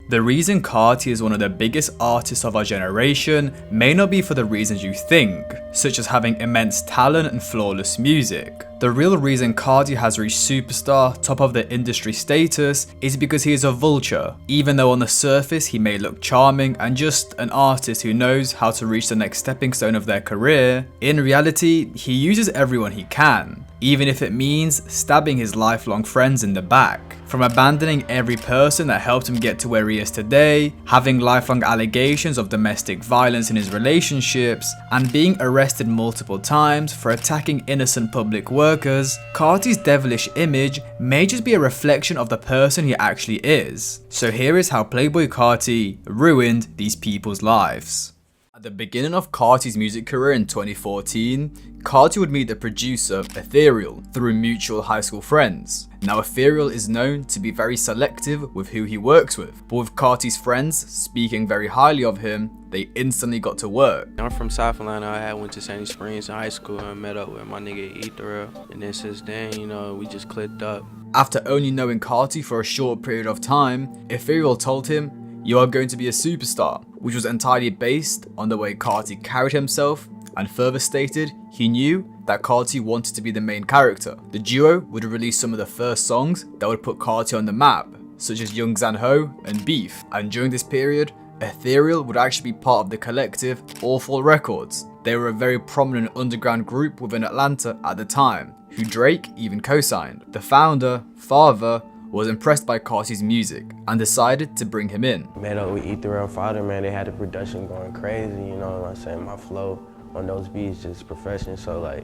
The reason Carti is one of the biggest artists of our generation may not be for the reasons you think, such as having immense talent and flawless music. The real reason Carti has reached superstar, top of the industry status, is because he is a vulture. Even though on the surface he may look charming and just an artist who knows how to reach the next stepping stone of their career, in reality he uses everyone he can, even if it means stabbing his lifelong friends in the back. From abandoning every person that helped him get to where he is today, having lifelong allegations of domestic violence in his relationships, and being arrested multiple times for attacking innocent public workers, Carti's devilish image may just be a reflection of the person he actually is. So here is how Playboi Carti ruined these people's lives. At the beginning of Carti's music career in 2014, Carti would meet the producer Ethereal through mutual high school friends. Now Ethereal is known to be very selective with who he works with, but with Carti's friends speaking very highly of him, they instantly got to work. I'm from South Atlanta. I went to Sandy Springs in high school and met up with my nigga Ethereal, and then since then, you know, we just clicked up. After only knowing Carti for a short period of time, Ethereal told him, "You are going to be a superstar," which was entirely based on the way Carti carried himself, and further stated he knew that Carti wanted to be the main character. The duo would release some of the first songs that would put Carti on the map, such as Young Zan Ho and Beef, and during this period, Ethereal would actually be part of the collective Awful Records. They were a very prominent underground group within Atlanta at the time, who Drake even co-signed. The founder, Forza, was impressed by Carti's music and decided to bring him in. Met up with Ethereal and Father, man. They had the production going crazy, you know what I'm saying? My flow on those beats just perfection, so like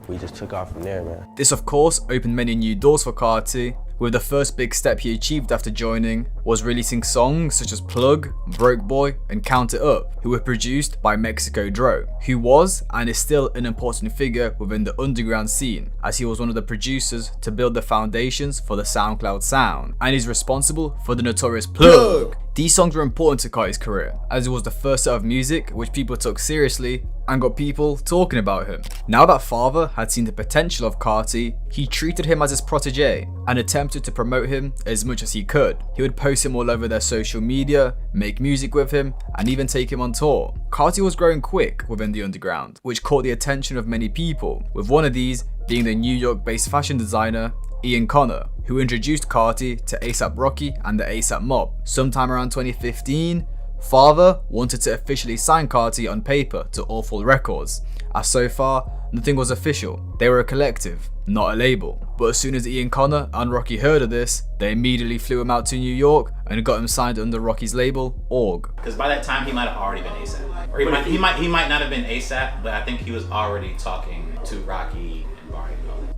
we just took off from there, man. This of course opened many new doors for Carti, with the first big step he achieved after joining was releasing songs such as Plug, Broke Boy and Count It Up, who were produced by Mexico Dro, who was and is still an important figure within the underground scene, as he was one of the producers to build the foundations for the SoundCloud sound, and is responsible for the notorious Plug. These songs were important to Carti's career, as it was the first set of music which people took seriously and got people talking about him. Now that Father had seen the potential of Carti, he treated him as his protege and attempted to promote him as much as he could. He would post him all over their social media, make music with him, and even take him on tour. Carti was growing quick within the underground, which caught the attention of many people, with one of these being the New York-based fashion designer Ian Connor, who introduced Carti to A$AP Rocky and the A$AP Mob. Sometime around 2015, Father wanted to officially sign Carti on paper to Awful Records, as so far nothing was official. They were a collective, not a label. But as soon as Ian Connor and Rocky heard of this, they immediately flew him out to New York and got him signed under Rocky's label, Org. Because by that time he might have already been A$AP, or he might not have been A$AP, but I think he was already talking to Rocky and Barney.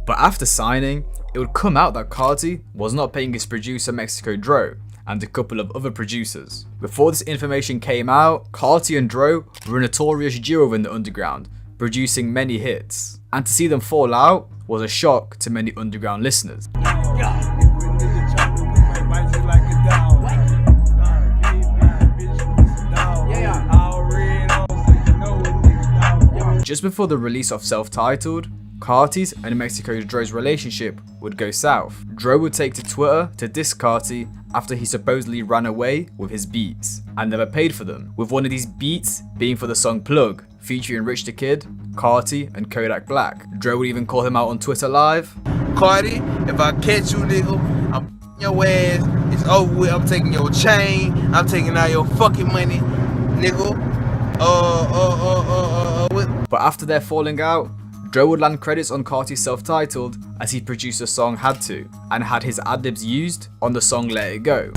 But after signing, it would come out that Carti was not paying his producer Mexico Dro and a couple of other producers. Before this information came out, Carti and Dro were a notorious duo in the underground, producing many hits. And to see them fall out was a shock to many underground listeners. Just before the release of Self-Titled, Carti's and Mexico Dro's relationship would go south. Dro would take to Twitter to diss Carti after he supposedly ran away with his beats and never paid for them, with one of these beats being for the song Plug, featuring Rich the Kid, Carti and Kodak Black. Dro would even call him out on Twitter Live. Carti, if I catch you, nigga, I'm your ass, it's over with, I'm taking your chain, I'm taking all your fucking money, nigga. But after their falling out, Dro would land credits on Carti's Self-Titled as he produced the song Had To, and had his ad-libs used on the song Let It Go.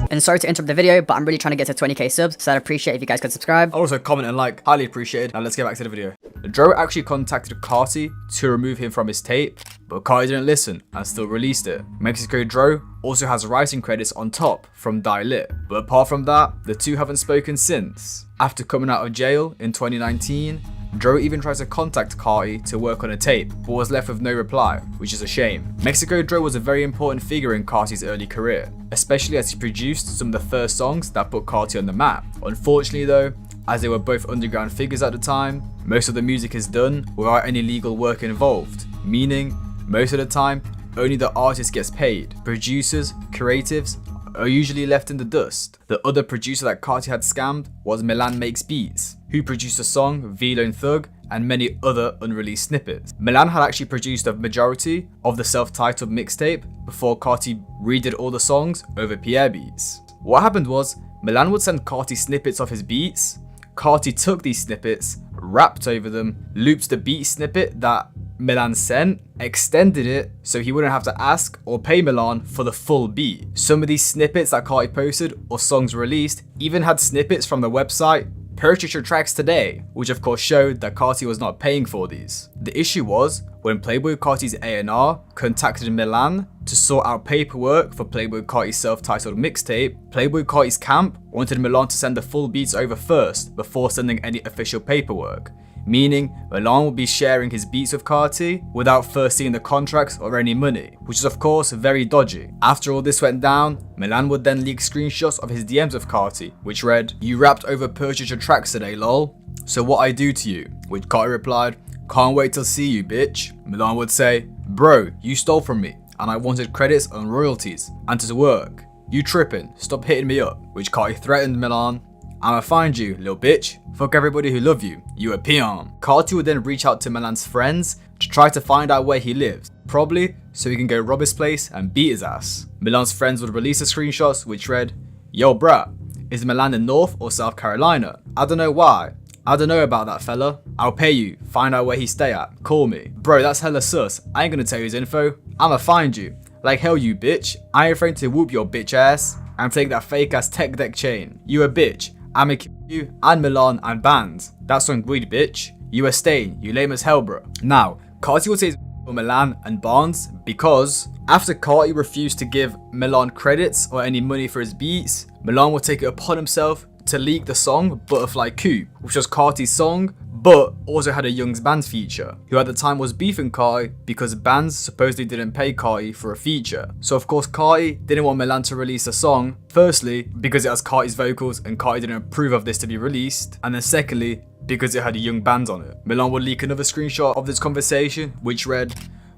And sorry to interrupt the video, but I'm really trying to get to 20k subs, so I'd appreciate if you guys could subscribe. Also comment and like, highly appreciated. Now let's get back to the video. Dro actually contacted Carti to remove him from his tape, but Carti didn't listen and still released it. Mexico Dro also has writing credits on top from Die Lit, but apart from that, the two haven't spoken since. After coming out of jail in 2019, Dro even tried to contact Carti to work on a tape, but was left with no reply, which is a shame. Mexico Dro was a very important figure in Carti's early career, especially as he produced some of the first songs that put Carti on the map. Unfortunately though, as they were both underground figures at the time, most of the music is done without any legal work involved, meaning most of the time only the artist gets paid. Producers, creatives are usually left in the dust. The other producer that Carti had scammed was MilanMakesBeats, who produced the song Velo Thug and many other unreleased snippets. Milan had actually produced the majority of the self-titled mixtape before Carti redid all the songs over Pierre beats. What happened was, Milan would send Carti snippets of his beats. Carti took these snippets, rapped over them, looped the beat snippet that Milan sent, extended it so he wouldn't have to ask or pay Milan for the full beat. Some of these snippets that Carti posted or songs released even had snippets from the website Purchase Your Tracks Today, which of course showed that Carti was not paying for these. The issue was when Playboi Carti's A&R contacted Milan to sort out paperwork for Playboi Carti's self-titled mixtape. Playboi Carti's camp wanted Milan to send the full beats over first before sending any official paperwork, meaning Milan would be sharing his beats with Carti without first seeing the contracts or any money, which is of course very dodgy. After all this went down, Milan would then leak screenshots of his DMs with Carti, which read, "You rapped over Purchase Your Tracks today, lol. So what I do to you?" Which Carti replied, "Can't wait to see you, bitch." Milan would say, "Bro, you stole from me and I wanted credits and royalties and to work. You tripping, stop hitting me up." Which Carti threatened Milan, "I'ma find you, little bitch. Fuck everybody who love you. You a peon." Carti would then reach out to Milan's friends to try to find out where he lives, probably so he can go rob his place and beat his ass. Milan's friends would release the screenshots which read, "Yo bruh, is Milan in North or South Carolina? I don't know why. I don't know about that fella. I'll pay you, find out where he stay at, call me. Bro, that's hella sus. I ain't gonna tell you his info. I'ma find you. Like hell you bitch. I ain't afraid to whoop your bitch ass and take that fake ass tech deck chain. You a bitch. I'ma kill you and Milan and Bands. That's on greed, bitch. You a stain. You lame as hell, bro." Now, Carti would say it's for Milan and Barnes because after Carti refused to give Milan credits or any money for his beats, Milan would take it upon himself to leak the song Butterfly Coupe, which was Carti's song, but also had a Young's Bands feature, who at the time was beefing Carti because Bands supposedly didn't pay Carti for a feature. So of course Carti didn't want Milan to release the song, firstly because it has Carti's vocals and Carti didn't approve of this to be released, and then secondly because it had a Young Bands on it. Milan would leak another screenshot of this conversation which read,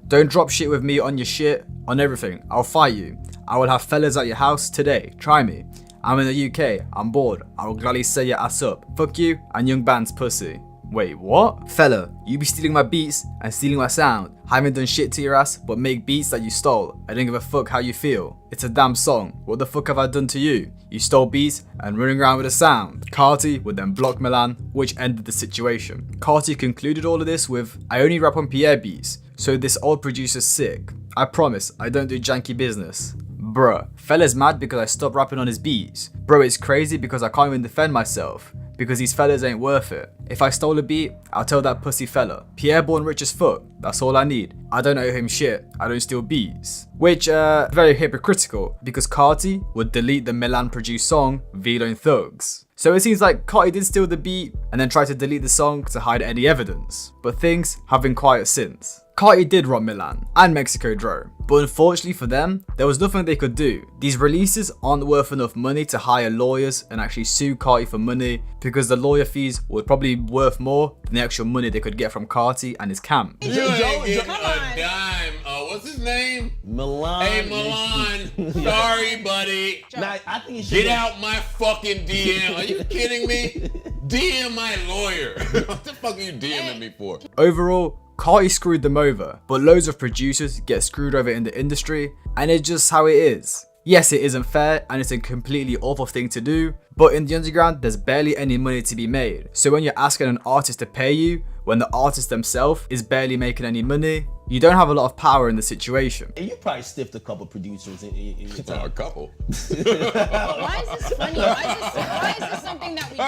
"Don't drop shit with me on your shit, on everything. I'll fight you. I will have fellas at your house today. Try me. I'm in the UK, I'm bored. I will gladly set your ass up. Fuck you and Young Band's pussy." Wait, what? Fella, you be stealing my beats and stealing my sound. I haven't done shit to your ass but make beats that you stole. I don't give a fuck how you feel. It's a damn song. What the fuck have I done to you? You stole beats and running around with a sound. Carti would then block Milan, which ended the situation. Carti concluded all of this with, "I only rap on Pierre beats, so this old producer's sick. I promise I don't do janky business." Bruh, fella's mad because I stopped rapping on his beats. Bro, it's crazy because I can't even defend myself, because these fellas ain't worth it. If I stole a beat, I'll tell that pussy fella. Pierre born rich as fuck, that's all I need. I don't owe him shit, I don't steal beats. Which, very hypocritical, because Carti would delete the Milan produced song, Velo Thugs. So it seems like Carti did steal the beat, and then tried to delete the song to hide any evidence. But things have been quiet since. Carti did rob Milan and Mexico Dro, but unfortunately for them, there was nothing they could do. These releases aren't worth enough money to hire lawyers and actually sue Carti for money, because the lawyer fees would probably be worth more than the actual money they could get from Carti and his camp. You ain't getting a dime. What's his name? Milan. Hey, Milan. Sorry, buddy. Nah, I think you should Get out my fucking DM. Are you kidding me? DM my lawyer. What the fuck are you DMing me for? Overall, Carti screwed them over, but loads of producers get screwed over in the industry, and it's just how it is. Yes, it isn't fair and it's a completely awful thing to do, but in the underground there's barely any money to be made. So when you're asking an artist to pay you, when the artist themselves is barely making any money, you don't have a lot of power in the situation. And you probably stiffed a couple producers in your time. A couple. Why is this funny? Why is this something that we do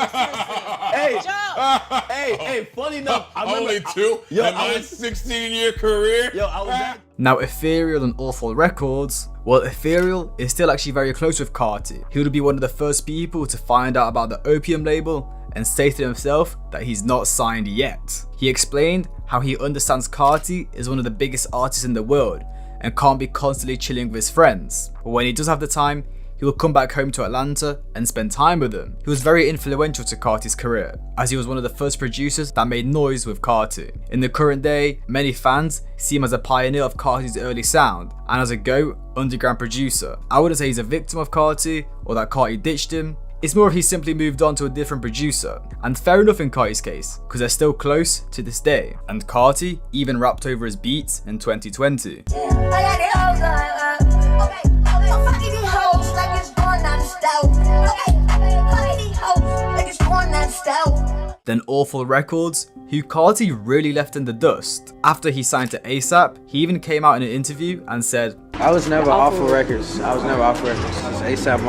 seriously? Hey, funny enough, I remember Only two in my 16-year career? I was at Now, Ethereal and Awful Records, well, Ethereal is still actually very close with Carti. He would be one of the first people to find out about the Opium label and stated himself that he's not signed yet. He explained how he understands Carti is one of the biggest artists in the world and can't be constantly chilling with his friends. But when he does have the time, he would come back home to Atlanta and spend time with them. He was very influential to Carti's career, as he was one of the first producers that made noise with Carti. In the current day, many fans see him as a pioneer of Carti's early sound, and as a GOAT underground producer. I wouldn't say he's a victim of Carti, or that Carti ditched him. It's more he simply moved on to a different producer, and fair enough in Carti's case, because they're still close to this day, and Carti even rapped over his beats in 2020. Then Awful Records, who Carti really left in the dust. After he signed to ASAP, he even came out in an interview and said, I was never Awful Records. It's ASAP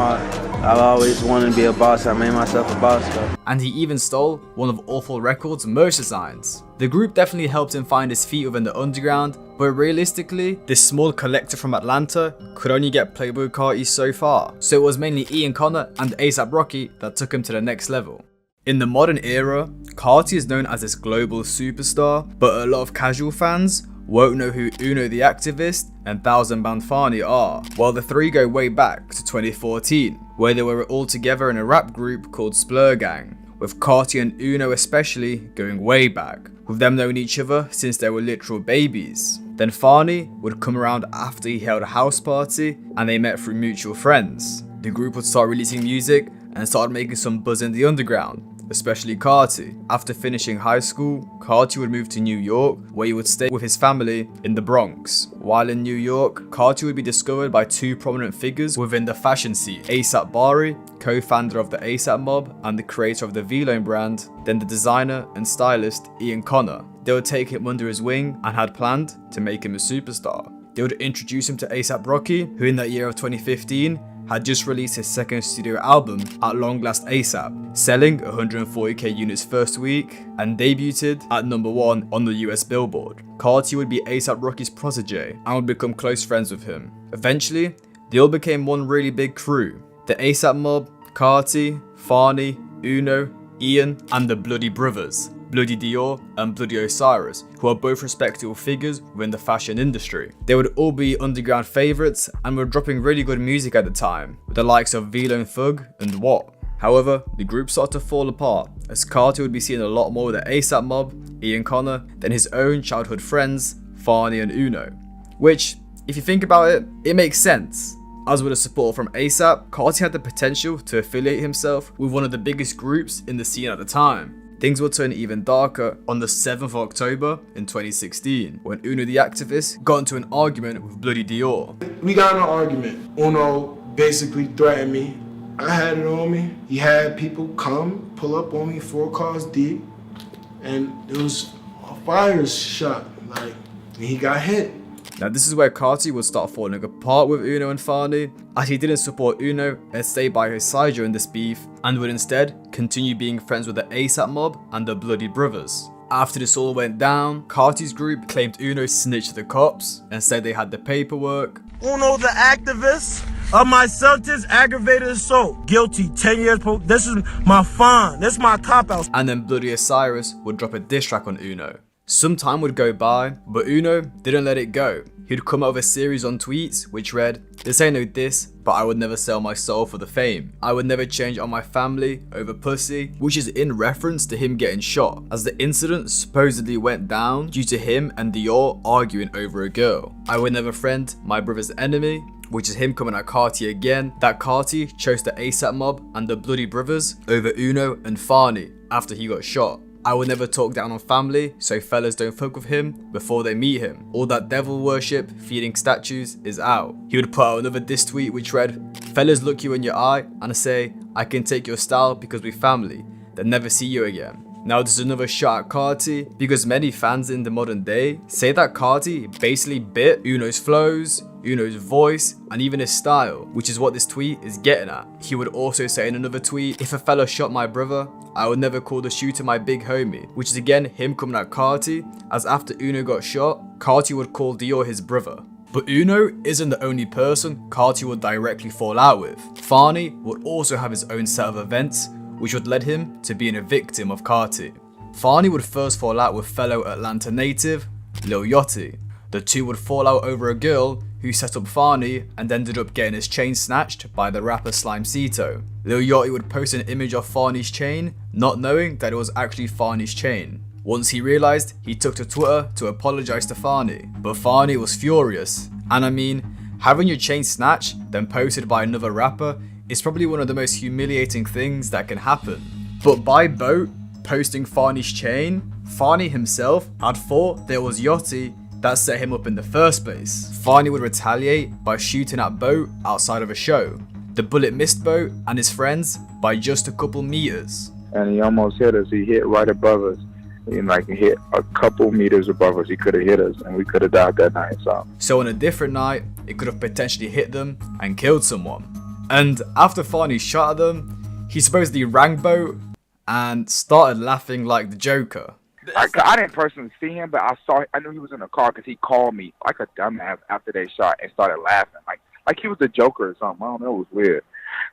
I've always wanted to be a boss. I made myself a boss though. And he even stole one of Awful Records' merch designs. The group definitely helped him find his feet within the underground, but realistically, this small collective from Atlanta could only get Playboi Carti so far. So it was mainly Ian Connor and ASAP Rocky that took him to the next level. In the modern era, Carti is known as this global superstar, but a lot of casual fans won't know who UnoTheActivist and ThouxanbandFauni are. While the three go way back to 2014, where they were all together in a rap group called Splur Gang, with Carti and Uno especially going way back, with them knowing each other since they were literal babies. Then Fauni would come around after he held a house party and they met through mutual friends. The group would start releasing music and started making some buzz in the underground, especially Carti. After finishing high school, Carti would move to New York, where he would stay with his family in the Bronx. While in New York, Carti would be discovered by two prominent figures within the fashion scene: A$AP Bari, co-founder of the A$AP Mob and the creator of the V-Lone brand, then the designer and stylist Ian Connor. They would take him under his wing and had planned to make him a superstar. They would introduce him to A$AP Rocky, who in that year of 2015 had just released his second studio album, At Long Last A$AP, selling 140k units first week and debuted at #1 on the US Billboard. Carti would be A$AP Rocky's protege and would become close friends with him. Eventually, they all became one really big crew: the A$AP Mob, Carti, Fauni, Uno, Ian, and the Bloody Brothers, Bloody Dior and Bloody Osiris, who are both respectable figures within the fashion industry. They would all be underground favourites and were dropping really good music at the time, with the likes of V-Lone Thug and What. However, the group started to fall apart, as Carti would be seen a lot more with the A$AP Mob, Ian Connor, than his own childhood friends, Fauni and Uno. Which, if you think about it, it makes sense. As with the support from A$AP, Carti had the potential to affiliate himself with one of the biggest groups in the scene at the time. Things would turn even darker on the 7th of October in 2016, when UnoTheActivist got into an argument with Bloody Dior. We got in an argument. Uno basically threatened me. I had it on me. He had people come, pull up on me 4 cars deep, and it was a fire shot, and he got hit. Now this is where Carti would start falling apart with Uno and Fauni, as he didn't support Uno and stay by his side during this beef, and would instead continue being friends with the A$AP Mob and the Bloody Brothers. After this all went down, Carti's group claimed Uno snitched the cops and said they had the paperwork. UnoTheActivist of my Celtics aggravated assault. Guilty, 10 years. This is my fine. This is my cop-out. And then Bloody Osiris would drop a diss track on Uno. Some time would go by, but Uno didn't let it go. He'd come up with a series on tweets which read, "This ain't no diss, but I would never sell my soul for the fame. I would never change on my family over pussy," which is in reference to him getting shot, as the incident supposedly went down due to him and Dior arguing over a girl. "I would never friend my brother's enemy," which is him coming at Carti again, that Carti chose the A$AP Mob and the Bloody Brothers over Uno and Fauni after he got shot. "I will never talk down on family, so fellas don't fuck with him before they meet him. All that devil worship, feeding statues is out." He would put out another diss tweet which read, "Fellas look you in your eye and say, I can take your style because we family, then never see you again." Now this is another shot at Carti, because many fans in the modern day say that Carti basically bit Uno's flows, Uno's voice, and even his style, which is what this tweet is getting at. He would also say in another tweet, "If a fella shot my brother, I would never call the shooter my big homie," which is again him coming at Carti, as after Uno got shot, Carti would call Dior his brother. But Uno isn't the only person Carti would directly fall out with. Fauni would also have his own set of events, which would lead him to being a victim of Carti. Fauni would first fall out with fellow Atlanta native Lil Yachty. The two would fall out over a girl who set up Fauni and ended up getting his chain snatched by the rapper Slimecito. Lil Yachty would post an image of Fauni's chain, not knowing that it was actually Fauni's chain. Once he realised, he took to Twitter to apologise to Fauni, but Fauni was furious. And I mean, having your chain snatched, then posted by another rapper, is probably one of the most humiliating things that can happen. But by Boat posting Fauni's chain, Fauni himself had thought there was Yachty that set him up in the first place. Fauni would retaliate by shooting at Boat outside of a show. The bullet missed Boat and his friends by just a couple meters. And he almost hit us. He hit right above us. He hit a couple meters above us. He could have hit us and we could have died that night. So on a different night, it could have potentially hit them and killed someone. And after Fauni shot at them, he supposedly rang Boat and started laughing like the Joker. I didn't personally see him, but I knew he was in the car because he called me like a dumbass after they shot and started laughing like he was the Joker or something. I don't know, it was weird.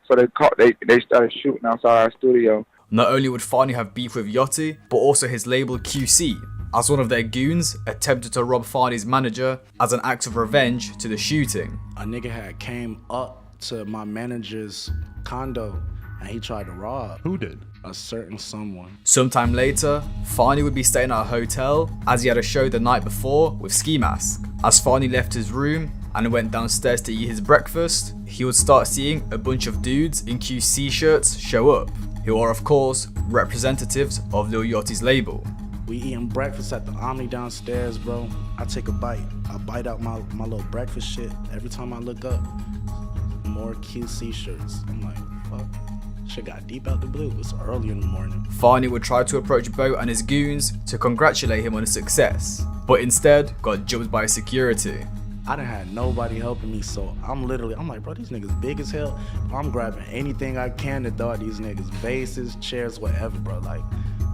So they started shooting outside our studio. Not only would Fauni have beef with Yachty, but also his label QC, as one of their goons attempted to rob Fauni's manager as an act of revenge to the shooting. A nigga had came up to my manager's condo and he tried to rob. Who did? A certain someone. Sometime later, Fauni would be staying at a hotel as he had a show the night before with Ski Mask. As Fauni left his room and went downstairs to eat his breakfast, he would start seeing a bunch of dudes in QC shirts show up, who are of course representatives of Lil Yachty's label. We eating breakfast at the Omni downstairs, bro. I take a bite. I bite out my little breakfast shit. Every time I look up, more QC shirts. I'm like, fuck. Shit got deep out the blue. It's early in the morning. Fauni would try to approach Boat and his goons to congratulate him on his success, but instead got jumped by security. I done had nobody helping me, so I'm like, bro, these niggas big as hell. I'm grabbing anything I can to throw at these niggas. Vases, chairs, whatever, bro. Like,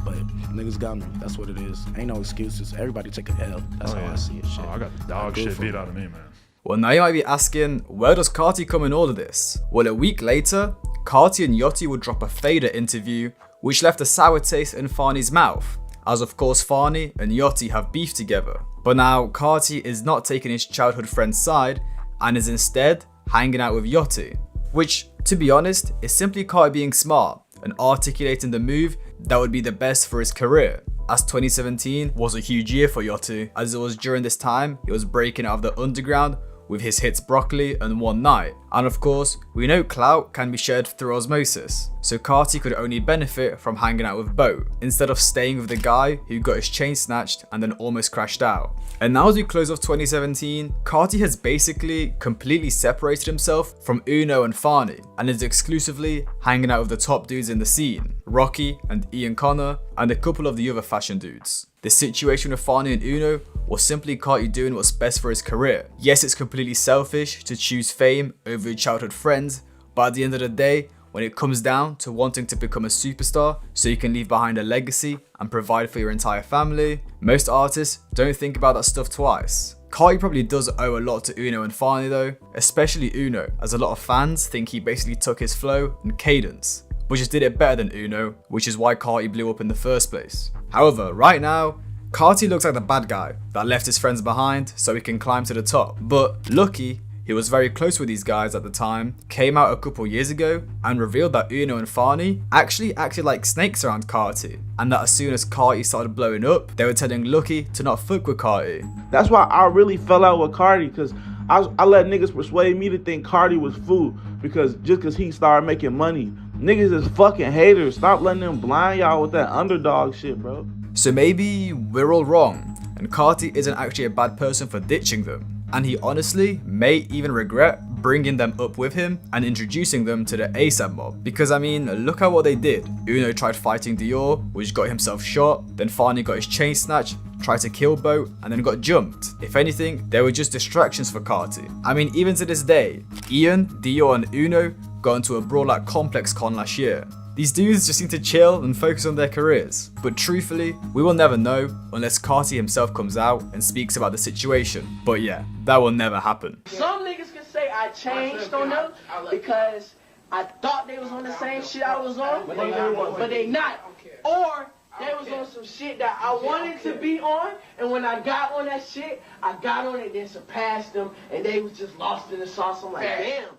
but niggas got me. That's what it is. Ain't no excuses. Everybody take a L. That's how I see it. Shit. I got the dog shit beat out of me, man. Well, now you might be asking, where does Carti come in all of this? Well, a week later, Carti and Yachty would drop a Fader interview, which left a sour taste in Fauni's mouth, as of course Fauni and Yachty have beef together. But now Carti is not taking his childhood friend's side and is instead hanging out with Yachty, which, to be honest, is simply Carti being smart and articulating the move that would be the best for his career. As 2017 was a huge year for Yachty, as it was during this time he was breaking out of the underground with his hits Broccoli and One Night. And of course, we know clout can be shared through osmosis, so Carti could only benefit from hanging out with Boat, instead of staying with the guy who got his chain snatched and then almost crashed out. And now as we close off 2017, Carti has basically completely separated himself from Uno and Fauni, and is exclusively hanging out with the top dudes in the scene, Rocky and Ian Connor, and a couple of the other fashion dudes. The situation with Fauni and Uno was simply Carti doing what's best for his career. Yes, it's completely selfish to choose fame over your childhood friends, but at the end of the day, when it comes down to wanting to become a superstar so you can leave behind a legacy and provide for your entire family, most artists don't think about that stuff twice. Carti probably does owe a lot to Uno and Fauni though, especially Uno, as a lot of fans think he basically took his flow and cadence, but just did it better than Uno, which is why Carti blew up in the first place. However, right now, Carti looks like the bad guy that left his friends behind so he can climb to the top. But lucky, he was very close with these guys at the time, came out a couple years ago and revealed that Uno and Fauni actually acted like snakes around Carti, and that as soon as Carti started blowing up, they were telling Lucky to not fuck with Carti. That's why I really fell out with Carti, because I let niggas persuade me to think Carti was food, because he started making money. Niggas is fucking haters. Stop letting them blind y'all with that underdog shit, bro. So maybe we're all wrong, and Carti isn't actually a bad person for ditching them. And he honestly may even regret bringing them up with him and introducing them to the ASAP mob. Because I mean, look at what they did. Uno tried fighting Dior, which got himself shot. Then Fauni got his chain snatched, tried to kill Boat, and then got jumped. If anything, they were just distractions for Carti. I mean, even to this day, Ian, Dior, and Uno got into a brawl at Complex Con last year. These dudes just seem to chill and focus on their careers. But truthfully, we will never know unless Carti himself comes out and speaks about the situation. But yeah, that will never happen. Some niggas can say I changed on them because I thought they was on the same shit I was on, but they not. Or They was on some shit that I wanted to be on, and when I got on that shit, I got on it, then surpassed them, and they was just lost in the sauce. I'm like, damn.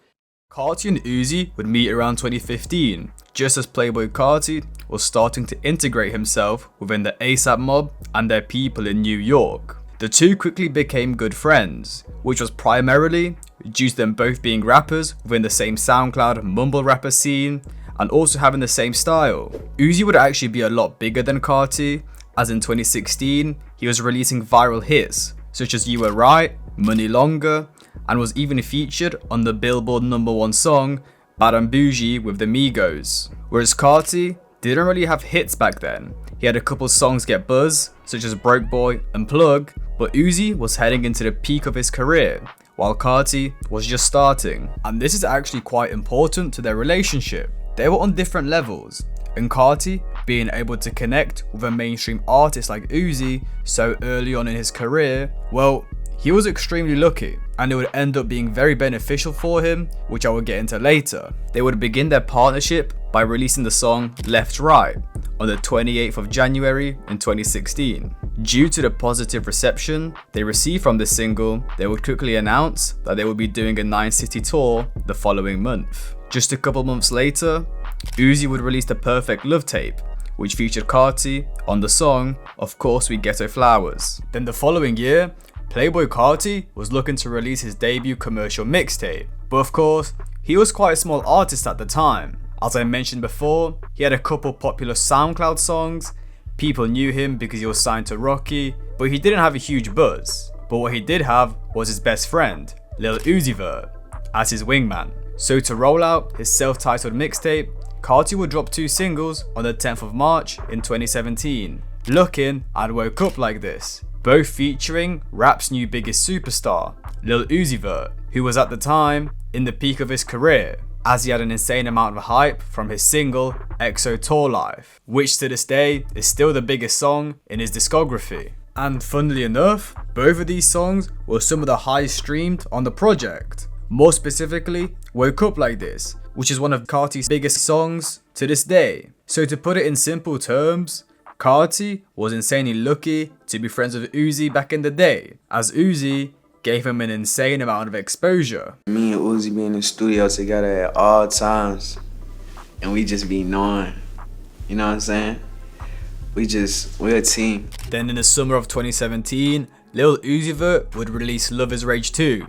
Carti and Uzi would meet around 2015, just as Playboi Carti was starting to integrate himself within the ASAP mob and their people in New York. The two quickly became good friends, which was primarily due to them both being rappers within the same SoundCloud mumble rapper scene and also having the same style. Uzi would actually be a lot bigger than Carti, as in 2016 he was releasing viral hits such as You Were Right, Money Longer, and was even featured on the Billboard #1 song Bad and Bougie with the Migos. Whereas Carti didn't really have hits back then. He had a couple songs get buzz, such as Broke Boy and Plug, but Uzi was heading into the peak of his career, while Carti was just starting. And this is actually quite important to their relationship. They were on different levels, and Carti being able to connect with a mainstream artist like Uzi so early on in his career, well, he was extremely lucky, and it would end up being very beneficial for him, which I will get into later. They would begin their partnership by releasing the song Left Right on the 28th of January in 2016. Due to the positive reception they received from this single, they would quickly announce that they would be doing a 9-city tour the following month. Just a couple months later, Uzi would release the Perfect Love tape, which featured Carti on the song Of Course We Ghetto Flowers. Then the following year, Playboi Carti was looking to release his debut commercial mixtape, but of course, he was quite a small artist at the time. As I mentioned before, he had a couple popular SoundCloud songs, people knew him because he was signed to Rocky, but he didn't have a huge buzz. But what he did have was his best friend, Lil Uzi Vert, as his wingman. So to roll out his self-titled mixtape, Carti would drop 2 singles on the 10th of March in 2017, Lookin' and Woke Up Like This, both featuring rap's new biggest superstar, Lil Uzi Vert, who was at the time in the peak of his career, as he had an insane amount of hype from his single EXO Tour Life, which to this day is still the biggest song in his discography. And funnily enough, both of these songs were some of the highest streamed on the project. More specifically, Woke Up Like This, which is one of Carti's biggest songs to this day. So to put it in simple terms, Carti was insanely lucky to be friends with Uzi back in the day, as Uzi gave him an insane amount of exposure. Me and Uzi be in the studio together at all times, and we just be knowing, you know what I'm saying? We're a team. Then in the summer of 2017, Lil Uzi Vert would release Love Is Rage 2,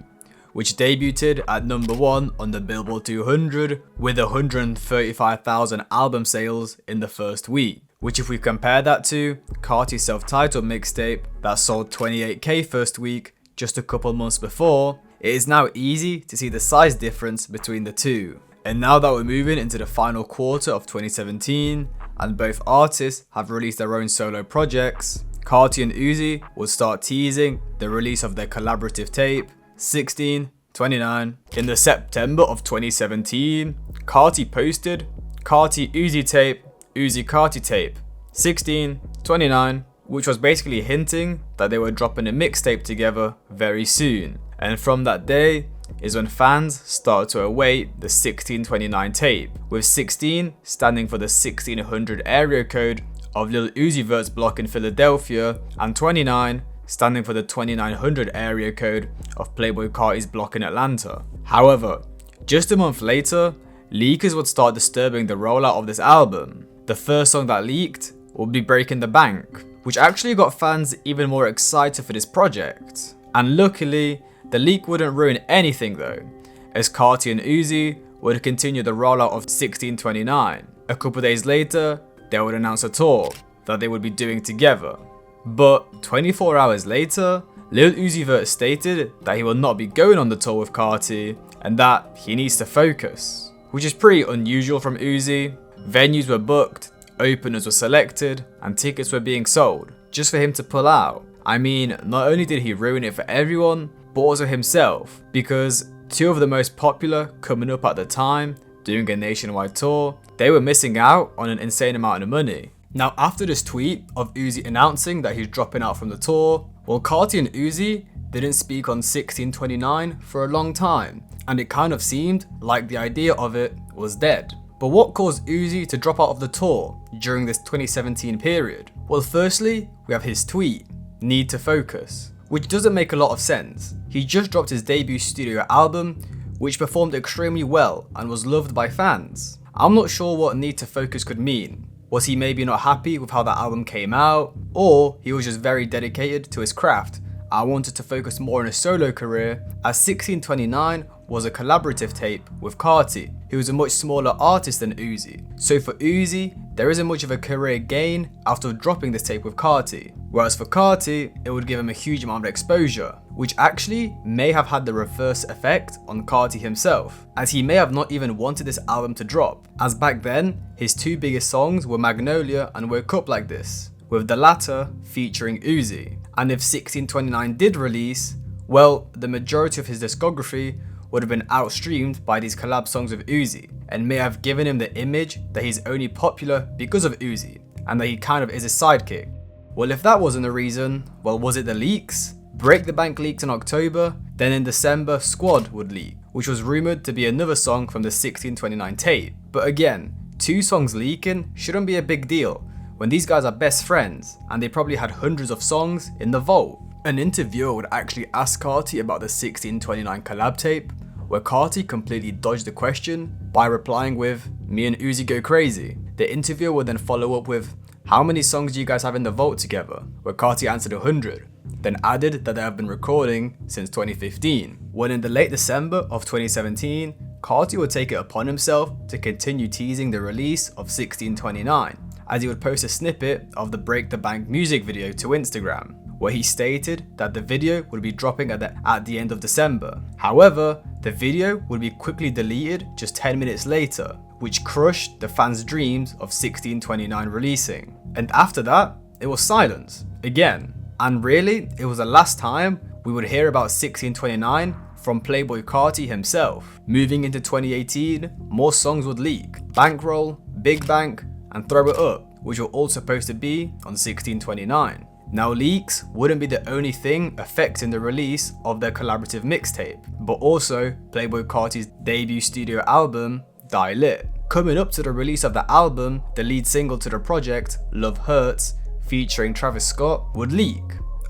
which debuted at #1 on the Billboard 200 with 135,000 album sales in the first week. Which if we compare that to Carti's self-titled mixtape that sold 28k first week just a couple months before, it is now easy to see the size difference between the two. And now that we're moving into the final quarter of 2017 and both artists have released their own solo projects, Carti and Uzi will start teasing the release of their collaborative tape 1629. In the September of 2017, Carti posted Carti Uzi tape, Uzi Carti tape 1629, which was basically hinting that they were dropping a mixtape together very soon. And from that day is when fans started to await the 1629 tape, with 16 standing for the 1600 area code of Lil Uzi Vert's block in Philadelphia, and 29 standing for the 2900 area code of Playboi Carti's block in Atlanta. However, just a month later, leakers would start disturbing the rollout of this album. The first song that leaked would be Breaking the Bank, which actually got fans even more excited for this project. And luckily, the leak wouldn't ruin anything though, as Carti and Uzi would continue the rollout of 1629. A couple days later, they would announce a tour that they would be doing together. But 24 hours later, Lil Uzi Vert stated that he will not be going on the tour with Carti and that he needs to focus, which is pretty unusual from Uzi. Venues were booked, openers were selected, and tickets were being sold, just for him to pull out. I mean, not only did he ruin it for everyone, but also himself, because 2 of the most popular coming up at the time, doing a nationwide tour, they were missing out on an insane amount of money. Now after this tweet of Uzi announcing that he's dropping out from the tour, well, Carti and Uzi didn't speak on 1629 for a long time, and it kind of seemed like the idea of it was dead. But what caused Uzi to drop out of the tour during this 2017 period? Well, firstly, we have his tweet, "Need to focus," which doesn't make a lot of sense. He just dropped his debut studio album, which performed extremely well and was loved by fans. I'm not sure what "need to focus" could mean. Was he maybe not happy with how that album came out? Or he was just very dedicated to his craft and wanted to focus more on his solo career, as 1629 was a collaborative tape with Carti, who was a much smaller artist than Uzi. So for Uzi, there isn't much of a career gain after dropping this tape with Carti. Whereas for Carti, it would give him a huge amount of exposure, which actually may have had the reverse effect on Carti himself, as he may have not even wanted this album to drop, as back then, his two biggest songs were Magnolia and Woke Up Like This, with the latter featuring Uzi. And if 1629 did release, well, the majority of his discography would have been outstreamed by these collab songs with Uzi, and may have given him the image that he's only popular because of Uzi, and that he kind of is his sidekick. Well, if that wasn't the reason, well, was it the leaks? Break the Bank leaked in October, then in December, Squad would leak, which was rumoured to be another song from the 1629 tape. But again, two songs leaking shouldn't be a big deal, when these guys are best friends, and they probably had hundreds of songs in the vault. An interviewer would actually ask Carti about the 1629 collab tape, where Carti completely dodged the question by replying with, "Me and Uzi go crazy." The interviewer would then follow up with, "How many songs do you guys have in the vault together?" Where Carti answered 100, then added that they have been recording since 2015. When in the late December of 2017, Carti would take it upon himself to continue teasing the release of 1629, as he would post a snippet of the Break the Bank music video to Instagram, where he stated that the video would be dropping at the end of December. However, the video would be quickly deleted just 10 minutes later, which crushed the fans' dreams of 1629 releasing. And after that, it was silence again. And really, it was the last time we would hear about 1629 from Playboi Carti himself. Moving into 2018, more songs would leak. Bankroll, Big Bank, and Throw It Up, which were all supposed to be on 1629. Now, leaks wouldn't be the only thing affecting the release of their collaborative mixtape, but also Playboi Carti's debut studio album, Die Lit. Coming up to the release of the album, the lead single to the project, Love Hurts, featuring Travis Scott, would leak,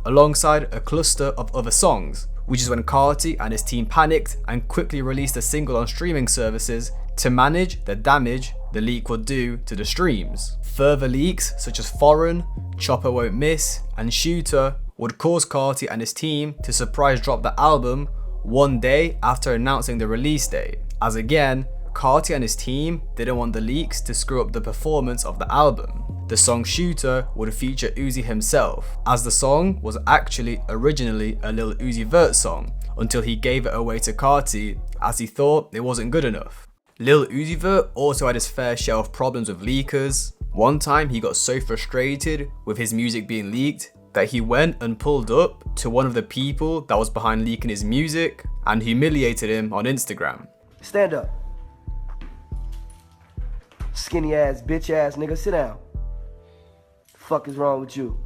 alongside a cluster of other songs, which is when Carti and his team panicked and quickly released a single on streaming services to manage the damage the leak would do to the streams. Further leaks such as Foreign, Chopper Won't Miss, and Shooter would cause Carti and his team to surprise drop the album one day after announcing the release date, as again, Carti and his team didn't want the leaks to screw up the performance of the album. The song Shooter would feature Uzi himself, as the song was actually originally a Lil Uzi Vert song, until he gave it away to Carti as he thought it wasn't good enough. Lil Uzi Vert also had his fair share of problems with leakers. One time he got so frustrated with his music being leaked that he went and pulled up to one of the people that was behind leaking his music and humiliated him on Instagram. Stand up. Skinny ass, bitch ass nigga, sit down. Fuck is wrong with you?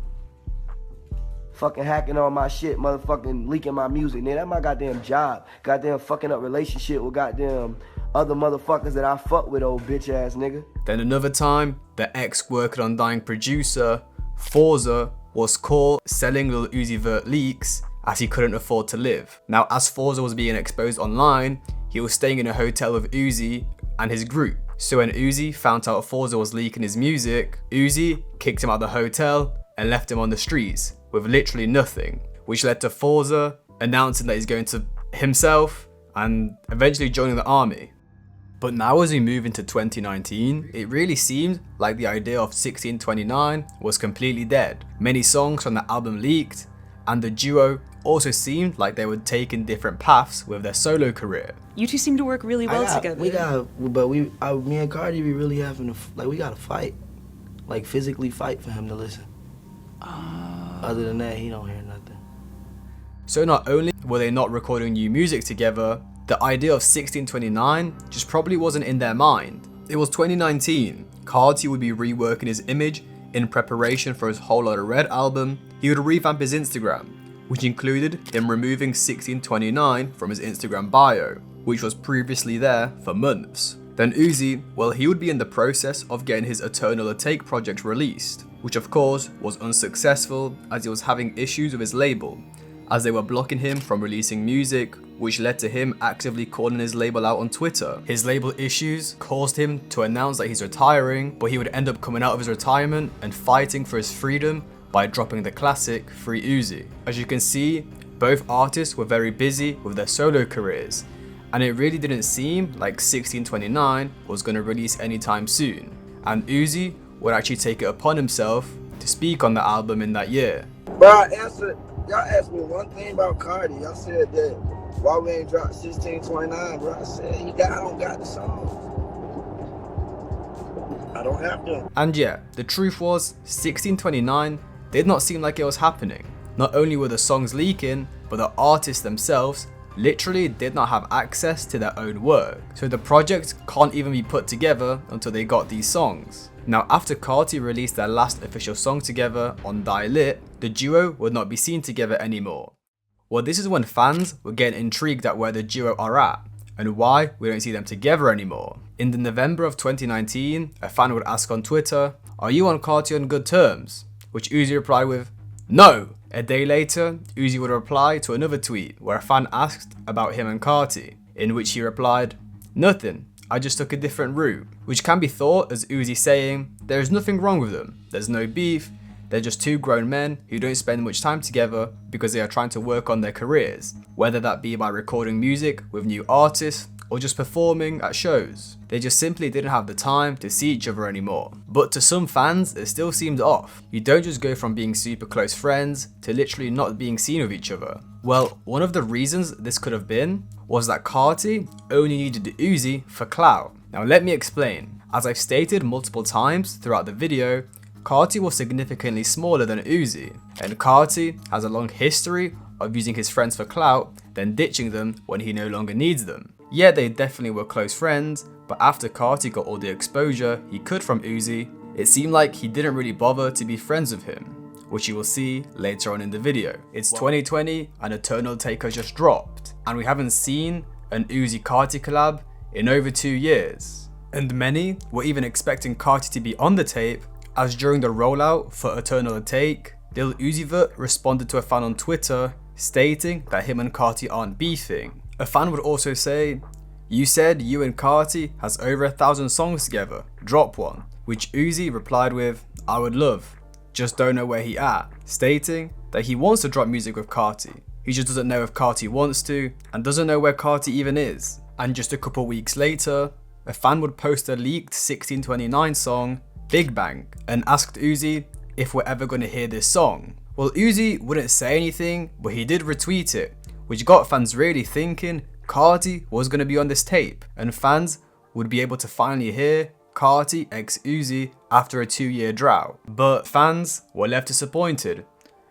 Fucking hacking on my shit, motherfucking leaking my music. Nigga, that's my goddamn job. Goddamn fucking up relationship with goddamn other motherfuckers that I fuck with, old bitch ass nigga. Then another time, the ex-Working on Dying producer, Forza, was caught selling Lil Uzi Vert leaks as he couldn't afford to live. Now, as Forza was being exposed online, he was staying in a hotel with Uzi and his group. So when Uzi found out Forza was leaking his music, Uzi kicked him out of the hotel and left him on the streets with literally nothing, which led to Forza announcing that he's going to himself and eventually joining the army. But now as we move into 2019, it really seemed like the idea of 1629 was completely dead. Many songs from the album leaked, and the duo also seemed like they were taking different paths with their solo career. You two seem to work really well together. Me and Cardi, we really having to, we gotta fight. Like physically fight for him to listen. Other than that, he don't hear nothing. So not only were they not recording new music together, the idea of 1629 just probably wasn't in their mind. It was 2019, Carti would be reworking his image in preparation for his whole Lotta Red album. He would revamp his Instagram, which included him removing 1629 from his Instagram bio, which was previously there for months. Then Uzi, well, he would be in the process of getting his Eternal Take project released, which of course was unsuccessful as he was having issues with his label, as they were blocking him from releasing music, which led to him actively calling his label out on Twitter. His label issues caused him to announce that he's retiring, but he would end up coming out of his retirement and fighting for his freedom by dropping the classic Free Uzi. As you can see, both artists were very busy with their solo careers, and it really didn't seem like 1629 was going to release anytime soon, and Uzi would actually take it upon himself to speak on the album in that year. Bro, y'all asked me one thing about Carti. Y'all said that why we ain't dropped 1629, bro. I said I don't got the songs. I don't have them. And yeah, the truth was 1629 did not seem like it was happening. Not only were the songs leaking, but the artists themselves literally did not have access to their own work. So the project can't even be put together until they got these songs. Now, after Carti released their last official song together on Die Lit, the duo would not be seen together anymore. Well, this is when fans were getting intrigued at where the duo are at and why we don't see them together anymore. In the November of 2019, a fan would ask on Twitter, "Are you and Carti on good terms?" Which Uzi replied with, "No." A day later, Uzi would reply to another tweet where a fan asked about him and Carti, in which he replied, "Nothing, I just took a different route," which can be thought as Uzi saying, there is nothing wrong with them, there's no beef, they're just two grown men who don't spend much time together because they are trying to work on their careers, whether that be by recording music with new artists or just performing at shows. They just simply didn't have the time to see each other anymore. But to some fans, it still seemed off. You don't just go from being super close friends to literally not being seen with each other. Well, one of the reasons this could have been was that Carti only needed Uzi for clout. Now let me explain. As I've stated multiple times throughout the video, Carti was significantly smaller than Uzi, and Carti has a long history of using his friends for clout, then ditching them when he no longer needs them. Yeah, they definitely were close friends, but after Carti got all the exposure he could from Uzi, it seemed like he didn't really bother to be friends with him, which you will see later on in the video. It's 2020 and Eternal Take has just dropped, and we haven't seen an Uzi Carti collab in over 2 years. And many were even expecting Carti to be on the tape, as during the rollout for Eternal Take, Lil Uzi Vert responded to a fan on Twitter stating that him and Carti aren't beefing. A fan would also say, "You said you and Carti has over 1,000 songs together, drop one," which Uzi replied with, "I would love, just don't know where he at," stating that he wants to drop music with Carti, he just doesn't know if Carti wants to and doesn't know where Carti even is. And just a couple weeks later, a fan would post a leaked 1629 song, Big Bang, and asked Uzi if we're ever going to hear this song. Well, Uzi wouldn't say anything, but he did retweet it, which got fans really thinking Carti was going to be on this tape, and fans would be able to finally hear Carti x Uzi after a 2-year drought. But fans were left disappointed,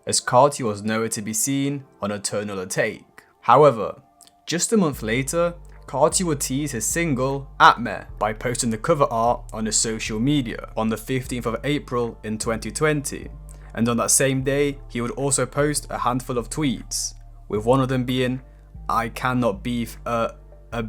as Carti was nowhere to be seen on Eternal Take. However, just a month later, Carti would tease his single, Atme, by posting the cover art on his social media on the 15th of April in 2020. And on that same day, he would also post a handful of tweets, with one of them being, "I cannot beef a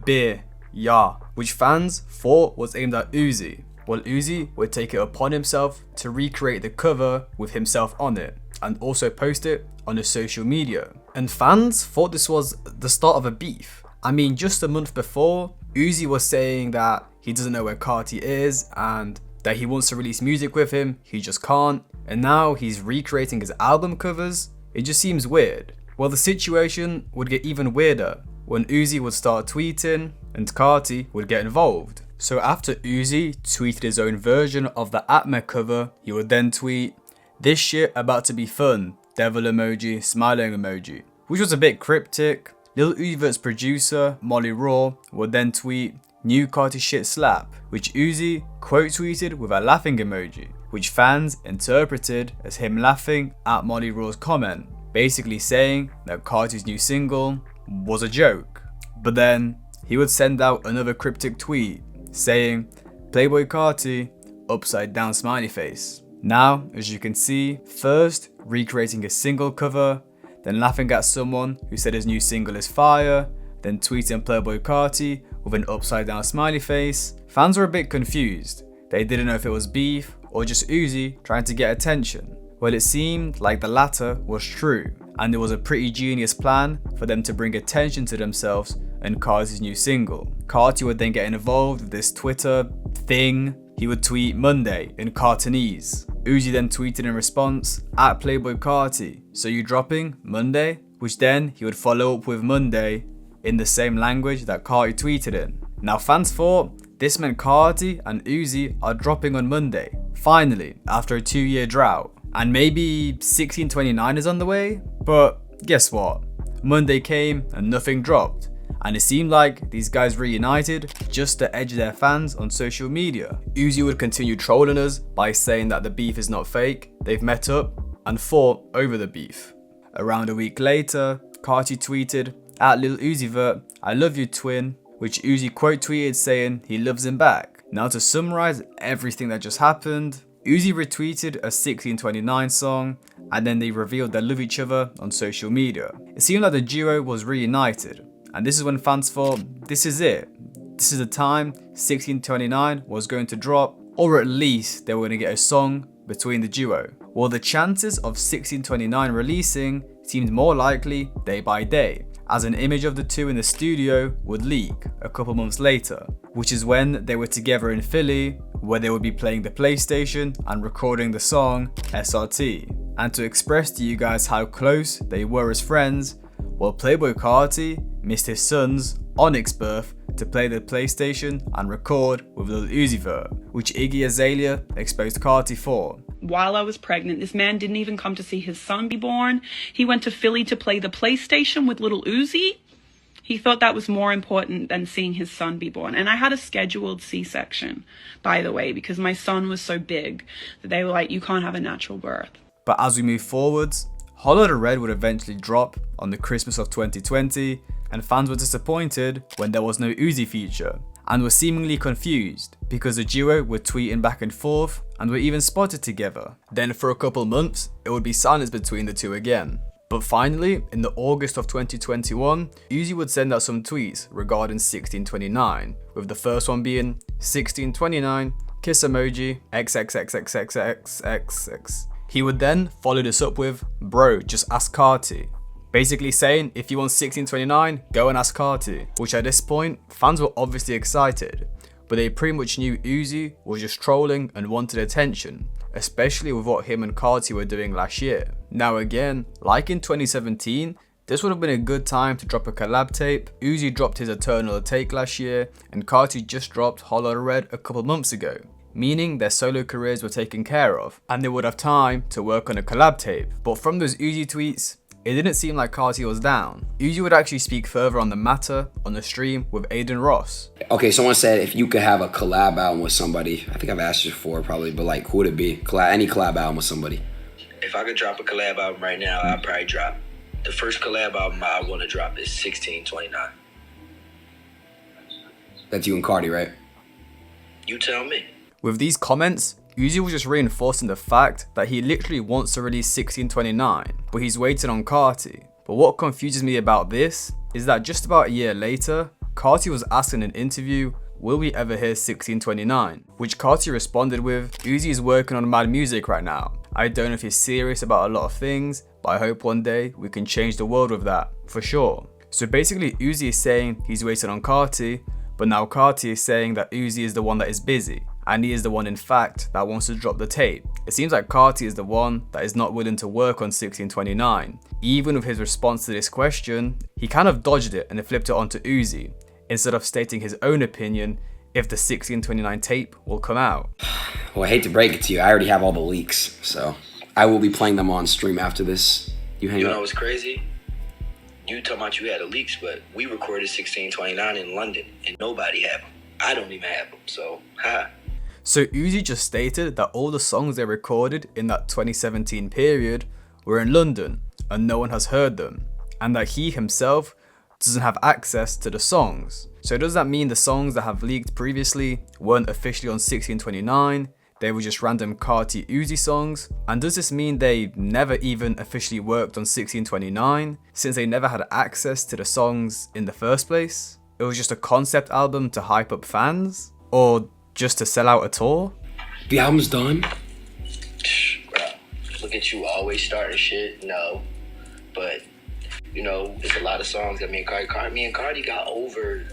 beer, yeah," which fans thought was aimed at Uzi. Well, Uzi would take it upon himself to recreate the cover with himself on it, and also post it on his social media. And fans thought this was the start of a beef. I mean, just a month before, Uzi was saying that he doesn't know where Carti is and that he wants to release music with him, he just can't. And now he's recreating his album covers. It just seems weird. Well, the situation would get even weirder when Uzi would start tweeting and Carti would get involved. So after Uzi tweeted his own version of the Atme cover, he would then tweet, "This shit about to be fun, devil emoji, smiling emoji," which was a bit cryptic. Lil Uzi Vert's producer, Molly Raw, would then tweet, "New Carti shit slap," which Uzi quote tweeted with a laughing emoji, which fans interpreted as him laughing at Molly Raw's comment, basically saying that Carti's new single was a joke. But then he would send out another cryptic tweet saying, "Playboi Carti, upside down smiley face." Now, as you can see, first recreating a single cover, then laughing at someone who said his new single is fire, then tweeting Playboi Carti with an upside down smiley face, fans were a bit confused. They didn't know if it was beef or just Uzi trying to get attention. Well, it seemed like the latter was true, and it was a pretty genius plan for them to bring attention to themselves and Carti's new single. Carti would then get involved with this Twitter thing. He would tweet Monday in Cartonese. Uzi then tweeted in response, at Playboi Carti, so you dropping Monday? Which then he would follow up with Monday in the same language that Carti tweeted in. Now fans thought this meant Carti and Uzi are dropping on Monday, finally, after a 2-year drought. And maybe 1629 is on the way? But guess what? Monday came and nothing dropped. And it seemed like these guys reunited just to edge their fans on social media. Uzi would continue trolling us by saying that the beef is not fake, they've met up and fought over the beef. Around a week later, Carti tweeted, at Lil Uzi Vert, I love you twin, which Uzi quote tweeted saying he loves him back. Now to summarize everything that just happened, Uzi retweeted a 1629 song and then they revealed they love each other on social media. It seemed like the duo was reunited, and this is when fans thought, this is it. This is the time 1629 was going to drop, or at least they were going to get a song between the duo. Well, the chances of 1629 releasing seemed more likely day by day, as an image of the two in the studio would leak a couple months later, which is when they were together in Philly, where they would be playing the PlayStation and recording the song SRT. And to express to you guys how close they were as friends, well, Playboi Carti missed his son's Onyx birth to play the PlayStation and record with Lil Uzi Vert, which Iggy Azalea exposed Carti for. While I was pregnant, this man didn't even come to see his son be born. He went to Philly to play the PlayStation with Lil Uzi. He thought that was more important than seeing his son be born. And I had a scheduled C-section, by the way, because my son was so big that they were like, you can't have a natural birth. But as we move forwards, Lotta Red would eventually drop on the Christmas of 2020, and fans were disappointed when there was no Uzi feature, and were seemingly confused because the duo were tweeting back and forth and were even spotted together. Then for a couple months, it would be silence between the two again. But finally, in the August of 2021, Uzi would send out some tweets regarding 1629, with the first one being 1629, kiss emoji, XXXXXXXX. He would then follow this up with, bro, just ask Carti. Basically saying, if you want 1629, go and ask Carti. Which at this point, fans were obviously excited, but they pretty much knew Uzi was just trolling and wanted attention, especially with what him and Carti were doing last year. Now again, like in 2017, this would have been a good time to drop a collab tape. Uzi dropped his Eternal Take last year, and Carti just dropped Lotta Red a couple months ago, meaning their solo careers were taken care of, and they would have time to work on a collab tape. But from those Uzi tweets, it didn't seem like Carti was down. Uzi would actually speak further on the matter on the stream with Adin Ross. Okay, someone said if you could have a collab album with somebody, I think I've asked you before probably, but like who would it be? Any collab album with somebody. If I could drop a collab album right now, I'd probably drop. The first collab album I want to drop is 1629. That's you and Carti, right? You tell me. With these comments, Uzi was just reinforcing the fact that he literally wants to release 1629, but he's waiting on Carti. But what confuses me about this is that just about a year later, Carti was asked in an interview, will we ever hear 1629? Which Carti responded with, Uzi is working on mad music right now. I don't know if he's serious about a lot of things, but I hope one day we can change the world with that, for sure. So basically Uzi is saying he's waiting on Carti, but now Carti is saying that Uzi is the one that is busy, and he is the one in fact that wants to drop the tape. It seems like Carti is the one that is not willing to work on 1629. Even with his response to this question, he kind of dodged it and flipped it onto Uzi, instead of stating his own opinion if the 1629 tape will come out. Well, I hate to break it to you, I already have all the leaks, so I will be playing them on stream after this. You know what's crazy? You talking about you had the leaks, but we recorded 1629 in London and nobody had them. I don't even have them, so ha. So Uzi just stated that all the songs they recorded in that 2017 period were in London and no one has heard them, and that he himself doesn't have access to the songs. So does that mean the songs that have leaked previously weren't officially on 1629? They were just random Carti Uzi songs? And does this mean they never even officially worked on 1629 since they never had access to the songs in the first place? it was just a concept album to hype up fans? Or just to sell out a tour? The album's done? Bro, look at you always starting shit. No. But, you know, there's a lot of songs that me and Carti got over,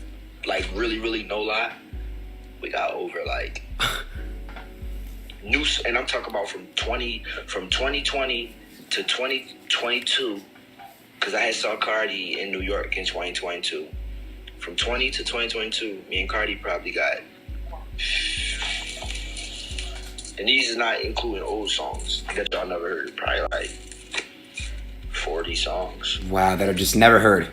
like, really, no lie. We got over, like, new, and I'm talking about from 2020 to 2022, because I had saw Carti in New York in 2022. From 20 to 2022, me and Carti probably got, and these is not including old songs that y'all never heard, probably like 40 songs. Wow, that I've just never heard.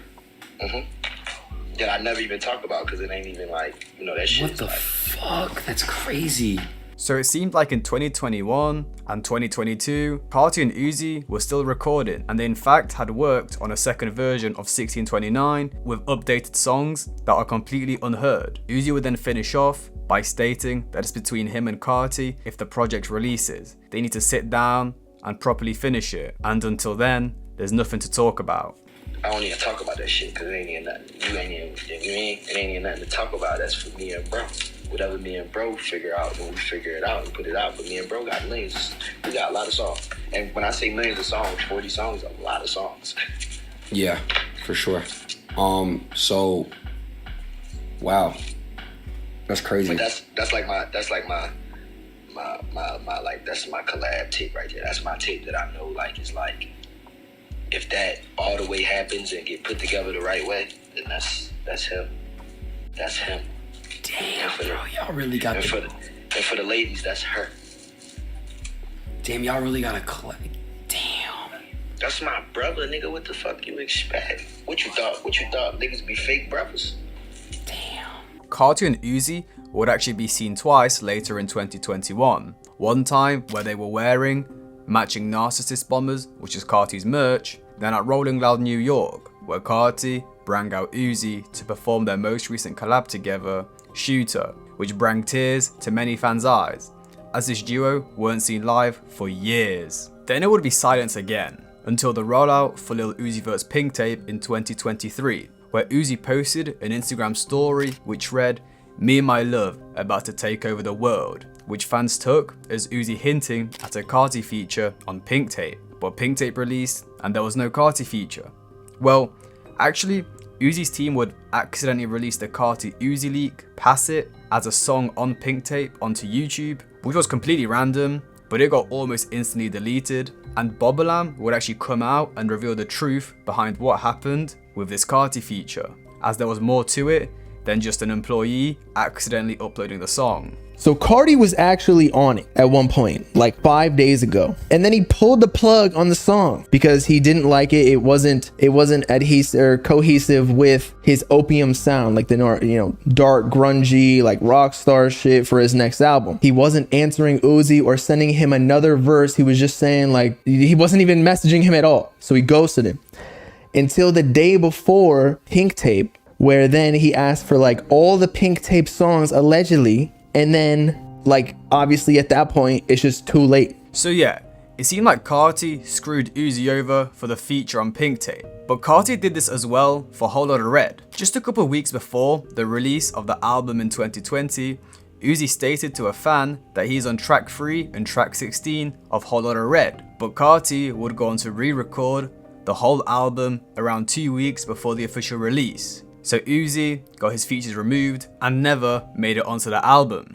That I never even talk about because it ain't even like, you know, that shit. What the fuck? That's crazy. So it seemed like in 2021 and 2022, Carti and Uzi were still recording, and they in fact had worked on a second version of 1629 with updated songs that are completely unheard. Uzi would then finish off by stating that it's between him and Carti if the project releases. They need to sit down and properly finish it, and until then, there's nothing to talk about. I don't even talk about that shit because it ain't even nothing. It ain't even nothing to talk about. That's for me and bro. Whatever me and bro figure out, when we figure it out and put it out. But me and bro got millions. We got a lot of songs. And when I say millions of songs, 40 songs, a lot of songs. Yeah, for sure. So, wow, that's crazy. But that's my that's my collab tape right there. That's my tape that I know, like, it's like, if that all the way happens and get put together the right way, then that's him. That's him. Damn, bro, y'all really got and for the ladies, that's her. Damn, y'all really got a collect. Damn. That's my brother, nigga. What the fuck you expect? What you thought niggas be fake brothers? Carti and Uzi would actually be seen twice later in 2021. One time where they were wearing matching Narcissist bombers, which is Carti's merch, then at Rolling Loud New York, where Carti brought out Uzi to perform their most recent collab together, Shooter, which brought tears to many fans' eyes, as this duo weren't seen live for years. Then it would be silence again, until the rollout for Lil Uzi Vert's Pink Tape in 2023, where Uzi posted an Instagram story which read, "Me and my love about to take over the world," which fans took as Uzi hinting at a Carti feature on Pink Tape. But Pink Tape released and there was no Carti feature. Well, actually, Uzi's team would accidentally release the Carti Uzi leak, Pass It, as a song on Pink Tape onto YouTube, which was completely random, but it got almost instantly deleted, and Bobalam would actually come out and reveal the truth behind what happened with this Carti feature, as there was more to it than just an employee accidentally uploading the song. So Carti was actually on it at one point, like 5 days ago. And then he pulled the plug on the song because he didn't like it. It wasn't adhesive or cohesive with his Opium sound, like the, dark, grungy, like rock star shit for his next album. He wasn't answering Uzi or sending him another verse. He was just saying, like, he wasn't even messaging him at all. So he ghosted him until the day before Pink Tape, where then he asked for like all the Pink Tape songs allegedly. And then, like, obviously at that point, it's just too late. So yeah, it seemed like Carti screwed Uzi over for the feature on Pink Tape. But Carti did this as well for Whole Lotta Red. Just a couple of weeks before the release of the album in 2020, Uzi stated to a fan that he's on track 3 and track 16 of Whole Lotta Red. But Carti would go on to re-record the whole album around 2 weeks before the official release. So Uzi got his features removed and never made it onto the album.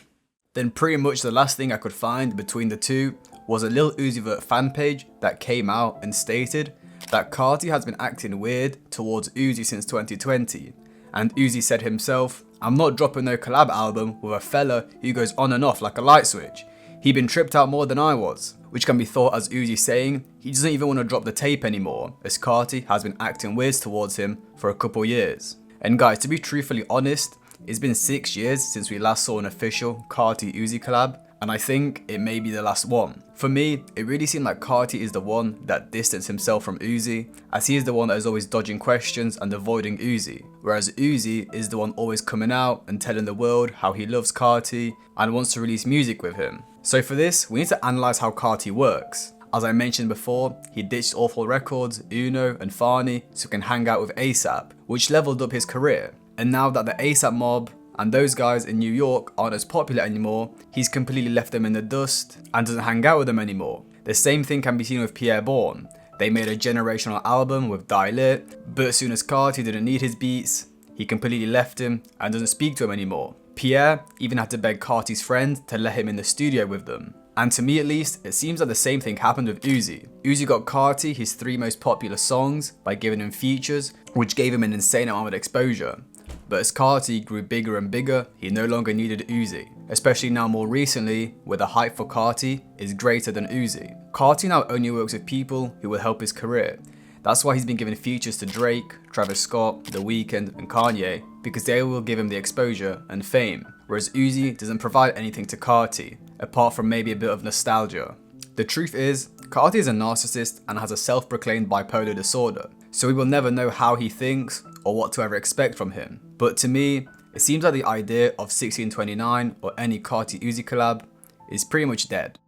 Then pretty much the last thing I could find between the two was a Lil Uzi Vert fan page that came out and stated that Carti has been acting weird towards Uzi since 2020. And Uzi said himself, "I'm not dropping no collab album with a fella who goes on and off like a light switch. He been tripped out more than I was," which can be thought as Uzi saying he doesn't even want to drop the tape anymore, as Carti has been acting weird towards him for a couple years. And guys, to be truthfully honest, it's been 6 years since we last saw an official Carti Uzi collab, and I think it may be the last one. For me, it really seemed like Carti is the one that distanced himself from Uzi, as he is the one that is always dodging questions and avoiding Uzi, whereas Uzi is the one always coming out and telling the world how he loves Carti and wants to release music with him. So for this, we need to analyse how Carti works. As I mentioned before, he ditched Awful Records, Uno and Fauni so he can hang out with ASAP, which leveled up his career. And now that the ASAP mob and those guys in New York aren't as popular anymore, he's completely left them in the dust and doesn't hang out with them anymore. The same thing can be seen with Pierre Bourne. They made a generational album with Die Lit, but as soon as Carti didn't need his beats, he completely left him and doesn't speak to him anymore. Pierre even had to beg Carti's friend to let him in the studio with them. And to me at least, it seems like the same thing happened with Uzi. Uzi got Carti his 3 most popular songs by giving him features, which gave him an insane amount of exposure. But as Carti grew bigger and bigger, he no longer needed Uzi. Especially now more recently, where the hype for Carti is greater than Uzi. Carti now only works with people who will help his career. That's why he's been giving features to Drake, Travis Scott, The Weeknd and Kanye, because they will give him the exposure and fame, whereas Uzi doesn't provide anything to Carti, apart from maybe a bit of nostalgia. The truth is, Carti is a narcissist and has a self-proclaimed bipolar disorder, so we will never know how he thinks or what to ever expect from him. But to me, it seems like the idea of 1629 or any Carti Uzi collab is pretty much dead.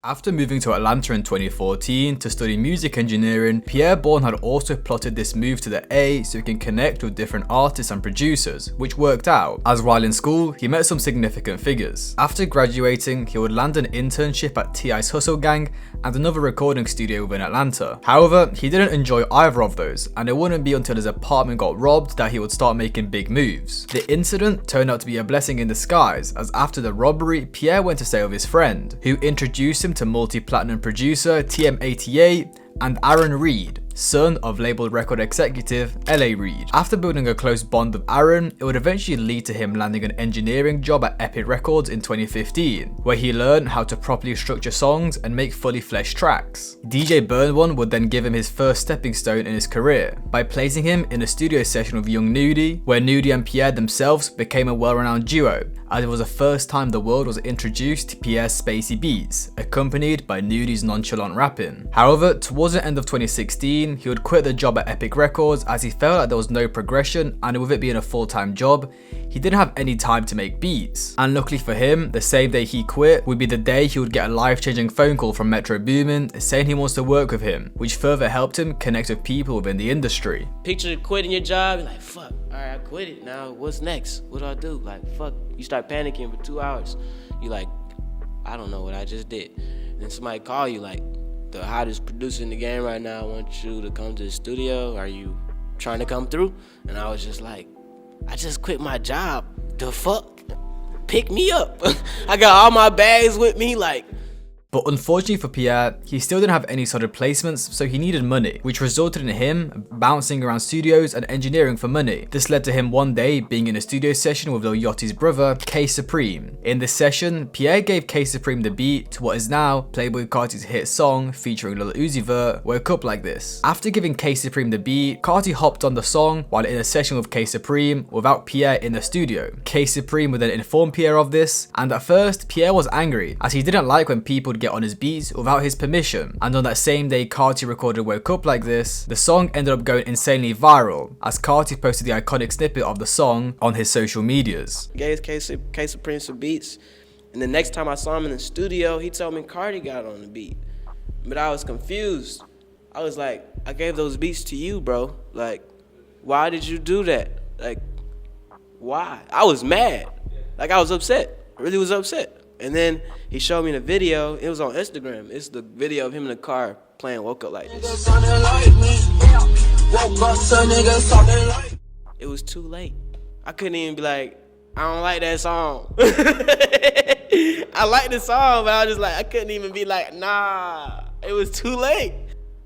After moving to Atlanta in 2014 to study music engineering, Pierre Bourne had also plotted this move to the A so he can connect with different artists and producers, which worked out, as while in school, he met some significant figures. After graduating, he would land an internship at T.I.'s Hustle Gang and another recording studio within Atlanta. However, he didn't enjoy either of those, and it wouldn't be until his apartment got robbed that he would start making big moves. The incident turned out to be a blessing in disguise, as after the robbery, Pierre went to stay with his friend, who introduced him to multi-platinum producer TM88 and Aaron Reed, son of label record executive L.A. Reid. After building a close bond with Aaron, it would eventually lead to him landing an engineering job at Epic Records in 2015, where he learned how to properly structure songs and make fully fleshed tracks. DJ Burn One would then give him his first stepping stone in his career, by placing him in a studio session with Young Nudy, where Nudy and Pierre themselves became a well-renowned duo, as it was the first time the world was introduced to Pierre's spacey beats, accompanied by Nudy's nonchalant rapping. However, towards the end of 2016, he would quit the job at Epic Records as he felt like there was no progression, and with it being a full-time job, he didn't have any time to make beats. And luckily for him, the same day he quit would be the day he would get a life-changing phone call from Metro Boomin saying he wants to work with him, which further helped him connect with people within the industry. Picture quitting your job, you're like, fuck, alright, I quit it, now what's next? What do I do? Like, fuck, you start panicking for 2 hours. You like, I don't know what I just did. And then somebody call you like, the hottest producer in the game right now, I want you to come to the studio. Are you trying to come through? And I was just like, I just quit my job. The fuck? Pick me up. I got all my bags with me, like. But unfortunately for Pierre, he still didn't have any solid placements, so he needed money, which resulted in him bouncing around studios and engineering for money. This led to him one day being in a studio session with Lil Yachty's brother, K Supreme. In this session, Pierre gave K Supreme the beat to what is now Playboi Carti's hit song featuring Lil Uzi Vert, Woke Up Like This. After giving K Supreme the beat, Carti hopped on the song while in a session with K Supreme without Pierre in the studio. K Supreme would then inform Pierre of this, and at first, Pierre was angry, as he didn't like when people would get on his beats without his permission. And on that same day Carti recorded Woke Up Like This, the song ended up going insanely viral, as Carti posted the iconic snippet of the song on his social medias. Gave K Supreme some beats, and the next time I saw him in the studio, he told me Carti got on the beat. But I was confused. I was like, I gave those beats to you, bro. Like, why did you do that? Like, why? I was mad. Like, I was upset. I really was upset. And then he showed me the video. It was on Instagram. It's the video of him in the car playing Woke Up Like This. It was too late. I couldn't even be like, I don't like that song. I like the song, but I was just like, I couldn't even be like, nah. It was too late.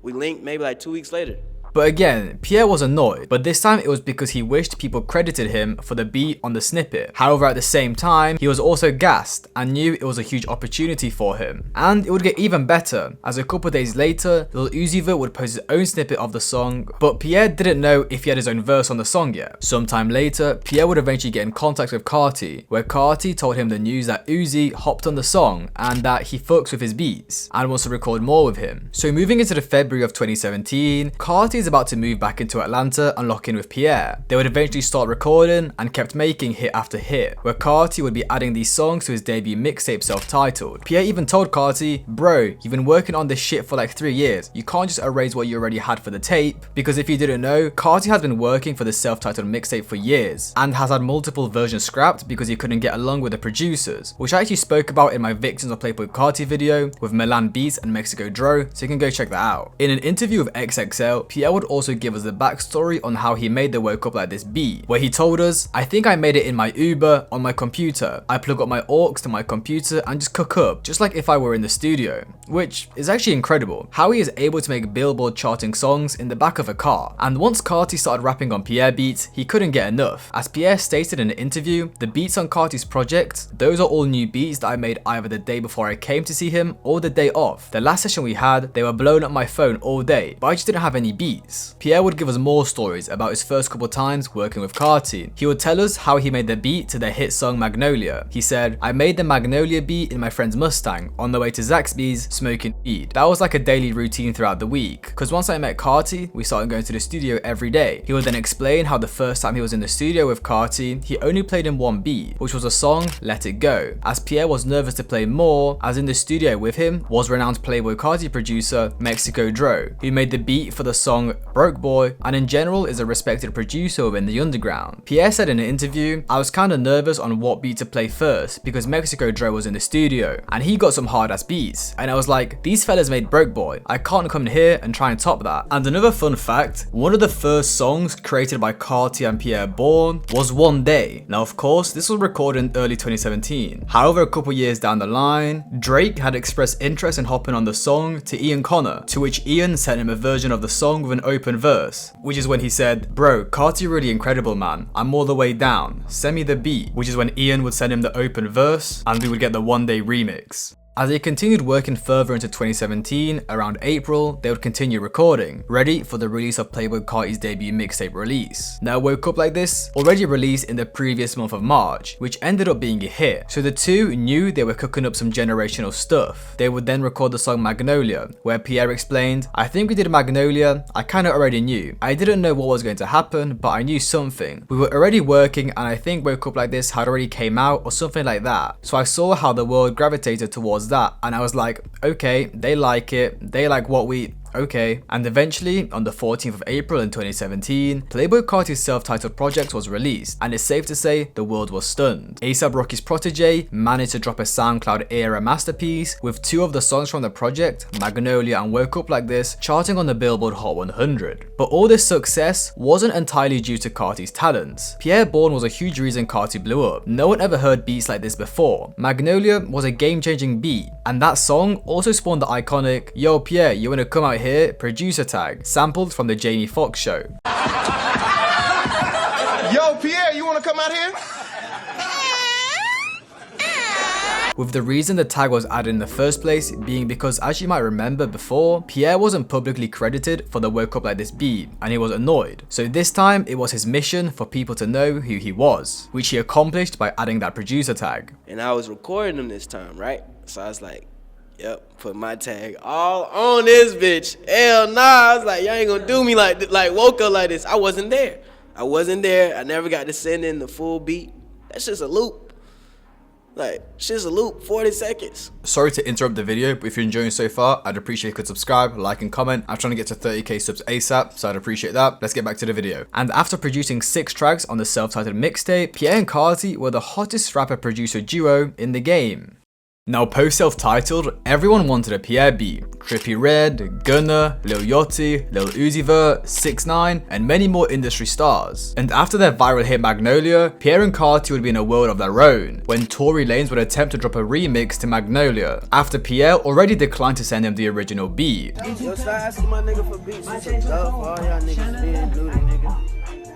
We linked maybe like 2 weeks later. But again, Pierre was annoyed, but this time it was because he wished people credited him for the beat on the snippet. However, at the same time, he was also gassed and knew it was a huge opportunity for him. And it would get even better, as a couple days later, Lil Uzi Vert would post his own snippet of the song, but Pierre didn't know if he had his own verse on the song yet. Sometime later, Pierre would eventually get in contact with Carti, where Carti told him the news that Uzi hopped on the song and that he fucks with his beats and wants to record more with him. So moving into the February of 2017, Carti is about to move back into Atlanta and lock in with Pierre. They would eventually start recording and kept making hit after hit, where Carti would be adding these songs to his debut mixtape self-titled. Pierre even told Carti, "Bro, you've been working on this shit for like 3 years. You can't just erase what you already had for the tape," because if you didn't know, Carti has been working for the self-titled mixtape for years and has had multiple versions scrapped because he couldn't get along with the producers, which I actually spoke about in my Victims of Playboi Carti video with MilanMakesBeats and Mexico Dro, so you can go check that out. In an interview with XXL, Pierre would also give us the backstory on how he made the Woke Up Like This beat, where he told us, "I think I made it in my Uber on my computer. I plug up my aux to my computer and just cook up, just like if I were in the studio," which is actually incredible, how he is able to make Billboard charting songs in the back of a car. And once Carti started rapping on Pierre beats, he couldn't get enough. As Pierre stated in an interview, the beats on Carti's project, those are all new beats that I made either the day before I came to see him or the day off. The last session we had, they were blowing up my phone all day, but I just didn't have any beats. Pierre would give us more stories about his first couple times working with Carti. He would tell us how he made the beat to their hit song Magnolia. He said, "I made the Magnolia beat in my friend's Mustang on the way to Zaxby's smoking weed. That was like a daily routine throughout the week, because once I met Carti, we started going to the studio every day." He would then explain how the first time he was in the studio with Carti, he only played him one beat, which was a song Let It Go, as Pierre was nervous to play more, as in the studio with him was renowned Playboi Carti producer Mexico Dro, who made the beat for the song Broke Boy and in general is a respected producer within the underground. Pierre said in an interview, "I was kinda nervous on what beat to play first because Mexico Dro was in the studio and he got some hard ass beats, and I was like, these fellas made Broke Boy, I can't come in here and try and top that." And another fun fact, one of the first songs created by Carti and Pierre Bourne was One Day. Now of course, this was recorded in early 2017. However, a couple years down the line, Drake had expressed interest in hopping on the song to Ian Connor, to which Ian sent him a version of the song with an open verse, which is when he said, "Bro, Carti really incredible man, I'm all the way down, send me the beat," which is when Ian would send him the open verse and we would get the One Day remix. As they continued working further into 2017, around April, they would continue recording, ready for the release of Playboi Carti's debut mixtape release. Now Woke Up Like This, already released in the previous month of March, which ended up being a hit, so the two knew they were cooking up some generational stuff. They would then record the song Magnolia, where Pierre explained, "I think we did Magnolia, I kinda already knew. I didn't know what was going to happen, but I knew something. We were already working and I think Woke Up Like This had already came out or something like that. So I saw how the world gravitated towards that and I was like, okay, they like it, they like what we okay. And eventually, on the 14th of April in 2017, Playboi Carti's self-titled project was released, and it's safe to say the world was stunned. A$AP Rocky's protege managed to drop a SoundCloud era masterpiece, with two of the songs from the project, Magnolia and Woke Up Like This, charting on the Billboard Hot 100. But all this success wasn't entirely due to Carti's talents. Pierre Bourne was a huge reason Carti blew up. No one ever heard beats like this before. Magnolia was a game-changing beat, and that song also spawned the iconic "Yo Pierre, you wanna come out here?" producer tag, sampled from the Jamie Foxx show. Yo Pierre, you wanna come out here? With the reason the tag was added in the first place being because, as you might remember before, Pierre wasn't publicly credited for the Woke Up Like This beat, and he was annoyed. So this time, it was his mission for people to know who he was, which he accomplished by adding that producer tag. And I was recording him this time, right? So I was like, yep, put my tag all on this bitch. Hell nah, I was like, y'all ain't gonna do me like Woke Up Like This. I wasn't there. I never got to send in the full beat. That's just a loop. Like, shit's a loop, 40 seconds. Sorry to interrupt the video, but if you're enjoying so far, I'd appreciate if you could subscribe, like and comment. I'm trying to get to 30k subs ASAP, so I'd appreciate that. Let's get back to the video. And after producing 6 tracks on the self-titled mixtape, Pierre and Carti were the hottest rapper-producer duo in the game. Now post self-titled, everyone wanted a Pierre beat. Trippie Redd, Gunna, Lil Yachty, Lil Uzi Vert, 6ix9ine, and many more industry stars. And after their viral hit Magnolia, Pierre and Carti would be in a world of their own, when Tory Lanez would attempt to drop a remix to Magnolia, after Pierre already declined to send him the original beat. Yo, start asking my nigga for beats. It's a dub for all y'all niggas being booty, nigga.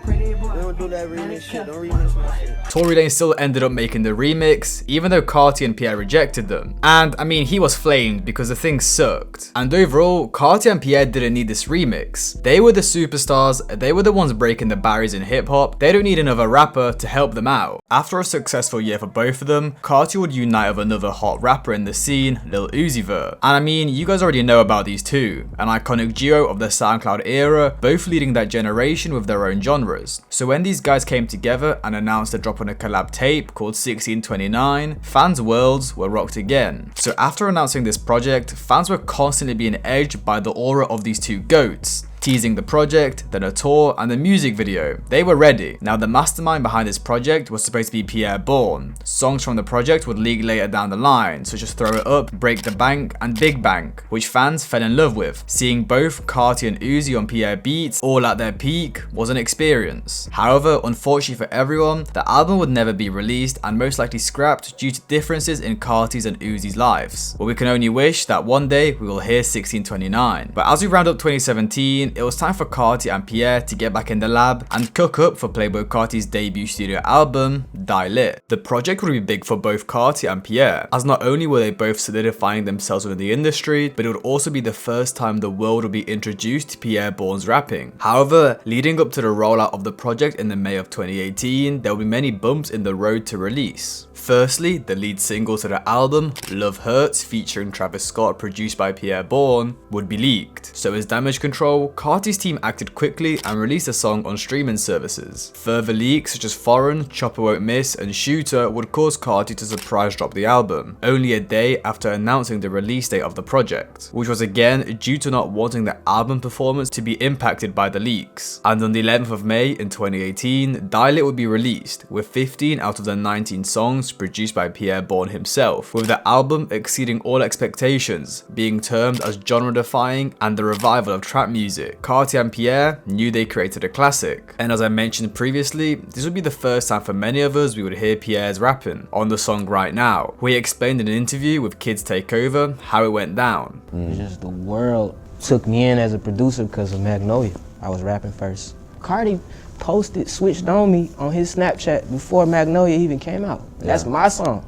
We don't do that remix shit. Don't remix my shit. Tory Lanez still ended up making the remix, even though Carti and Pierre rejected them. And I mean, he was flamed because the thing sucked. And overall, Carti and Pierre didn't need this remix. They were the superstars, they were the ones breaking the barriers in hip hop. They don't need another rapper to help them out. After a successful year for both of them, Carti would unite with another hot rapper in the scene, Lil Uzi Vert. And I mean, you guys already know about these two, an iconic duo of the SoundCloud era, both leading that generation with their own genres. So when these guys came together and announced the drop on a collab tape called 1629, fans' worlds were rocked again. So after announcing this project, fans were constantly being edged by the aura of these two goats. Teasing the project, then a tour, and the music video. They were ready. Now the mastermind behind this project was supposed to be Pierre Bourne. Songs from the project would leak later down the line, such as Throw It Up, Break the Bank, and Big Bank, which fans fell in love with. Seeing both Carti and Uzi on Pierre beats, all at their peak, was an experience. However, unfortunately for everyone, the album would never be released and most likely scrapped due to differences in Carti's and Uzi's lives. But we can only wish that one day we will hear 1629. But as we round up 2017, it was time for Carti and Pierre to get back in the lab and cook up for Playboi Carti's debut studio album, Die Lit. The project would be big for both Carti and Pierre, as not only were they both solidifying themselves within the industry, but it would also be the first time the world would be introduced to Pierre Bourne's rapping. However, leading up to the rollout of the project in the May of 2018, there will be many bumps in the road to release. Firstly, the lead single to the album, Love Hurts, featuring Travis Scott, produced by Pierre Bourne, would be leaked. So as damage control, Carti's team acted quickly and released the song on streaming services. Further leaks such as Foreign, Chopper Won't Miss, and Shooter would cause Carti to surprise drop the album, only a day after announcing the release date of the project, which was again due to not wanting the album performance to be impacted by the leaks. And on the 11th of May in 2018, Die Lit would be released, with 15 out of the 19 songs produced by Pierre Bourne himself, with the album exceeding all expectations, being termed as genre-defying and the revival of trap music. Carti and Pierre knew they created a classic, and as I mentioned previously, this would be the first time for many of us we would hear Pierre's rapping on the song Right Now, where he explained in an interview with Kids Take Over how it went down. It's just the world took me in as a producer because of Magnolia. I was rapping first. Carti posted, switched on me on his Snapchat before Magnolia even came out. That's my song.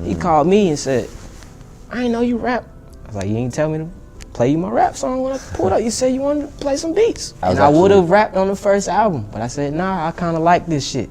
He called me and said, I ain't know you rap. I was like, you ain't tell me to play you my rap song when I pulled up. You said you wanted to play some beats. And I would have rapped on the first album, but I said, nah, I kind of like this shit.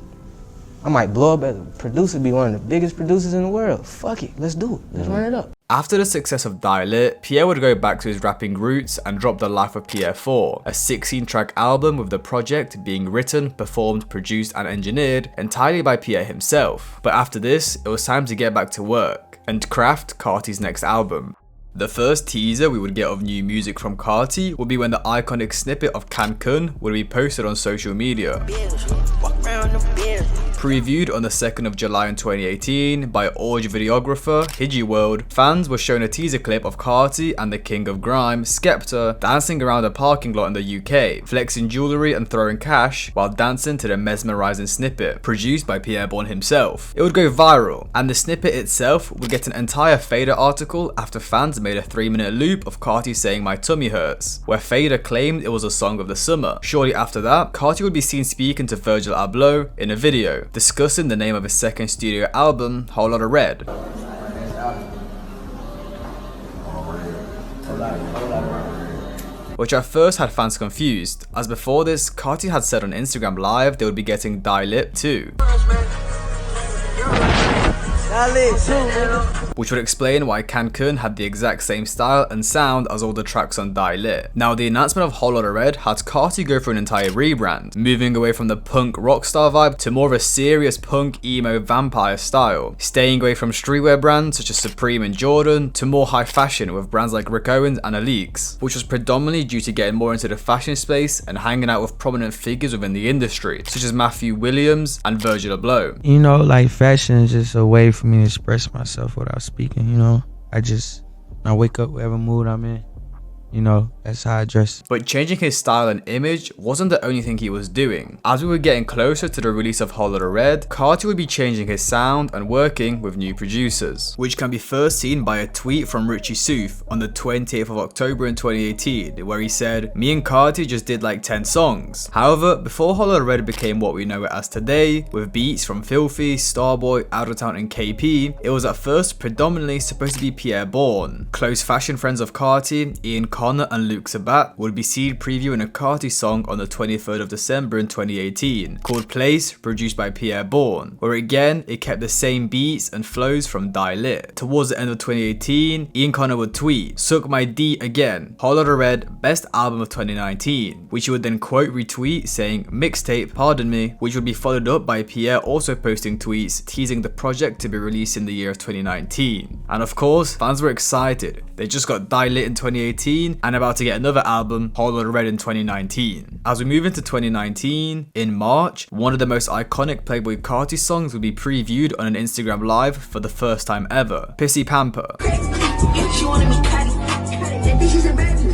I might blow up as a producer, be one of the biggest producers in the world. Fuck it, let's do it. Let's run it up. After the success of Die Lit, Pierre would go back to his rapping roots and drop The Life of Pierre 4, a 16-track album with the project being written, performed, produced and engineered entirely by Pierre himself. But after this, it was time to get back to work and craft Carti's next album. The first teaser we would get of new music from Carti would be when the iconic snippet of Cancun would be posted on social media. Previewed on the 2nd of July in 2018 by Orge videographer Hiji World, fans were shown a teaser clip of Carti and the King of Grime, Skepta, dancing around a parking lot in the UK, flexing jewellery and throwing cash while dancing to the mesmerising snippet, produced by Pierre Bourne himself. It would go viral, and the snippet itself would get an entire Fader article after fans made a 3-minute loop of Carti saying My Tummy Hurts, where Fader claimed it was a song of the summer. Shortly after that, Carti would be seen speaking to Virgil Abloh in a video, discussing the name of his second studio album, Whole Lotta Red. Which at first had fans confused, as before this, Carti had said on Instagram Live they would be getting Die Lit too. Which would explain why Cancun had the exact same style and sound as all the tracks on Die Lit. Now the announcement of Whole Lotta Red had Carti go for an entire rebrand, moving away from the punk rockstar vibe to more of a serious punk emo vampire style, staying away from streetwear brands such as Supreme and Jordan to more high fashion with brands like Rick Owens and Alix, which was predominantly due to getting more into the fashion space and hanging out with prominent figures within the industry such as Matthew Williams and Virgil Abloh. You know, like fashion is just a way for me to express myself without speaking, you know. I wake up whatever mood I'm in. You know, that's how I dress. But changing his style and image wasn't the only thing he was doing. As we were getting closer to the release of Lotta Red, Carti would be changing his sound and working with new producers, which can be first seen by a tweet from Richie Souf on the 28th of October in 2018, where he said, "Me and Carti just did like 10 songs." However, before Lotta Red became what we know it as today, with beats from Filthy, Starboy, Out of Town and KP, it was at first predominantly supposed to be Pierre Bourne. Close fashion friends of Carti, Ian Connor and Luke Sabat, would be seen previewing a Carti song on the 23rd of December in 2018, called Place, produced by Pierre Bourne, where again it kept the same beats and flows from Die Lit. Towards the end of 2018, Ian Connor would tweet, "Suck my D again, Lotta Red, best album of 2019," which he would then quote retweet saying, "Mixtape, pardon me," which would be followed up by Pierre also posting tweets teasing the project to be released in the year of 2019. And of course, fans were excited. They just got Die Lit in 2018 and about to get another album, Lotta Red, in 2019. As we move into 2019, in March, one of the most iconic Playboi Carti songs will be previewed on an Instagram Live for the first time ever, Pissy Pamper.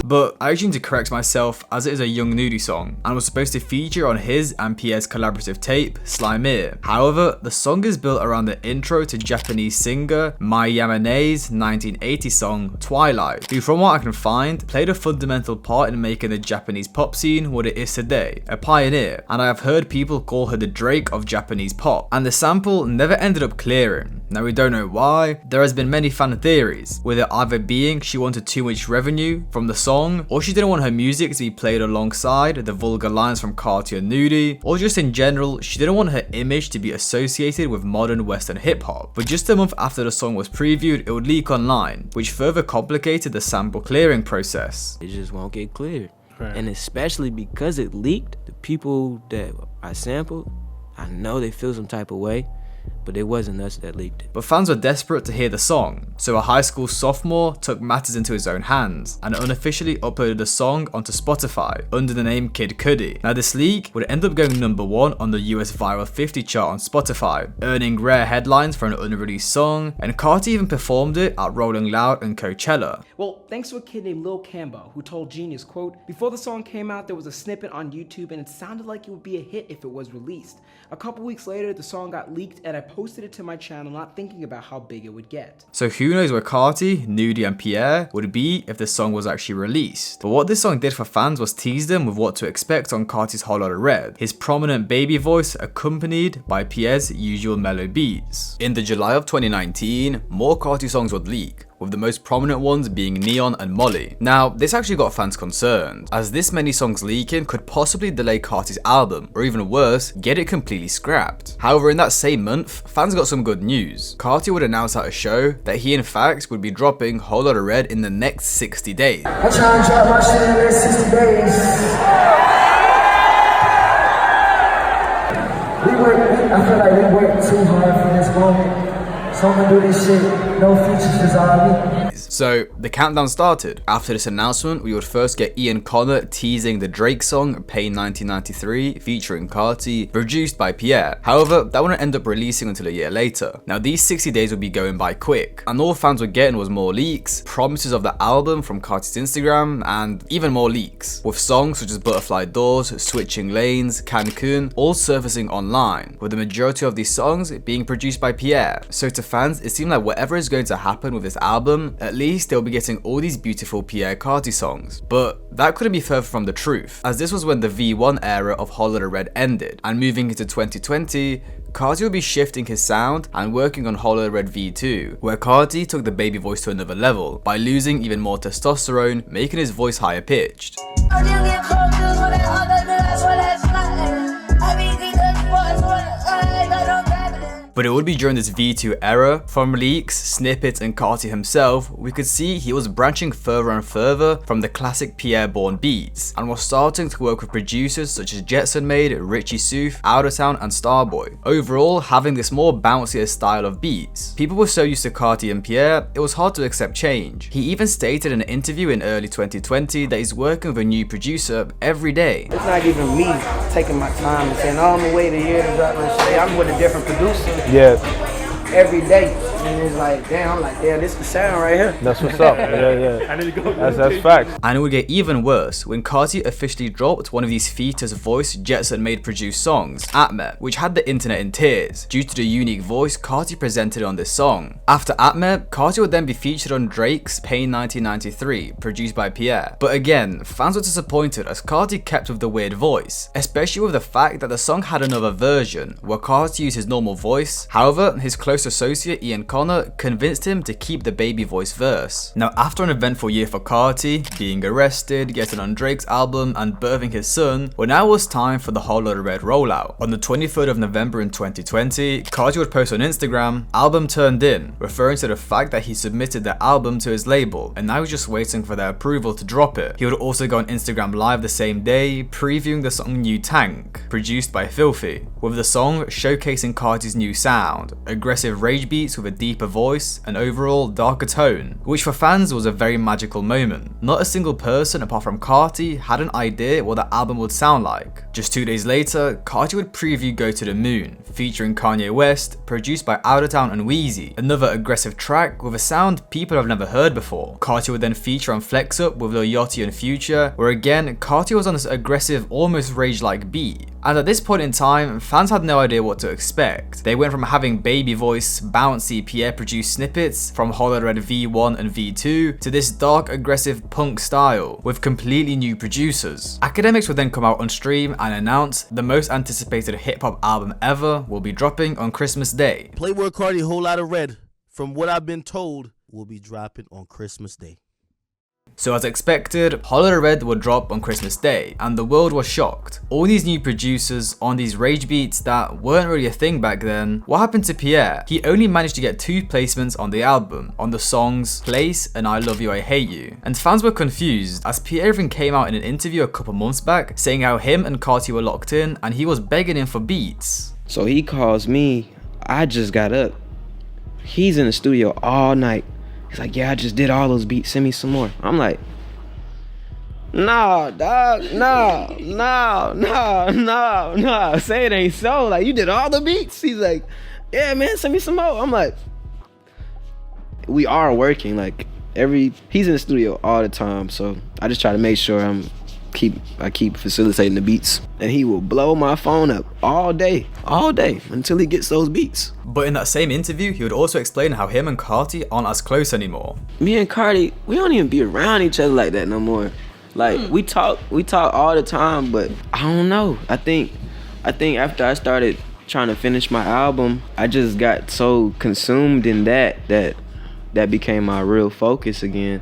But I actually need to correct myself, as it is a Young Nudie song and was supposed to feature on his and Pierre's collaborative tape, Slimeer. However, the song is built around the intro to Japanese singer Mai Yamane's 1980 song Twilight, who from what I can find played a fundamental part in making the Japanese pop scene what it is today, a pioneer, and I have heard people call her the Drake of Japanese pop, and the sample never ended up clearing. Now we don't know why. There has been many fan theories, with it either being she wanted too much revenue from the song, or she didn't want her music to be played alongside the vulgar lines from Carti and Nudie, or just in general, she didn't want her image to be associated with modern Western hip hop. But just a month after the song was previewed, it would leak online, which further complicated the sample clearing process. It just won't get cleared. Right. And especially because it leaked, the people that I sampled, I know they feel some type of way, but it wasn't us that leaked it. But fans were desperate to hear the song, so a high school sophomore took matters into his own hands and unofficially uploaded the song onto Spotify under the name Kid Cudi. Now this leak would end up going #1 on the US Viral 50 chart on Spotify, earning rare headlines for an unreleased song, and Carti even performed it at Rolling Loud and Coachella. Well, thanks to a kid named Lil Cambo, who told Genius, quote, "Before the song came out, there was a snippet on YouTube and it sounded like it would be a hit if it was released. A couple weeks later, the song got leaked and I posted it to my channel not thinking about how big it would get." So who knows where Carti, Nudie and Pierre would be if the song was actually released. But what this song did for fans was tease them with what to expect on Carti's Lotta Red, his prominent baby voice accompanied by Pierre's usual mellow beats. In the July of 2019, more Carti songs would leak, with the most prominent ones being Neon and Molly. Now, this actually got fans concerned, as this many songs leaking could possibly delay Carti's album, or even worse, get it completely scrapped. However, in that same month, fans got some good news. Carti would announce at a show that he in fact would be dropping Lotta Red in the next 60 days. I'm trying to drop my shit in the next 60 days. I feel like we worked too hard for this moment. So I'm gonna do this shit, no features, just all me. So the countdown started. After this announcement, we would first get Ian Connor teasing the Drake song Pain 1993 featuring Carti, produced by Pierre. However, that wouldn't end up releasing until a year later. Now these 60 days would be going by quick, and all fans were getting was more leaks, promises of the album from Carti's Instagram, and even more leaks, with songs such as Butterfly Doors, Switching Lanes, Cancun all surfacing online, with the majority of these songs being produced by Pierre. So to fans, it seemed like whatever is going to happen with this album, at least they'll be getting all these beautiful Pierre Carti songs. But that couldn't be further from the truth, as this was when the V1 era of Lotta Red ended, and moving into 2020, Carti will be shifting his sound and working on Lotta Red V2, where Carti took the baby voice to another level by losing even more testosterone, making his voice higher pitched. But it would be during this V2 era, from leaks, snippets and Carti himself, we could see he was branching further and further from the classic Pierre Bourne beats, and was starting to work with producers such as Jetson Made, Richie Souf, Out of Town and Starboy. Overall, having this more bouncier style of beats. People were so used to Carti and Pierre, it was hard to accept change. He even stated in an interview in early 2020 that he's working with a new producer every day. It's not even me taking my time and saying, oh, I'm gonna wait a year to drop my shit. I'm with a different producer. Yes. Every day. And it's like, damn, I'm like, damn, this is the sound right here. That's what's up. Yeah. That's facts. And it would get even worse when Carti officially dropped one of these features voice Jetson made produced songs, Atme, which had the internet in tears due to the unique voice Carti presented on this song. After Atme, Carti would then be featured on Drake's Pain 1993, produced by Pierre. But again, fans were disappointed as Carti kept with the weird voice, especially with the fact that the song had another version where Carti used his normal voice. However, his close associate Ian Connor convinced him to keep the baby voice verse. Now, after an eventful year for Carti, being arrested, getting on Drake's album and birthing his son, well, now it was time for the Lotta Red rollout. On the 23rd of November in 2020, Carti would post on Instagram, "Album turned in," referring to the fact that he submitted the album to his label and now he's just waiting for their approval to drop it. He would also go on Instagram Live the same day, previewing the song New Tank, produced by Filthy, with the song showcasing Carti's new sound, aggressive rage beats with a deeper voice, and overall darker tone, which for fans was a very magical moment. Not a single person apart from Carti had an idea what the album would sound like. Just 2 days later, Carti would preview Go to the Moon, featuring Kanye West, produced by Outertown and Wheezy, another aggressive track with a sound people have never heard before. Carti would then feature on Flex Up with Lil Yachty and Future, where again, Carti was on this aggressive, almost rage-like beat. And at this point in time, fans had no idea what to expect. They went from having baby voice, bouncy, Pierre-produced snippets from Lotta Red V1 and V2 to this dark, aggressive punk style with completely new producers. Academics would then come out on stream and announce the most anticipated hip-hop album ever will be dropping on Christmas Day. Playboi Carti, Whole Lotta Red, from what I've been told, will be dropping on Christmas Day. So as expected, Lotta Red would drop on Christmas Day, and the world was shocked. All these new producers on these rage beats that weren't really a thing back then. What happened to Pierre? He only managed to get 2 placements on the album, on the songs Place and I Love You, I Hate You. And fans were confused as Pierre even came out in an interview a couple months back saying how him and Carti were locked in and he was begging him for beats. So he calls me, I just got up. He's in the studio all night. He's like, yeah, I just did all those beats, send me some more. I'm like, nah, dog, no, say it ain't so. Like, you did all the beats? He's like, yeah, man, send me some more. I'm like, we are working, like, he's in the studio all the time, so I just try to make sure I keep facilitating the beats, and he will blow my phone up all day until he gets those beats. But in that same interview, he would also explain how him and Carti aren't as close anymore. Me and Carti, we don't even be around each other like that no more. Like we talk all the time, but I don't know. I think after I started trying to finish my album, I just got so consumed in that became my real focus again.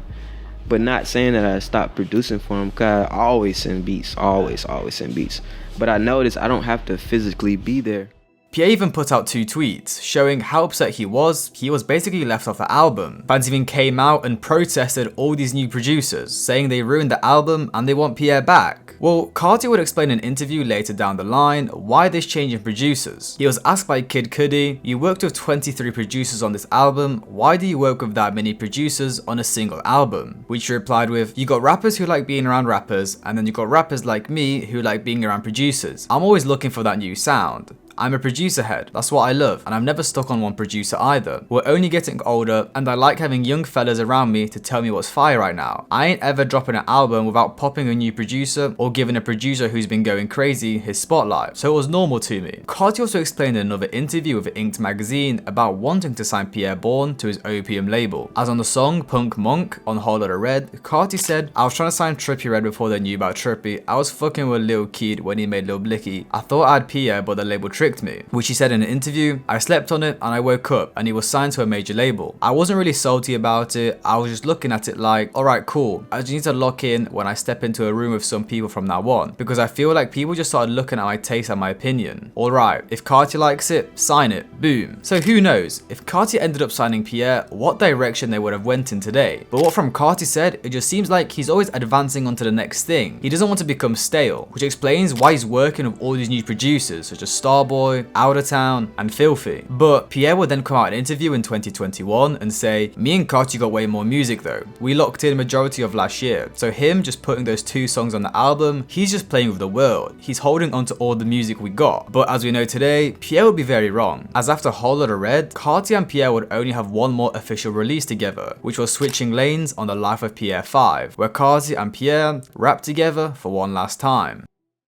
But not saying that I stopped producing for him, cause I always send beats, always send beats. But I noticed I don't have to physically be there. Pierre even put out 2 tweets showing how upset he was basically left off the album. Fans even came out and protested all these new producers, saying they ruined the album and they want Pierre back. Well, Carti would explain in an interview later down the line why this change in producers. He was asked by Kid Cudi, "You worked with 23 producers on this album, why do you work with that many producers on a single album?" Which he replied with, "You got rappers who like being around rappers, and then you got rappers like me who like being around producers. I'm always looking for that new sound. I'm a producer head, that's what I love, and I'm never stuck on one producer either. We're only getting older, and I like having young fellas around me to tell me what's fire right now. I ain't ever dropping an album without popping a new producer or giving a producer who's been going crazy his spotlight, so it was normal to me." Carti also explained in another interview with Inked magazine about wanting to sign Pierre Bourne to his Opium label. As on the song Punk Monk on Lotta Red, Carti said, "I was trying to sign Trippie Redd before they knew about Trippie. I was fucking with Lil Kid when he made Lil Blicky. I thought I had Pierre, but the label tricked me." Which he said in an interview, "I slept on it and I woke up and he was signed to a major label. I wasn't really salty about it, I was just looking at it like, alright cool, I just need to lock in when I step into a room with some people from now on, because I feel like people just started looking at my taste and my opinion. Alright, if Carti likes it, sign it, boom." So who knows, if Carti ended up signing Pierre, what direction they would have went in today. But what From Carti said, it just seems like he's always advancing onto the next thing. He doesn't want to become stale, which explains why he's working with all these new producers such as Starboy, Starboy, Out of Town, and Filthy. But Pierre would then come out in an interview in 2021 and say, "Me and Carti got way more music though. We locked in majority of last year." So him just putting those 2 songs on the album, he's just playing with the world. He's holding onto all the music we got. But as we know today, Pierre would be very wrong, as after Whole Lotta Red, Carti and Pierre would only have one more official release together, which was Switching Lanes on the Life of Pierre 5, where Carti and Pierre rapped together for one last time.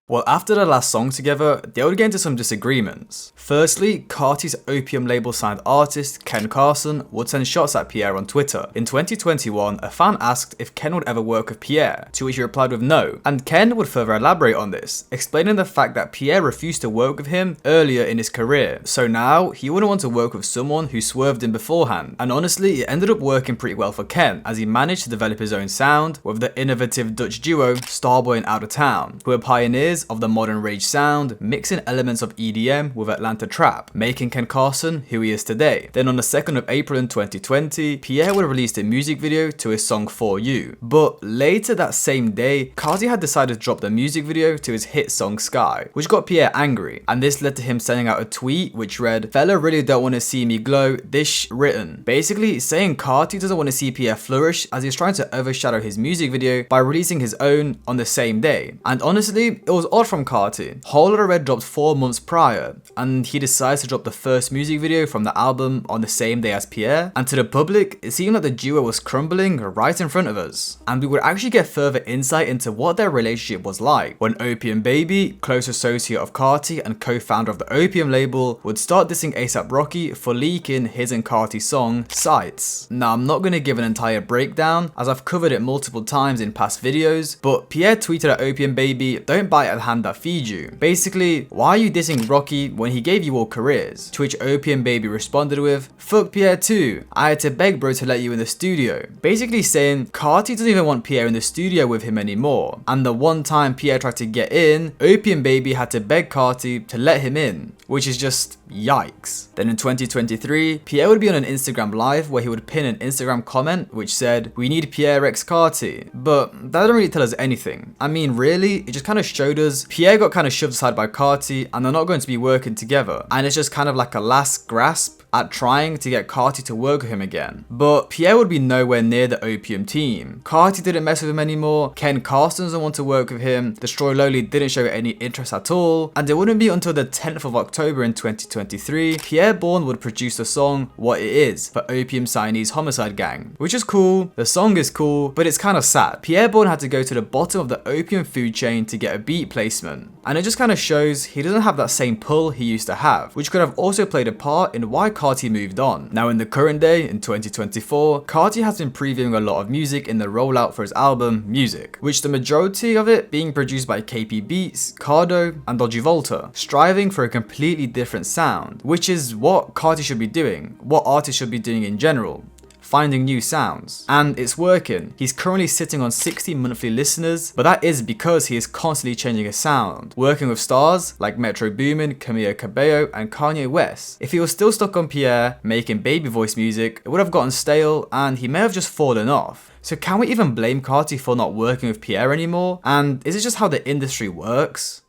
Well, after the last song together, they would get into some disagreements. Firstly, Carti's Opium label signed artist Ken Carson would send shots at Pierre on Twitter. In 2021, a fan asked if Ken would ever work with Pierre, to which he replied with no, and Ken would further elaborate on this, explaining the fact that Pierre refused to work with him earlier in his career, so now he wouldn't want to work with someone who swerved him beforehand. And honestly, it ended up working pretty well for Ken, as he managed to develop his own sound with the innovative Dutch duo Starboy and Out of Town, who were pioneers of the modern rage sound, mixing elements of EDM with Atlanta trap, making Ken Carson who he is today. Then on the 2nd of April in 2020, Pierre would release a music video to his song For You. But later that same day, Carti had decided to drop the music video to his hit song Sky, which got Pierre angry, and this led to him sending out a tweet which read, "Fella really don't want to see me glow, this written." Basically saying Carti doesn't want to see Pierre flourish, as he's trying to overshadow his music video by releasing his own on the same day. And honestly, it was odd from Carti. Whole Lotta Red dropped 4 months prior, and he decides to drop the first music video from the album on the same day as Pierre, and to the public, it seemed like the duo was crumbling right in front of us. And we would actually get further insight into what their relationship was like when Opium Baby, close associate of Carti and co-founder of the Opium label, would start dissing A$AP Rocky for leaking his and Carti's song, Sights. Now, I'm not going to give an entire breakdown, as I've covered it multiple times in past videos, but Pierre tweeted at Opium Baby, "Don't bite at the hand that feed you." Basically, why are you dissing Rocky when he gave you all careers? To which Opium Baby responded with, "Fuck Pierre too. I had to beg bro to let you in the studio." Basically saying Carti doesn't even want Pierre in the studio with him anymore. And the one time Pierre tried to get in, Opium Baby had to beg Carti to let him in, which is just yikes. Then in 2023, Pierre would be on an Instagram live where he would pin an Instagram comment which said, "We need Pierre x Carti." But that doesn't really tell us anything. I mean, really, it just kind of showed us Pierre got kind of shoved aside by Carti and they're not going to be working together. And it's just kind of like a last grasp at trying to get Carti to work with him again. But Pierre would be nowhere near the Opium team. Carti didn't mess with him anymore, Ken Carson doesn't want to work with him, Destroy Lowly didn't show any interest at all, and it wouldn't be until the 10th of October in 2023, Pierre Bourne would produce the song What It Is for Opium Signese Homicide Gang, which is cool, the song is cool, but it's kind of sad. Pierre Bourne had to go to the bottom of the Opium food chain to get a beat placement, and it just kind of shows he doesn't have that same pull he used to have, which could have also played a part in why Carti moved on. Now in the current day, in 2024, Carti has been previewing a lot of music in the rollout for his album Music, which the majority of it being produced by KP Beats, Cardo, and Dodgy Vulture, striving for a completely different sound, which is what Carti should be doing, what artists should be doing in general. Finding new sounds. And it's working. He's currently sitting on 60 monthly listeners, but that is because he is constantly changing his sound, working with stars like Metro Boomin, Camila Cabello, and Kanye West. If he was still stuck on Pierre, making baby voice music, it would have gotten stale and he may have just fallen off. So can we even blame Carti for not working with Pierre anymore? And is it just how the industry works?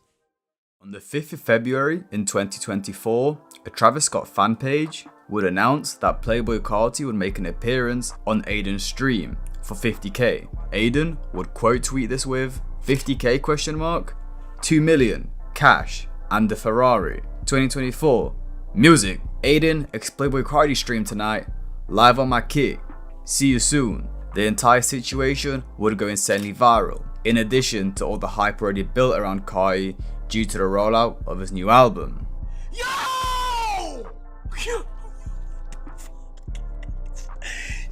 On the 5th of February in 2024, a Travis Scott fan page would announce that Playboi Carti would make an appearance on Adin's stream for 50k. Adin would quote tweet this with 50k question mark, 2 million, cash, and the Ferrari. 2024, music, Adin x Playboi Carti stream tonight, live on my kit, see you soon. The entire situation would go insanely viral, in addition to all the hype already built around Carti due to the rollout of his new album.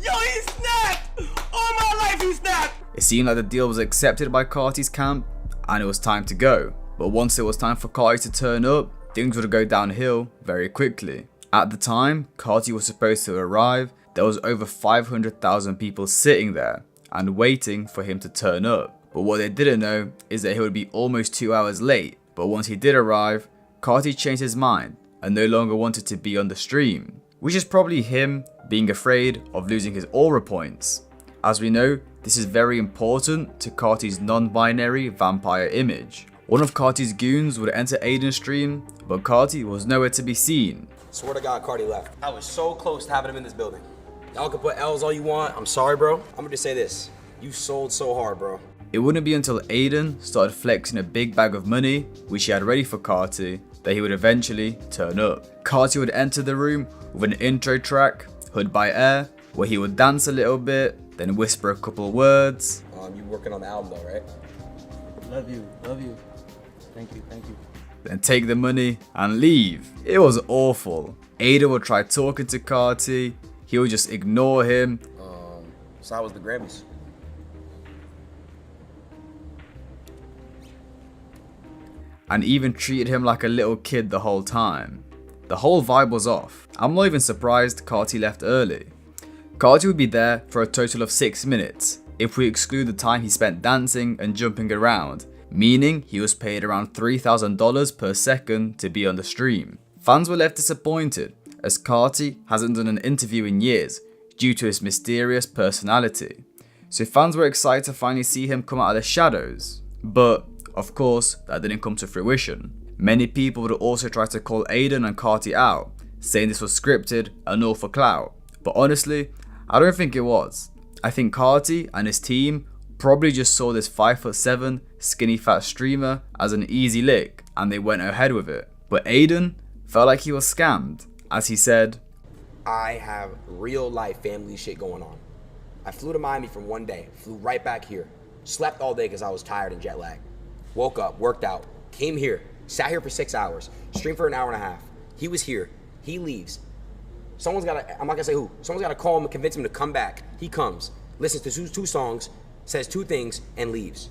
Yo, he snapped! All my life he snapped! It seemed like the deal was accepted by Carti's camp and it was time to go. But once it was time for Carti to turn up, things would go downhill very quickly. At the time Carti was supposed to arrive, there was over 500,000 people sitting there and waiting for him to turn up. But what they didn't know is that he would be almost 2 hours late. But once he did arrive, Carti changed his mind and no longer wanted to be on the stream, which is probably him being afraid of losing his aura points. As we know, this is very important to Carti's non-binary vampire image. One of Carti's goons would enter Adin's stream, but Carti was nowhere to be seen. Swear to God, Carti left. I was so close to having him in this building. Y'all can put L's all you want. I'm sorry, bro. I'm gonna just say this. You sold so hard, bro. It wouldn't be until Adin started flexing a big bag of money, which he had ready for Carti, that he would eventually turn up. Carti would enter the room with an intro track, Hood by Air, where he would dance a little bit, then whisper a couple words. You working on the album though, right? Love you, love you. Thank you, thank you. Then take the money and leave. It was awful. Adin would try talking to Carti, he would just ignore him. So how was the Grammys? And even treated him like a little kid the whole time. The whole vibe was off. I'm not even surprised Carti left early. Carti would be there for a total of 6 minutes, if we exclude the time he spent dancing and jumping around, meaning he was paid around $3,000 per second to be on the stream. Fans were left disappointed, as Carti hasn't done an interview in years due to his mysterious personality. So fans were excited to finally see him come out of the shadows. But, of course, that didn't come to fruition. Many people would also try to call Adin and Carti out, saying this was scripted and all for clout. But honestly, I don't think it was. I think Carti and his team probably just saw this 5'7" skinny fat streamer as an easy lick and they went ahead with it. But Adin felt like he was scammed, as he said, I have real life family shit going on. I flew to Miami from one day, flew right back here, slept all day because I was tired and jet lagged. Woke up, worked out, came here, sat here for 6 hours, streamed for an hour and a half. He was here, he leaves. Someone's gotta, I'm not gonna say who, someone's gotta call him and convince him to come back. He comes, listens to two songs, says 2 things, and leaves.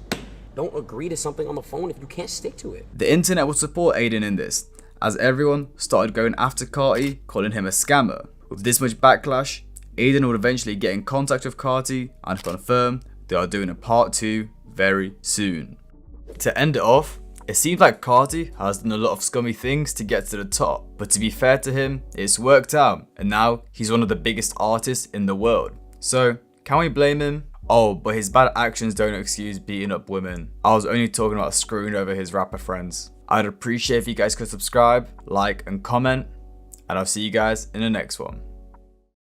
Don't agree to something on the phone if you can't stick to it. The internet would support Adin in this, as everyone started going after Carti, calling him a scammer. With this much backlash, Adin would eventually get in contact with Carti and confirm they are doing a part 2 very soon. To end it off, it seems like Carti has done a lot of scummy things to get to the top, but to be fair to him, it's worked out, and now he's one of the biggest artists in the world. So, can we blame him? Oh, but his bad actions don't excuse beating up women. I was only talking about screwing over his rapper friends. I'd appreciate if you guys could subscribe, like, and comment, and I'll see you guys in the next one.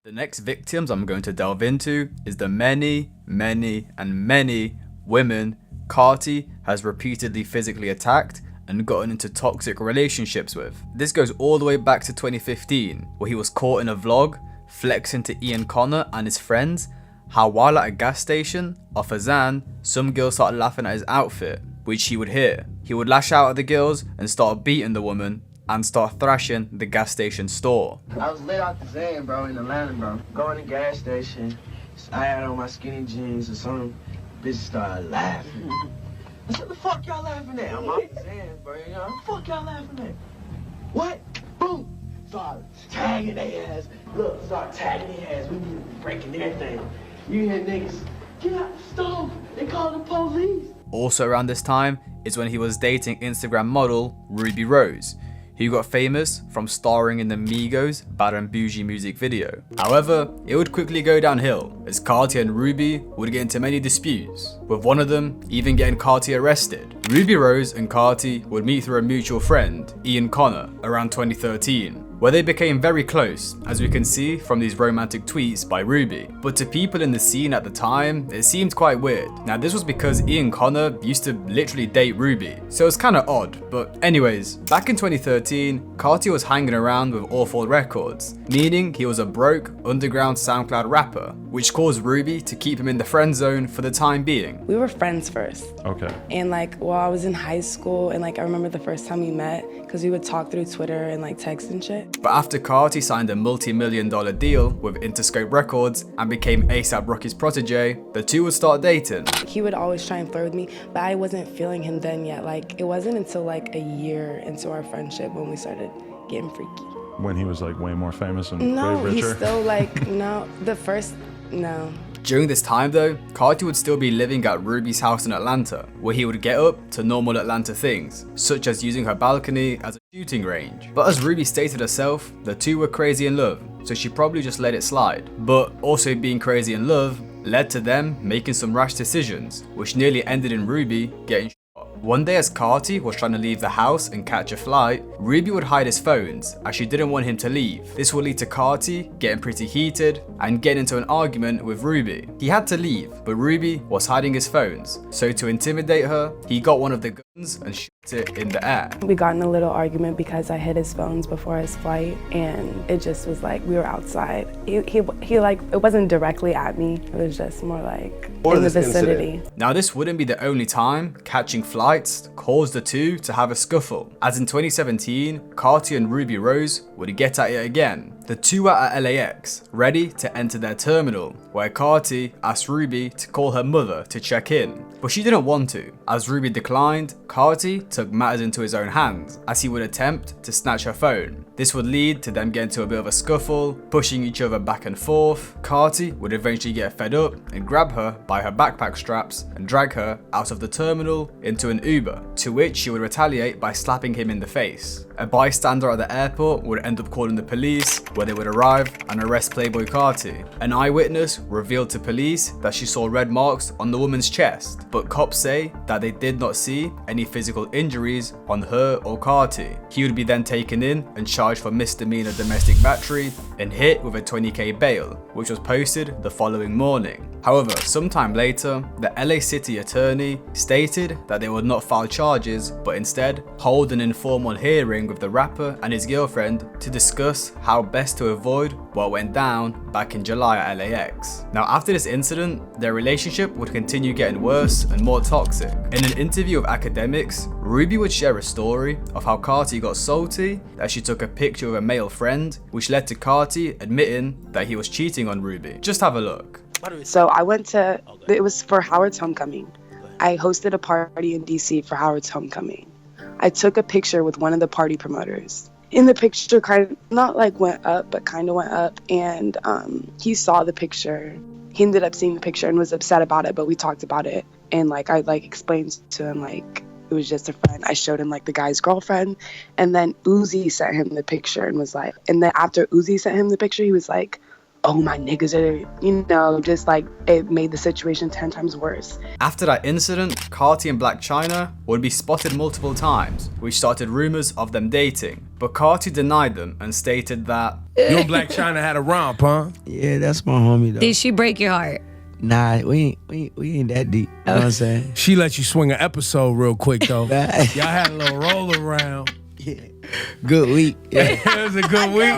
The next victims I'm going to delve into is the many women Carti has repeatedly physically attacked and gotten into toxic relationships with. This goes all the way back to 2015, where he was caught in a vlog flexing to Ian Connor and his friends how while at a gas station off a Zan, some girls started laughing at his outfit, which he would hear. He would lash out at the girls and start beating the woman and start thrashing the gas station store. I was lit out the Zan, bro, in Atlanta, bro. Going to the gas station, I had on my skinny jeans and some bitch started laughing. I said, the fuck y'all laughing at? I'm out the Zan, bro, you know? The fuck y'all laughing at? What? Boom! Start tagging their ass. Look, start tagging their ass. We be breaking everything. You hear niggas, get out the stove. They call the police. Also around this time is when he was dating Instagram model Ruby Rose, who got famous from starring in the Migos Bad and Bougie music video. However, it would quickly go downhill as Carti and Ruby would get into many disputes, with one of them even getting Carti arrested. Ruby Rose and Carti would meet through a mutual friend, Ian Connor, around 2013, where they became very close, as we can see from these romantic tweets by Ruby. But to people in the scene at the time, it seemed quite weird. Now this was because Ian Connor used to literally date Ruby, so it's kinda odd. But anyways, back in 2013, Carti was hanging around with Awful Records, meaning he was a broke, underground SoundCloud rapper, which caused Ruby to keep him in the friend zone for the time being. We were friends first. Okay. And like while I was in high school, and like I remember the first time we met, because we would talk through Twitter and like text and shit. But after Carti signed a multi-million-dollar deal with Interscope Records and became A$AP Rocky's protege, the two would start dating. He would always try and flirt with me, but I wasn't feeling him then yet. Like it wasn't until like a year into our friendship when we started getting freaky. When he was like way more famous and No, way richer? he's still like, no, no. During this time though, Carti would still be living at Ruby's house in Atlanta, where he would get up to normal Atlanta things, such as using her balcony as a shooting range. But as Ruby stated herself, the two were crazy in love, so she probably just let it slide. But also being crazy in love led to them making some rash decisions, which nearly ended in Ruby getting shot. One day as Carti was trying to leave the house and catch a flight, Ruby would hide his phones as she didn't want him to leave. This would lead to Carti getting pretty heated and getting into an argument with Ruby. He had to leave, but Ruby was hiding his phones, so to intimidate her, he got one of the guns and shot it in the air. We got in a little argument because I hid his phones before his flight, and it just was like we were outside. He like, it wasn't directly at me, it was just more like in the vicinity. Now this wouldn't be the only time catching flights caused the two to have a scuffle, as in 2017, Carti and Ruby Rose would get at it again. The two were at LAX, ready to enter their terminal, where Carti asked Ruby to call her mother to check in, but she didn't want to. As Ruby declined, Carti took matters into his own hands, as he would attempt to snatch her phone. This would lead to them getting into a bit of a scuffle, pushing each other back and forth. Carti would eventually get fed up and grab her by her backpack straps and drag her out of the terminal into an Uber, to which she would retaliate by slapping him in the face. A bystander at the airport would end up calling the police, where they would arrive and arrest Playboi Carti. An eyewitness revealed to police that she saw red marks on the woman's chest, but cops say that they did not see any physical injuries on her or Carti. He would be then taken in and charged for misdemeanor domestic battery and hit with a $20,000 bail, which was posted the following morning. However, sometime later, the LA City attorney stated that they would not file charges, but instead hold an informal hearing with the rapper and his girlfriend to discuss how best to avoid what went down back in July at LAX. Now after this incident, their relationship would continue getting worse and more toxic. In an interview with Academics, Ruby would share a story of how Carti got salty that she took a picture of a male friend, which led to Carti admitting that he was cheating on Ruby. Just have a look. So I went to, it was for Howard's homecoming. I hosted a party in DC for Howard's homecoming. I took a picture with one of the party promoters. In the picture, kind of not like went up, but kind of went up, and he saw the picture. He ended up seeing the picture and was upset about it, but we talked about it, and like I like explained to him like it was just a friend. I showed him like the guy's girlfriend, and then Uzi sent him the picture and was like, and then after Uzi sent him the picture, he was like, oh, my niggas are, just like it made the situation 10 times worse. After that incident, Carti and Black China would be spotted multiple times, which started rumors of them dating. But Carti denied them and stated that you and Black China had a romp, huh? Yeah, that's my homie though. Did she break your heart? Nah, we ain't that deep. You know what I'm saying? She let you swing an episode real quick though. Y'all had a little roll around. Yeah. Good week. Yeah. It was a good week.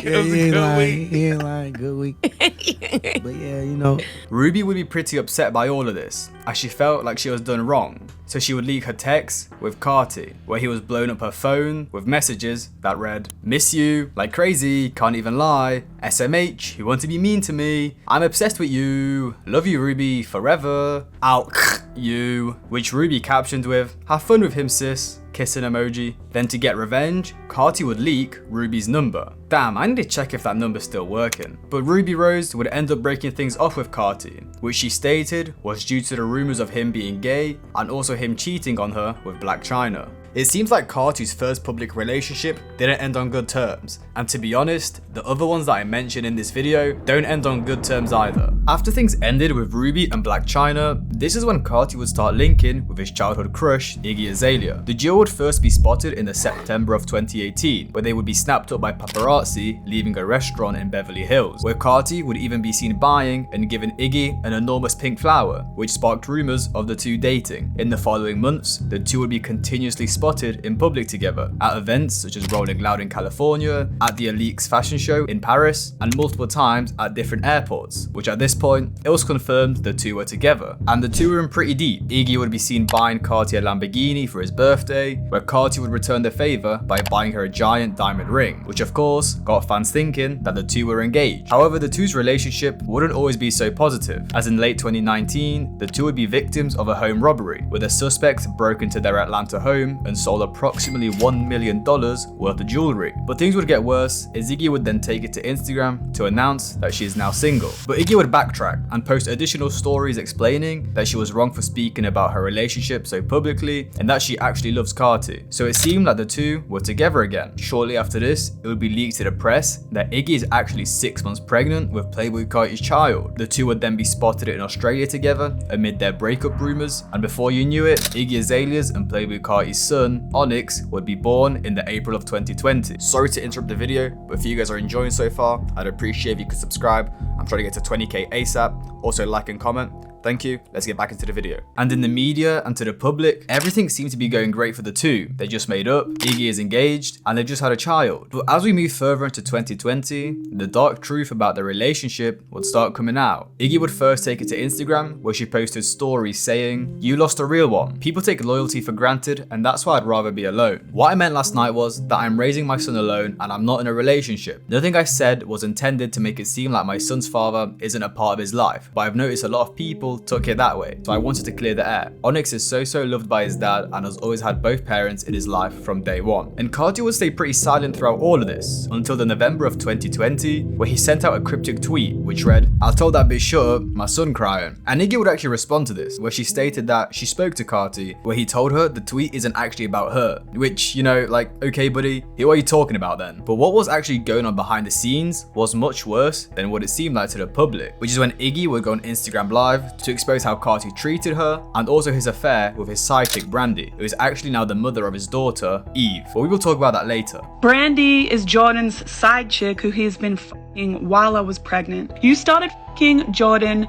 It was a good week. He ain't lying. Good week. But yeah, Ruby would be pretty upset by all of this, as she felt like she was done wrong. So she would leak her texts with Carti, where he was blowing up her phone with messages that read, "Miss you, like crazy, can't even lie, SMH, you want to be mean to me, I'm obsessed with you, love you Ruby, forever, out you," which Ruby captioned with, "Have fun with him sis," kissing emoji. Then to get revenge, Carti would leak Ruby's number. Damn, I need to check if that number's still working. But Ruby Rose would end up breaking things off with Carti, which she stated was due to the rumors of him being gay and also him cheating on her with Black China. It seems like Carti's first public relationship didn't end on good terms, and to be honest, the other ones that I mentioned in this video don't end on good terms either. After things ended with Ruby and Black China, this is when Carti would start linking with his childhood crush, Iggy Azalea. The duo would first be spotted in the September of 2018, where they would be snapped up by paparazzi leaving a restaurant in Beverly Hills, where Carti would even be seen buying and giving Iggy an enormous pink flower, which sparked rumors of the two dating. In the following months, the two would be continuously spotted in public together at events such as Rolling Loud in California, at the Alix fashion show in Paris, and multiple times at different airports, which at this point, it was confirmed the two were together. And the two were in pretty deep. Iggy would be seen buying Carti a Lamborghini for his birthday, where Carti would return the favor by buying her a giant diamond ring, which of course got fans thinking that the two were engaged. However, the two's relationship wouldn't always be so positive, as in late 2019, the two would be victims of a home robbery, where the suspect broke into their Atlanta home and sold approximately $1 million worth of jewelry. But things would get worse, as Iggy would then take it to Instagram to announce that she is now single. But Iggy would backtrack and post additional stories explaining that she was wrong for speaking about her relationship so publicly and that she actually loves Carti. So it seemed like the two were together again. Shortly after this, it would be leaked to to the press that Iggy is actually 6 months pregnant with Playboi Carti's child. The two would then be spotted in Australia together amid their breakup rumors, and before you knew it, Iggy Azalea's and Playboi Carti's son, Onyx, would be born in the April of 2020. Sorry to interrupt the video, but if you guys are enjoying so far, I'd appreciate if you could subscribe. I'm trying to get to 20k ASAP. Also like and comment. Thank you. Let's get back into the video. And in the media and to the public, everything seemed to be going great for the two. They just made up, Iggy is engaged, and they just had a child. But as we move further into 2020, the dark truth about their relationship would start coming out. Iggy would first take it to Instagram, where she posted stories saying, "You lost a real one. People take loyalty for granted, and that's why I'd rather be alone. What I meant last night was that I'm raising my son alone and I'm not in a relationship. Nothing I said was intended to make it seem like my son's father isn't a part of his life, but I've noticed a lot of people took it that way, so I wanted to clear the air. Onyx is so loved by his dad and has always had both parents in his life from day one." And Carti would stay pretty silent throughout all of this until the November of 2020, where he sent out a cryptic tweet which read, "I told that bitch shut up, my son crying." And Iggy would actually respond to this, where she stated that she spoke to Carti, where he told her the tweet isn't actually about her, which, you know, like, okay buddy, what are you talking about then? But what was actually going on behind the scenes was much worse than what it seemed like to the public, which is when Iggy would go on Instagram Live to expose how Carti treated her, and also his affair with his side chick Brandy, who is actually now the mother of his daughter, Eve. But we will talk about that later. Brandy is Jordan's side chick who he's been f***ing while I was pregnant. You started f***ing Jordan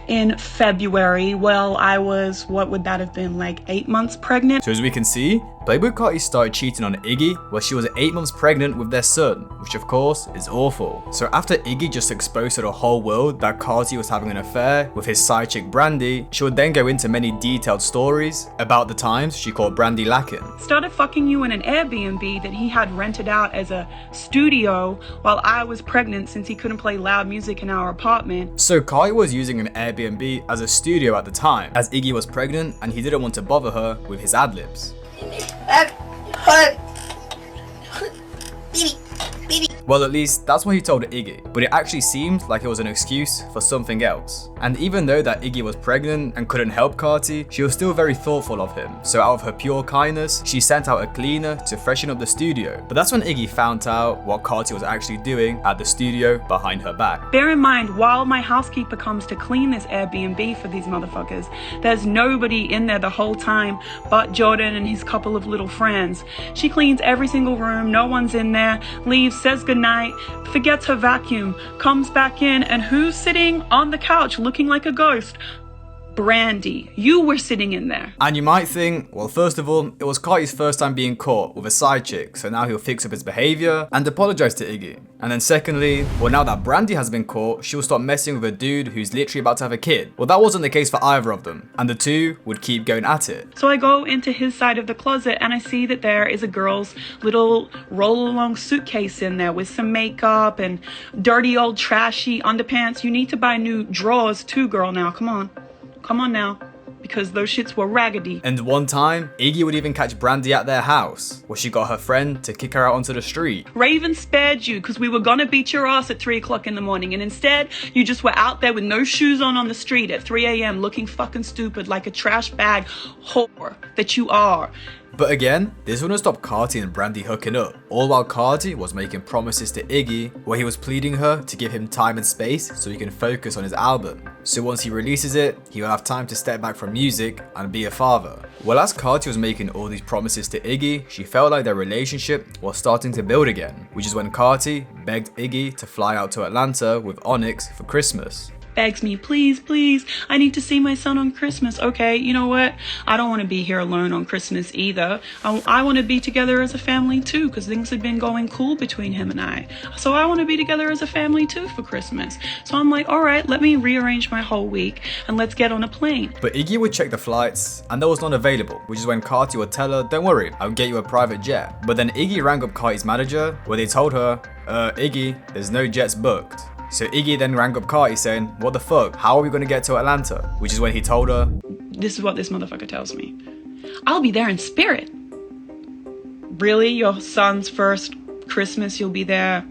in February. Well, I was, what would that have been, like 8 months pregnant? So as we can see, Playboi Carti started cheating on Iggy while she was 8 months pregnant with their son, which of course is awful. So after Iggy just exposed to the whole world that Carti was having an affair with his side chick Brandy, she would then go into many detailed stories about the times she called Brandy lacking. Started fucking you in an Airbnb that he had rented out as a studio while I was pregnant since he couldn't play loud music in our apartment. So Carti was using an Airbnb as a studio at the time, as Iggy was pregnant and he didn't want to bother her with his ad-libs. Well, at least that's what he told Iggy, but it actually seemed like it was an excuse for something else. And even though that Iggy was pregnant and couldn't help Carti, she was still very thoughtful of him. So out of her pure kindness, she sent out a cleaner to freshen up the studio. But that's when Iggy found out what Carti was actually doing at the studio behind her back. Bear in mind, while my housekeeper comes to clean this Airbnb for these motherfuckers, there's nobody in there the whole time but Jordan and his couple of little friends. She cleans every single room, no one's in there, leaves, says goodnight, forgets her vacuum, comes back in, and who's sitting on the couch looking like a ghost? Brandy. You were sitting in there. And you might think, well, first of all, it was Carti's first time being caught with a side chick, so now he'll fix up his behavior and apologize to Iggy. And then secondly, well, now that Brandy has been caught, she'll stop messing with a dude who's literally about to have a kid. Well, that wasn't the case for either of them, and the two would keep going at it. So I go into his side of the closet and I see that there is a girl's little roll-along suitcase in there with some makeup and dirty old trashy underpants. You need to buy new drawers too, girl, now. Come on. Come on now, because those shits were raggedy. And one time, Iggy would even catch Brandy at their house, where she got her friend to kick her out onto the street. Raven spared you because we were gonna beat your ass at 3 o'clock in the morning, and instead, you just were out there with no shoes on the street at 3 a.m. looking fucking stupid like a trash bag whore that you are. But again, this wouldn't stop Carti and Brandy hooking up, all while Carti was making promises to Iggy where he was pleading her to give him time and space so he can focus on his album. So once he releases it, he will have time to step back from music and be a father. Well, as Carti was making all these promises to Iggy, she felt like their relationship was starting to build again, which is when Carti begged Iggy to fly out to Atlanta with Onyx for Christmas. Begs me, please, please, I need to see my son on Christmas. Okay, you know what? I don't want to be here alone on Christmas either. I want to be together as a family too, because things have been going cool between him and I. So I want to be together as a family too for Christmas. So I'm like, all right, let me rearrange my whole week and let's get on a plane. But Iggy would check the flights and there was none available, which is when Carti would tell her, don't worry, I'll get you a private jet. But then Iggy rang up Carti's manager where they told her, Iggy, there's no jets booked. So Iggy then rang up Carti saying, what the fuck, how are we going to get to Atlanta? Which is when he told her, this is what this motherfucker tells me. I'll be there in spirit. Really? Your son's first Christmas, you'll be there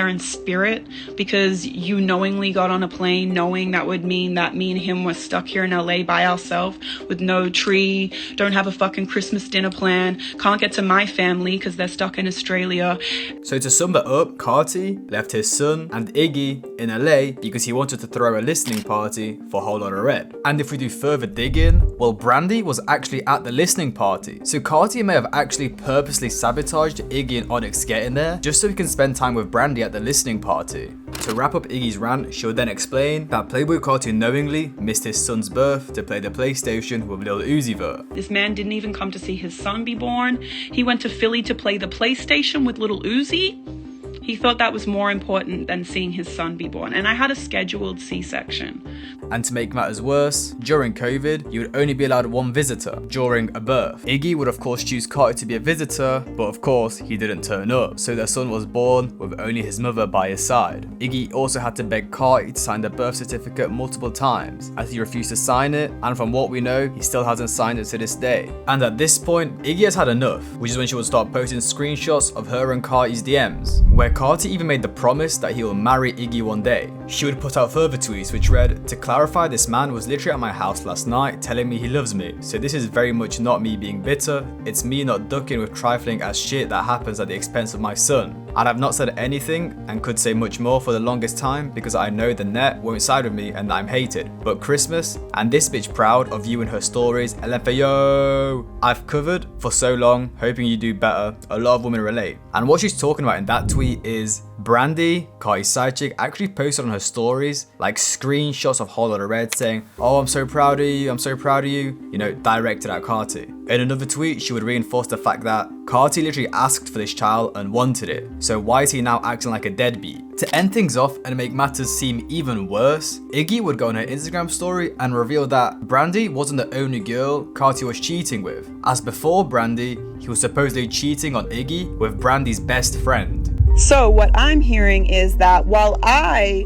in spirit, because you knowingly got on a plane knowing that would mean that me and him were stuck here in LA by ourselves with no tree, don't have a fucking Christmas dinner plan, can't get to my family because they're stuck in Australia. So to sum that up, Carti left his son and Iggy in LA because he wanted to throw a listening party for Lotta Red. And if we do further digging, well, Brandy was actually at the listening party. So Carti may have actually purposely sabotaged Iggy and Onyx getting there just so he can spend time with Brandy at the listening party. To wrap up Iggy's rant, she would then explain that Playboi Carti knowingly missed his son's birth to play the PlayStation with Lil Uzi Vert. This man didn't even come to see his son be born. He went to Philly to play the PlayStation with Lil Uzi. He thought that was more important than seeing his son be born. And I had a scheduled C-section. And to make matters worse, during COVID, you would only be allowed one visitor during a birth. Iggy would of course choose Carti to be a visitor, but of course he didn't turn up, so their son was born with only his mother by his side. Iggy also had to beg Carti to sign the birth certificate multiple times, as he refused to sign it, and from what we know, he still hasn't signed it to this day. And at this point, Iggy has had enough, which is when she would start posting screenshots of her and Carti's DMs, where Carti even made the promise that he will marry Iggy one day. She would put out further tweets which read, "To clarify, this man was literally at my house last night telling me he loves me, so this is very much not me being bitter, it's me not ducking with trifling as shit that happens at the expense of my son. And I've not said anything and could say much more for the longest time because I know the net won't side with me and that I'm hated. But Christmas, and this bitch proud of you and her stories, LMFAO. I've covered for so long, hoping you do better. A lot of women relate." And what she's talking about in that tweet is Brandy, Carti's side chick, actually posted on her stories like screenshots of Lotta Red saying, "Oh, I'm so proud of you, I'm so proud of you," you know, directed at Carti. In another tweet, she would reinforce the fact that Carti literally asked for this child and wanted it, so why is he now acting like a deadbeat? To end things off and make matters seem even worse, Iggy would go on her Instagram story and reveal that Brandy wasn't the only girl Carti was cheating with, as before Brandy, he was supposedly cheating on Iggy with Brandy's best friend. So what I'm hearing is that while I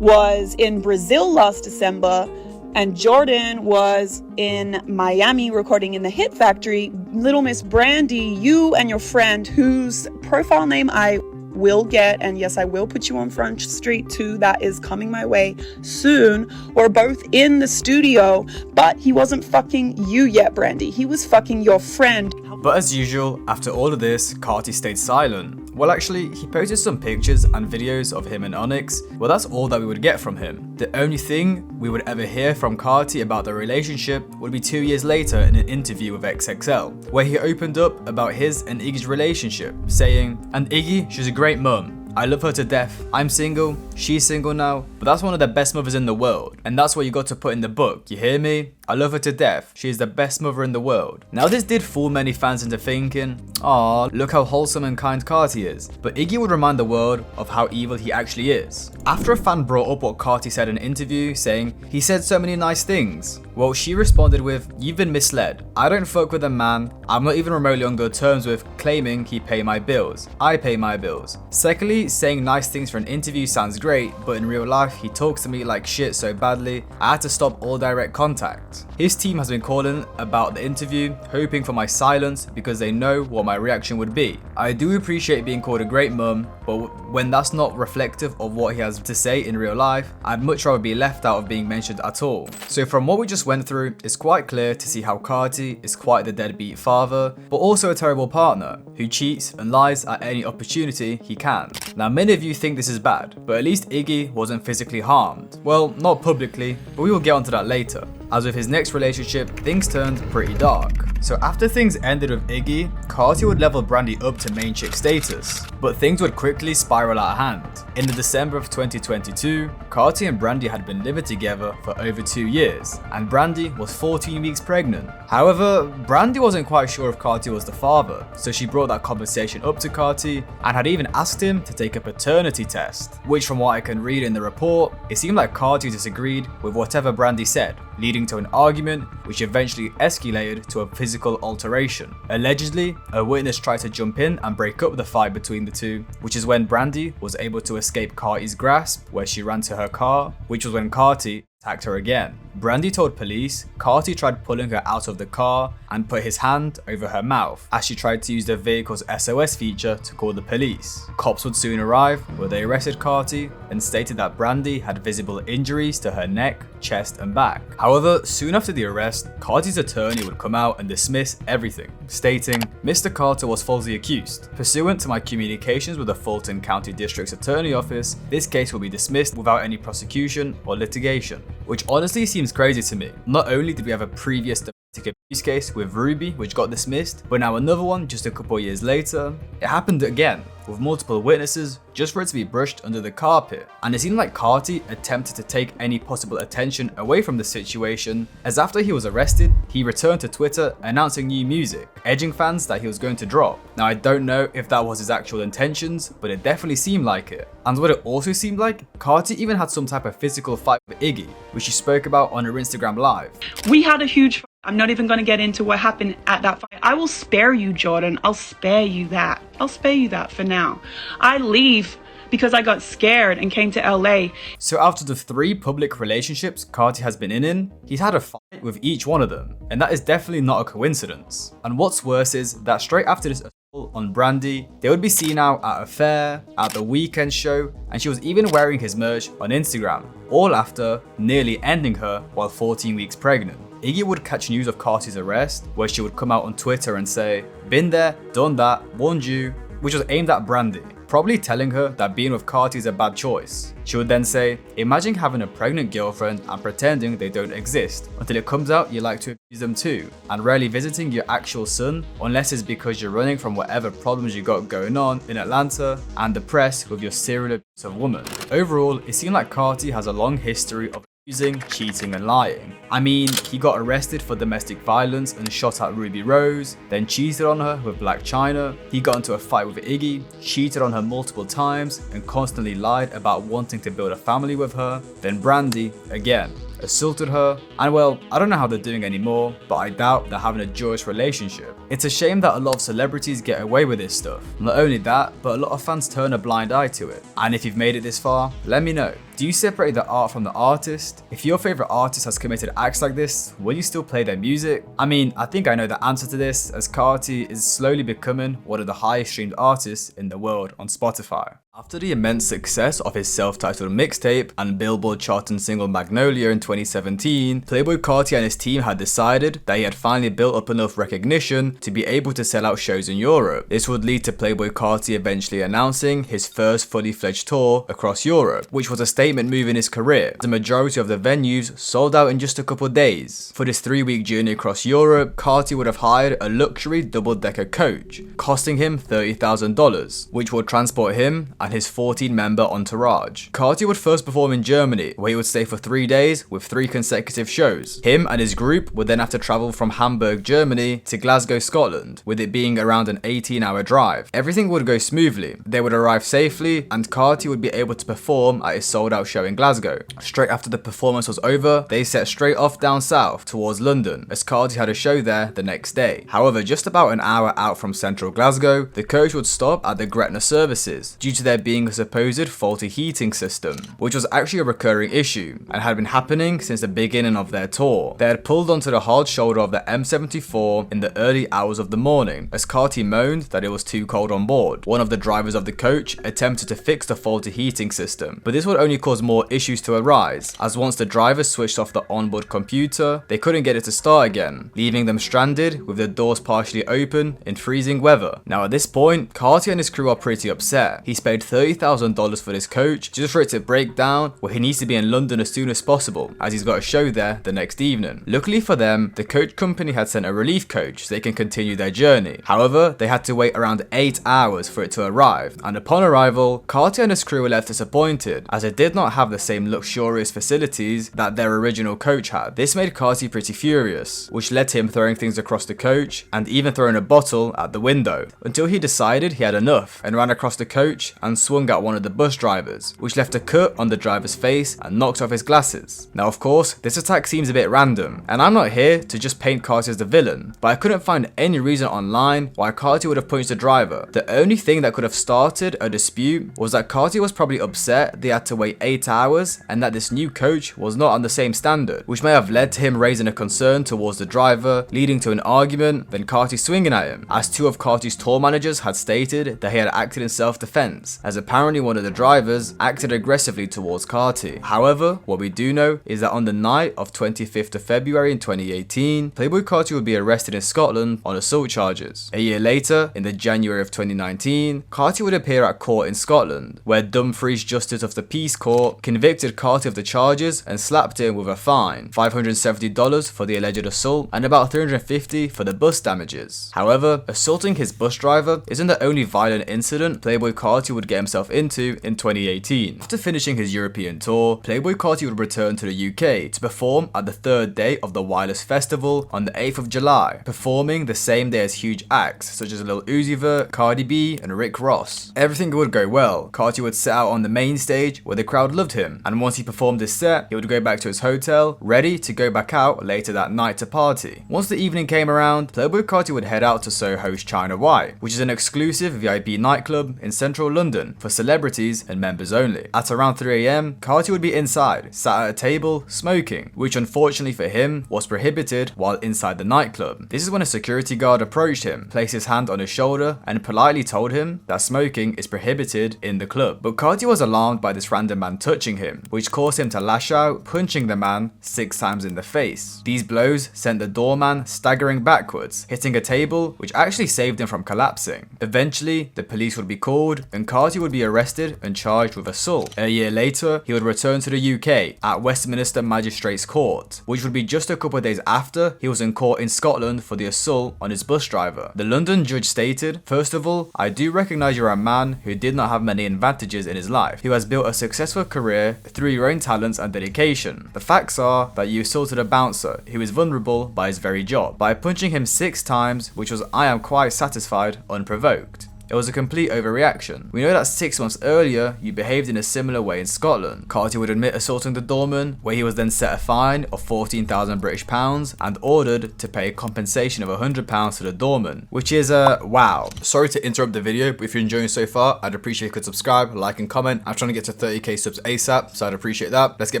was in Brazil last December and Jordan was in Miami recording in the Hit Factory, Little Miss Brandy, you and your friend, whose profile name I will get, and yes, I will put you on Front Street too, that is coming my way soon, were both in the studio, but he wasn't fucking you yet, Brandy. He was fucking your friend. But as usual, after all of this, Carti stayed silent. Well, actually, he posted some pictures and videos of him and Onyx. Well, that's all that we would get from him. The only thing we would ever hear from Carti about the relationship would be 2 years later in an interview with XXL, where he opened up about his and Iggy's relationship, saying, "And Iggy, she's a great mum. I love her to death. I'm single, she's single now, but that's one of the best mothers in the world. And that's what you got to put in the book, you hear me? I love her to death. She is the best mother in the world." Now this did fool many fans into thinking, "Aw, look how wholesome and kind Carti is." But Iggy would remind the world of how evil he actually is. After a fan brought up what Carti said in an interview, saying, "He said so many nice things." Well, she responded with, "You've been misled. I don't fuck with a man I'm not even remotely on good terms with claiming he pay my bills. I pay my bills." Secondly, saying nice things for an interview sounds great, but in real life he talks to me like shit so badly, I had to stop all direct contact. His team has been calling about the interview, hoping for my silence because they know what my reaction would be. I do appreciate being called a great mum, but when that's not reflective of what he has to say in real life, I'd much rather be left out of being mentioned at all. So from what we just went through, it's quite clear to see how Carti is quite the deadbeat father, but also a terrible partner who cheats and lies at any opportunity he can. Now many of you think this is bad, but at least Iggy wasn't physically harmed. Well, not publicly, but we will get onto that later. As with his next relationship, things turned pretty dark. So after things ended with Iggy, Carti would level Brandy up to main chick status, but things would quickly spiral out of hand. In the December of 2022, Carti and Brandy had been living together for over 2 years, and Brandy was 14 weeks pregnant. However, Brandy wasn't quite sure if Carti was the father, so she brought that conversation up to Carti and had even asked him to take a paternity test, which from what I can read in the report, it seemed like Carti disagreed with whatever Brandy said, leading to an argument which eventually escalated to a physical alteration. Allegedly, a witness tried to jump in and break up the fight between the two, which is when Brandy was able to escape Carti's grasp, where she ran to her car, which was when Carti attacked her again. Brandy told police Carti tried pulling her out of the car and put his hand over her mouth as she tried to use the vehicle's SOS feature to call the police. Cops would soon arrive, where they arrested Carti and stated that Brandy had visible injuries to her neck, chest and back. However, soon after the arrest, Carti's attorney would come out and dismiss everything, stating, "Mr. Carter was falsely accused. Pursuant to my communications with the Fulton County District's Attorney Office, this case will be dismissed without any prosecution or litigation." Which honestly seems crazy to me. Not only did we have a previous domestic abuse case with Ruby, which got dismissed, but now another one just a couple years later. It happened again, with multiple witnesses, just for it to be brushed under the carpet. And it seemed like Carti attempted to take any possible attention away from the situation, as after he was arrested, he returned to Twitter announcing new music, edging fans that he was going to drop. Now I don't know if that was his actual intentions, but it definitely seemed like it. And what it also seemed like, Carti even had some type of physical fight with Iggy, which she spoke about on her Instagram live. We had a huge fight. I'm not even going to get into what happened at that fight. I will spare you, Jordan. I'll spare you that. I'll spare you that for now. I leave because I got scared and came to LA. So out of the 3 public relationships Carti has been in, he's had a fight with each one of them. And that is definitely not a coincidence. And what's worse is that straight after this assault on Brandy, they would be seen out at a fair, at the weekend show, and she was even wearing his merch on Instagram, all after nearly ending her while 14 weeks pregnant. Iggy would catch news of Carti's arrest, where she would come out on Twitter and say, "Been there, done that, warned you," which was aimed at Brandy, probably telling her that being with Carti is a bad choice. She would then say, "Imagine having a pregnant girlfriend and pretending they don't exist, until it comes out you like to abuse them too, and rarely visiting your actual son unless it's because you're running from whatever problems you got going on in Atlanta and the press with your serial abusive woman." Overall, it seemed like Carti has a long history of abusing, cheating and lying. I mean, he got arrested for domestic violence and shot at Ruby Rose, then cheated on her with Black China. He got into a fight with Iggy, cheated on her multiple times and constantly lied about wanting to build a family with her. Then Brandy, again, assaulted her, and well, I don't know how they're doing anymore, but I doubt they're having a joyous relationship. It's a shame that a lot of celebrities get away with this stuff. Not only that, but a lot of fans turn a blind eye to it. And if you've made it this far, let me know. Do you separate the art from the artist? If your favorite artist has committed acts like this, will you still play their music? I mean, I think I know the answer to this, as Carti is slowly becoming one of the highest streamed artists in the world on Spotify. After the immense success of his self-titled mixtape and Billboard charting single Magnolia in 2017, Playboi Carti and his team had decided that he had finally built up enough recognition to be able to sell out shows in Europe. This would lead to Playboi Carti eventually announcing his first fully fledged tour across Europe, which was a statement move in his career. The majority of the venues sold out in just a couple days. For this 3-week journey across Europe, Carti would have hired a luxury double-decker coach, costing him $30,000, which would transport him and his 14-member entourage. Carti would first perform in Germany, where he would stay for 3 days with 3 consecutive shows. Him and his group would then have to travel from Hamburg, Germany to Glasgow, Scotland, with it being around an 18-hour drive. Everything would go smoothly. They would arrive safely, and Carti would be able to perform at his sold-out show in Glasgow. Straight after the performance was over, they set straight off down south towards London, as Carti had a show there the next day. However, just about an hour out from central Glasgow, the coach would stop at the Gretna services, due to there being a supposed faulty heating system, which was actually a recurring issue and had been happening since the beginning of their tour. They had pulled onto the hard shoulder of the M74 in the early hours of the morning, as Carti moaned that it was too cold on board. One of the drivers of the coach attempted to fix the faulty heating system, but this would only cause more issues to arise, as once the drivers switched off the onboard computer, they couldn't get it to start again, leaving them stranded with the doors partially open in freezing weather. Now at this point, Carti and his crew are pretty upset. He's paid $30,000 for this coach just for it to break down where he needs to be in London as soon as possible, as he's got a show there the next evening. Luckily for them, the coach company had sent a relief coach so they can continue their journey. However, they had to wait around 8 hours for it to arrive, and upon arrival, Carti and his crew were left disappointed, as it did not have the same luxurious facilities that their original coach had. This made Carti pretty furious, which led to him throwing things across the coach and even throwing a bottle at the window, until he decided he had enough and ran across the coach and swung at one of the bus drivers, which left a cut on the driver's face and knocked off his glasses. Now of course, this attack seems a bit random, and I'm not here to just paint Carti as the villain, but I couldn't find any reason online why Carti would have punched the driver. The only thing that could have started a dispute was that Carti was probably upset they had to wait 8 hours and that this new coach was not on the same standard, which may have led to him raising a concern towards the driver, leading to an argument, then Carti swinging at him, as 2 of Carti's tour managers had stated that he had acted in self-defense, as apparently one of the drivers acted aggressively towards Carti. However, what we do know is that on the night of 25th of February in 2018, Playboi Carti would be arrested in Scotland on assault charges. A year later, in the January of 2019, Carti would appear at court in Scotland, where Dumfries Justice of the Peace Court convicted Carti of the charges and slapped him with a fine, $570 for the alleged assault and about $350 for the bus damages. However, assaulting his bus driver isn't the only violent incident Playboi Carti would get himself into in 2018. After finishing his European tour, Playboi Carti would return to the UK to perform at the 3rd day of the Wireless Festival on the 8th of July, performing the same day as huge acts such as Lil Uzi Vert, Cardi B and Rick Ross. Everything would go well. Carti would sit out on the main stage where the crowd loved him, and once he performed his set, he would go back to his hotel, ready to go back out later that night to party. Once the evening came around, Playboi Carti would head out to Soho's China White, which is an exclusive VIP nightclub in central London for celebrities and members only. At around 3 AM, Carti would be inside, sat at a table, smoking, which unfortunately for him was prohibited while inside the nightclub. This is when a security guard approached him, placed his hand on his shoulder and politely told him that smoking is prohibited in the club. But Carti was alarmed by this random man touching him, which caused him to lash out, punching the man 6 times in the face. These blows sent the doorman staggering backwards, hitting a table which actually saved him from collapsing. Eventually, the police would be called and Carti would be arrested and charged with assault. A year later, he would return to the UK at Westminster Magistrates Court, which would be just a couple of days after he was in court in Scotland for the assault on his bus driver. The London judge stated, "First of all, I do recognise you're a man who did not have many advantages in his life, who has built a successful career through your own talents and dedication. The facts are that you assaulted a bouncer who is vulnerable by his very job, by punching him 6 times, which was, I am quite satisfied, unprovoked. It was a complete overreaction. We know that 6 months earlier, you behaved in a similar way in Scotland." Carti would admit assaulting the doorman, where he was then set a fine of 14,000 British pounds and ordered to pay a compensation of £100 to the doorman, which is wow. Sorry to interrupt the video, but if you're enjoying so far, I'd appreciate if you could subscribe, like and comment. I'm trying to get to 30k subs ASAP, so I'd appreciate that. Let's get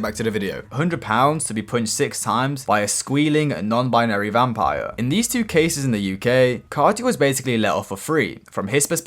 back to the video. £100 to be punched 6 times by a squealing non-binary vampire. In these 2 cases in the UK, Carti was basically let off for free. From his perspective,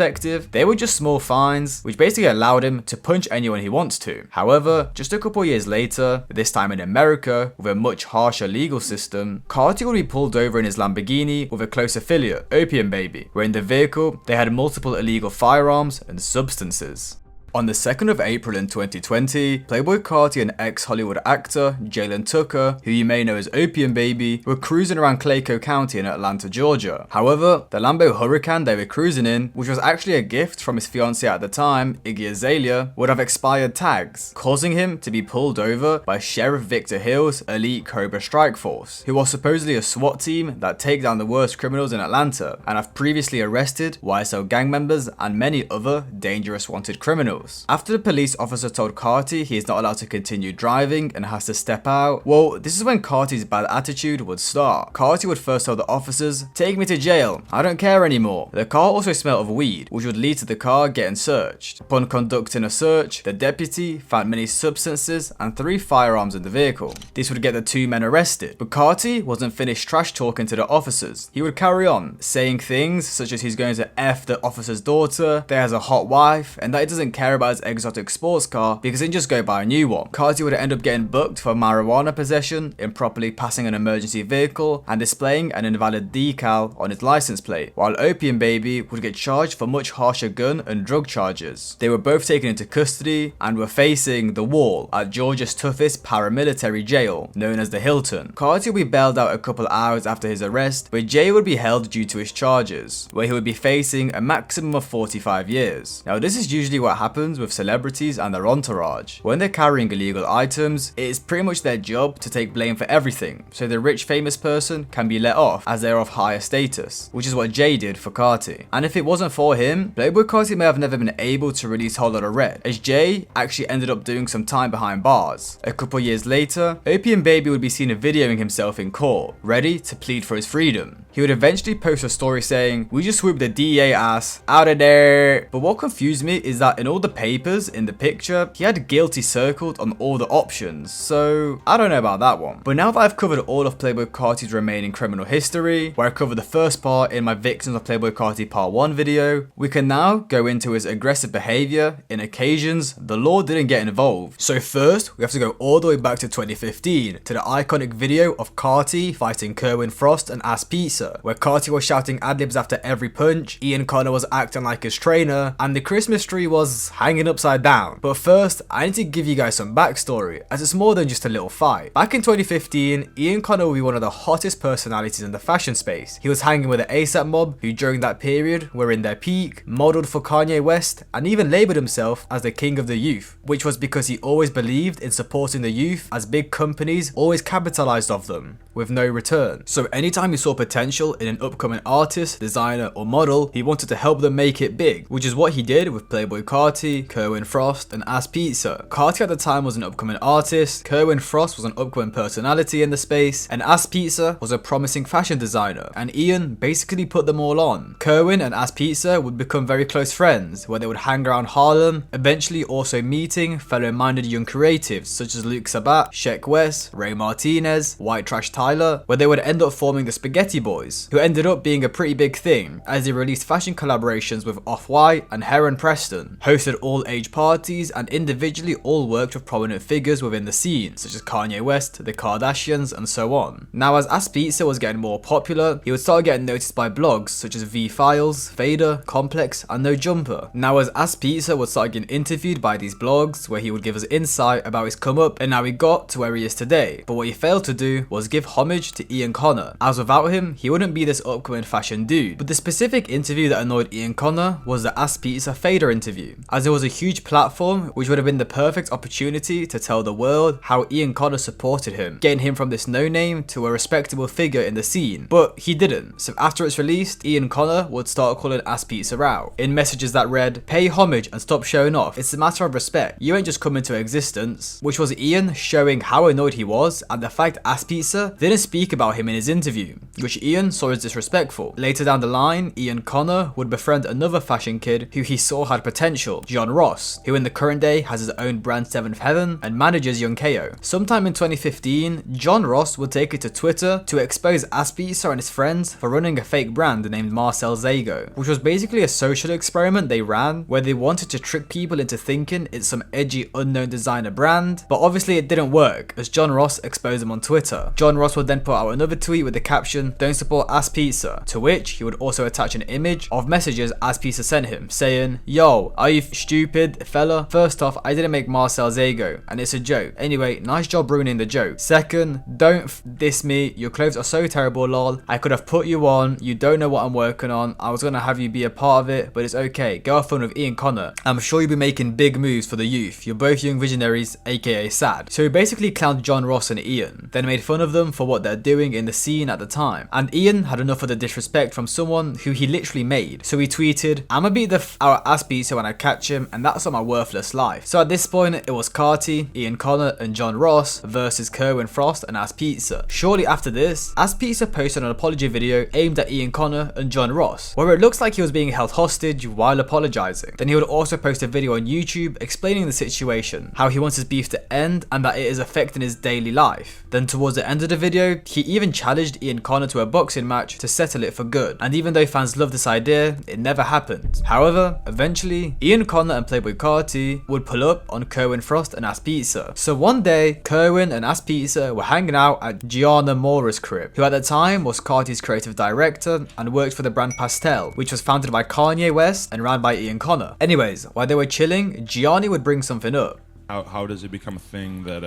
they were just small fines, which basically allowed him to punch anyone he wants to. However, just a couple years later, this time in America, with a much harsher legal system, Carti would be pulled over in his Lamborghini with a close affiliate, Opium Baby, where in the vehicle, they had multiple illegal firearms and substances. On the 2nd of April in 2020, Playboi Carti and ex-Hollywood actor Jalen Tucker, who you may know as Opium Baby, were cruising around Clayco County in Atlanta, Georgia. However, the Lambo Hurricane they were cruising in, which was actually a gift from his fiancée at the time, Iggy Azalea, would have expired tags, causing him to be pulled over by Sheriff Victor Hill's elite Cobra Strike Force, who was supposedly a SWAT team that take down the worst criminals in Atlanta and have previously arrested YSL gang members and many other dangerous wanted criminals. After the police officer told Carti he is not allowed to continue driving and has to step out, well, this is when Carti's bad attitude would start. Carti would first tell the officers, "Take me to jail, I don't care anymore." The car also smelled of weed, which would lead to the car getting searched. Upon conducting a search, the deputy found many substances and 3 firearms in the vehicle. This would get the 2 men arrested, but Carti wasn't finished trash talking to the officers. He would carry on, saying things such as he's going to F the officer's daughter, that he has a hot wife, and that he doesn't care about his exotic sports car because he can just go buy a new one. Carti would end up getting booked for marijuana possession, improperly passing an emergency vehicle, and displaying an invalid decal on his license plate, while Opium Baby would get charged for much harsher gun and drug charges. They were both taken into custody and were facing the wall at Georgia's toughest paramilitary jail, known as the Hilton. Carti would be bailed out a couple hours after his arrest, but Jay would be held due to his charges, where he would be facing a maximum of 45 years. Now, this is usually what happens with celebrities and their entourage. When they're carrying illegal items, it is pretty much their job to take blame for everything, so the rich famous person can be let off as they are of higher status, which is what Jay did for Carti. And if it wasn't for him, Playboi Carti may have never been able to release Whole Lotta Red, as Jay actually ended up doing some time behind bars. A couple years later, Opium Baby would be seen videoing himself in court, ready to plead for his freedom. he would eventually post a story saying, "We just swooped the DEA ass out of there." But what confused me is that in all the papers in the picture, he had guilty circled on all the options, so I don't know about that one. But now that I've covered all of Playboi Carti's remaining criminal history, where I covered the first part in my Victims of Playboi Carti Part 1 video, we can now go into his aggressive behavior in occasions the law didn't get involved. So first, we have to go all the way back to 2015 to the iconic video of Carti fighting Kerwin Frost and Ass Pizza, where Carti was shouting ad-libs after every punch, Ian Connor was acting like his trainer, and the Christmas tree was hanging upside down. But first, I need to give you guys some backstory, as it's more than just a little fight. Back in 2015, Ian Connor would be one of the hottest personalities in the fashion space. He was hanging with the ASAP mob, who during that period were in their peak, modeled for Kanye West, and even labeled himself as the king of the youth, which was because he always believed in supporting the youth, as big companies always capitalized off them with no return. So anytime he saw potential in an upcoming artist, designer or model, he wanted to help them make it big, which is what he did with Playboi Carti, Kerwin Frost and Ass Pizza. Carti at the time was an upcoming artist, Kerwin Frost was an upcoming personality in the space, and Ass Pizza was a promising fashion designer, and Ian basically put them all on. Kerwin and Ass Pizza would become very close friends, where they would hang around Harlem, eventually also meeting fellow-minded young creatives such as Luke Sabat, Sheck West, Ray Martinez, White Trash Tyler, where they would end up forming the Spaghetti Boys, who ended up being a pretty big thing as they released fashion collaborations with Off-White and Heron Preston, hosted all-age parties, and individually all worked with prominent figures within the scene such as Kanye West, the Kardashians and so on. Now as Ass Pizza was getting more popular, he would start getting noticed by blogs such as V-Files, Vader, Complex and No Jumper. Now as Ass Pizza would start getting interviewed by these blogs where he would give us insight about his come up and how he got to where he is today, but what he failed to do was give homage to Ian Connor, as without him he wouldn't be this upcoming fashion dude. But the specific interview that annoyed Ian Connor was the Ass Pizza Fader interview, as it was a huge platform which would have been the perfect opportunity to tell the world how Ian Connor supported him, getting him from this no-name to a respectable figure in the scene, but he didn't. So after it's released, Ian Connor would start calling Ass Pizza out in messages that read, "Pay homage and stop showing off, it's a matter of respect, you ain't just come into existence," which was Ian showing how annoyed he was at the fact Ass Pizza didn't speak about him in his interview, which Ian saw as disrespectful. Later down the line, Ian Connor would befriend another fashion kid who he saw had potential, John Ross, who in the current day has his own brand 7th Heaven and manages Young KO. Sometime in 2015, John Ross would take it to Twitter to expose Ass Pizza and his friends for running a fake brand named Marcel Zago, which was basically a social experiment they ran where they wanted to trick people into thinking it's some edgy unknown designer brand, but obviously it didn't work as John Ross exposed them on Twitter. John Ross would then put out another tweet with the caption, "Don't support Ass Pizza," to which he would also attach an image of messages Ass Pizza sent him saying, "Yo, are you stupid, fella? First off, I didn't make Marcel Zago and it's a joke. Anyway, nice job ruining the joke. Second, don't diss me, your clothes are so terrible lol. I could have put you on, you don't know what I'm working on. I was gonna have you be a part of it, but it's okay. Go have fun with Ian Connor. I'm sure you'll be making big moves for the youth. You're both young visionaries, aka sad." So he basically clowned John Ross and Ian, then made fun of them for what they're doing in the scene at the time. And Ian had enough of the disrespect from someone who he literally made. So he tweeted, "I'ma beat the out Ass Pizza when I catch him, and that's on my worthless life." So at this point, it was Carti, Ian Connor and John Ross versus Kerwin Frost and Ass Pizza. Shortly after this, Ass Pizza posted an apology video aimed at Ian Connor and John Ross, where it looks like he was being held hostage while apologizing. Then he would also post a video on YouTube explaining the situation, how he wants his beef to end and that it is affecting his daily life. Then towards the end of the video, he even challenged Ian Connor to a boxing match to settle it for good. And even though fans love this idea, it never happened. However, eventually, Ian Connor and Playboi Carti would pull up on Kerwin Frost and Ass Pizza. So one day, Kerwin and Ass Pizza were hanging out at Gianna Mora's crib, who at the time was Carti's creative director and worked for the brand Pastel, which was founded by Kanye West and ran by Ian Connor. Anyways, while they were chilling, Gianni would bring something up. How does it become a thing that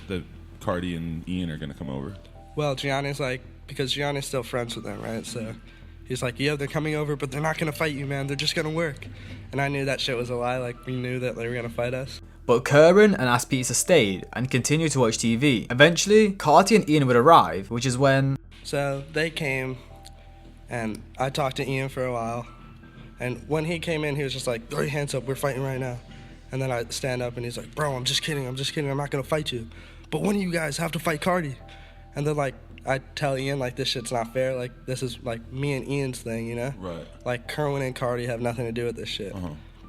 that Carti and Ian are gonna come over? Well, Gianni's like, because Gianni's still friends with them, right? So he's like, yeah, they're coming over, but they're not gonna fight you, man. They're just gonna work. And I knew that shit was a lie. Like, we knew that they were gonna fight us. But Kerwin and Ass Pizza stayed and continued to watch TV. Eventually, Carti and Ian would arrive, which is when... So they came, and I talked to Ian for a while. And when he came in, he was just like, throw your hands up, we're fighting right now. And then I stand up and he's like, bro, I'm just kidding, I'm not gonna fight you. But one of you guys have to fight Carti. And they're like, I tell Ian, like, this shit's not fair. Like, this is, like, me and Ian's thing, you know? Right. Like, Kerwin and Carti have nothing to do with this shit.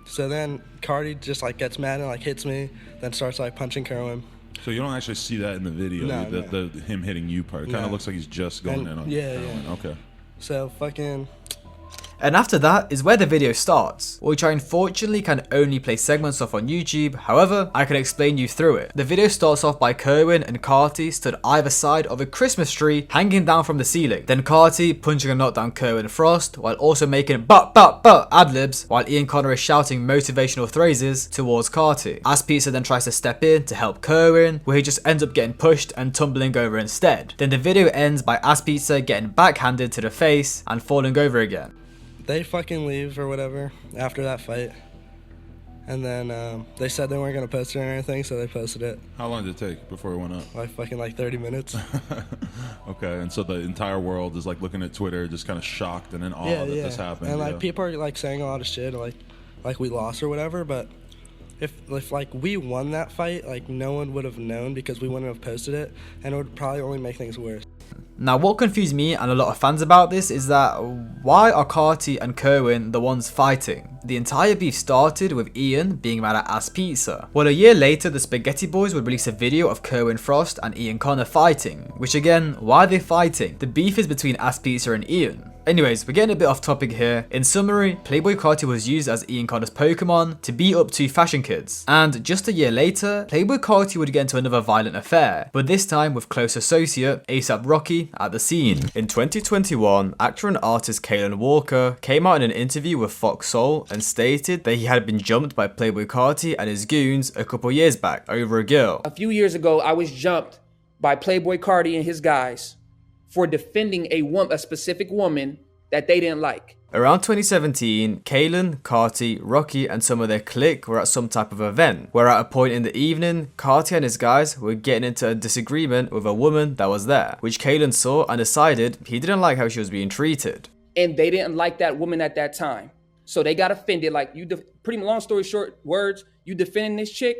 So then Carti just, like, gets mad and, like, hits me, then starts, like, punching Kerwin. So you don't actually see that in the video, No, the him hitting you part. It kind of looks like he's just going in on Kerwin. Okay. So fucking... And after that is where the video starts, which I unfortunately can only play segments of on YouTube. However, I can explain you through it. The video starts off by Kerwin and Carti stood either side of a Christmas tree hanging down from the ceiling. Then Carti punching a knot down Kerwin Frost while also making but ad-libs while Ian Connor is shouting motivational phrases towards Carti. As Pizza then tries to step in to help Kerwin, where he just ends up getting pushed and tumbling over instead. Then the video ends by As Pizza getting backhanded to the face and falling over again. They fucking leave or whatever after that fight. And then they said they weren't going to post it or anything, so they posted it. How long did it take before it went up? Like fucking like 30 minutes. Okay, and so the entire world is like looking at Twitter, just kind of shocked and in awe that this happened. And like people are like saying a lot of shit, like we lost or whatever, but if like we won that fight, like no one would have known because we wouldn't have posted it, and it would probably only make things worse. Now what confused me and a lot of fans about this is that why are Carti and Kerwin the ones fighting? The entire beef started with Ian being mad at As Pizza. Well, a year later the Spaghetti Boys would release a video of Kerwin Frost and Ian Connor fighting, which again, why are they fighting? The beef is between As Pizza and Ian. Anyways, we're getting a bit off topic here. In summary, Playboi Carti was used as Ian Connor's Pokemon to beat up two fashion kids. And just a year later, Playboi Carti would get into another violent affair, but this time with close associate A$AP Rocky at the scene. In 2021, actor and artist Kalen Walker came out in an interview with Fox Soul and stated that he had been jumped by Playboi Carti and his goons a couple years back over a girl. A few years ago, I was jumped by Playboi Carti and his guys for defending a specific woman that they didn't like. Around 2017, Kalen, Carti, Rocky and some of their clique were at some type of event, where at a point in the evening, Carti and his guys were getting into a disagreement with a woman that was there, which Kalen saw and decided he didn't like how she was being treated. And they didn't like that woman at that time. So they got offended, like, pretty long story short, words, you defending this chick?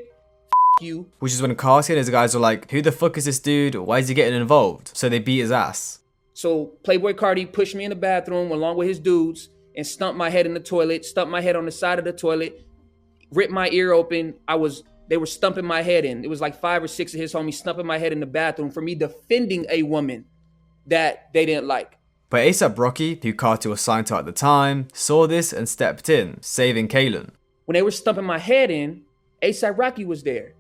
You. Which is when Carti and his guys were like, who the fuck is this dude? Why is he getting involved? So they beat his ass. So Playboi Carti pushed me in the bathroom along with his dudes and stumped my head in the toilet, stumped my head on the side of the toilet, ripped my ear open. They were stumping my head in. It was like 5 or 6 of his homies stumping my head in the bathroom for me defending a woman that they didn't like. But A$AP Rocky, who Carti was signed to at the time, saw this and stepped in, saving Kalen. When they were stumping my head in, A$AP Rocky was there.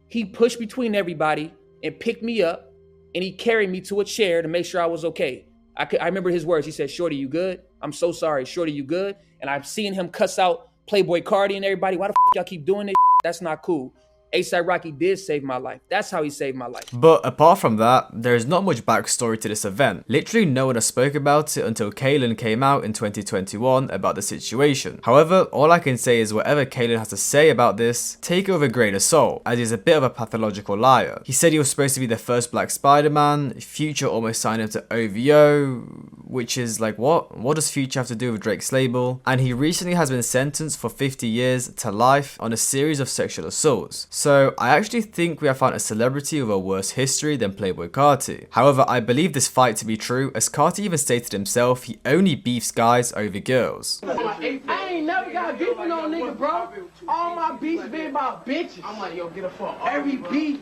He pushed between everybody and picked me up, and he carried me to a chair to make sure I was okay. I remember his words. He said, "Shorty, you good? I'm so sorry. Shorty, you good?" And I've seen him cuss out Playboi Carti and everybody. Why the f*** y'all keep doing this? That's not cool. A$AP Rocky did save my life. That's how he saved my life. But apart from that, there is not much backstory to this event. Literally no one has spoke about it until Kalen came out in 2021 about the situation. However, all I can say is whatever Kalen has to say about this, take it with a grain of salt, as he's a bit of a pathological liar. He said he was supposed to be the first Black Spider-Man, Future almost signed him to OVO, which is like what? What does Future have to do with Drake's label? And he recently has been sentenced for 50 years to life on a series of sexual assaults. So I actually think we have found a celebrity with a worse history than Playboi Carti. However, I believe this fight to be true, as Carti even stated himself he only beefs guys over girls. I ain't never got beef with no nigga, bro. All my beefs been about bitches. I'm like, yo, get a fuck. Every beef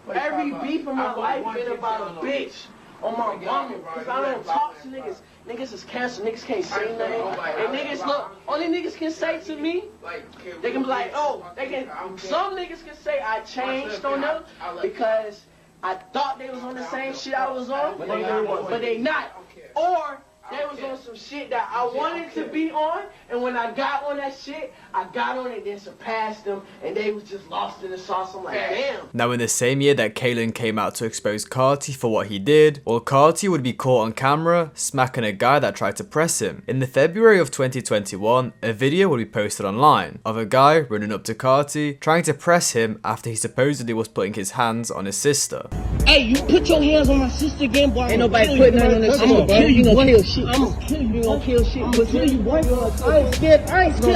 in my life been about a bitch. On my mama, cause I don't talk to niggas. Niggas is cancer, niggas can't say nothing. And niggas, look, only niggas can say to me, they can be like, oh, some niggas can say I changed on them because I thought they was on the same shit I was on, but they not. Or they was on some shit that I wanted to be on, and when I got on that shit, I got on it, then surpassed them, and they was just lost in the sauce. I'm like, damn. Now in the same year that Kalen came out to expose Carti for what he did, well, Carti would be caught on camera smacking a guy that tried to press him. In the February of 2021, a video would be posted online of a guy running up to Carti trying to press him after he supposedly was putting his hands on his sister. Hey, you put your hands on my sister again, boy. Ain't nobody putting her on this sister, bro. You gonna kill shit. shit. I'm gonna kill you. You gonna kill shit. Pussy, you boy. I ain't scared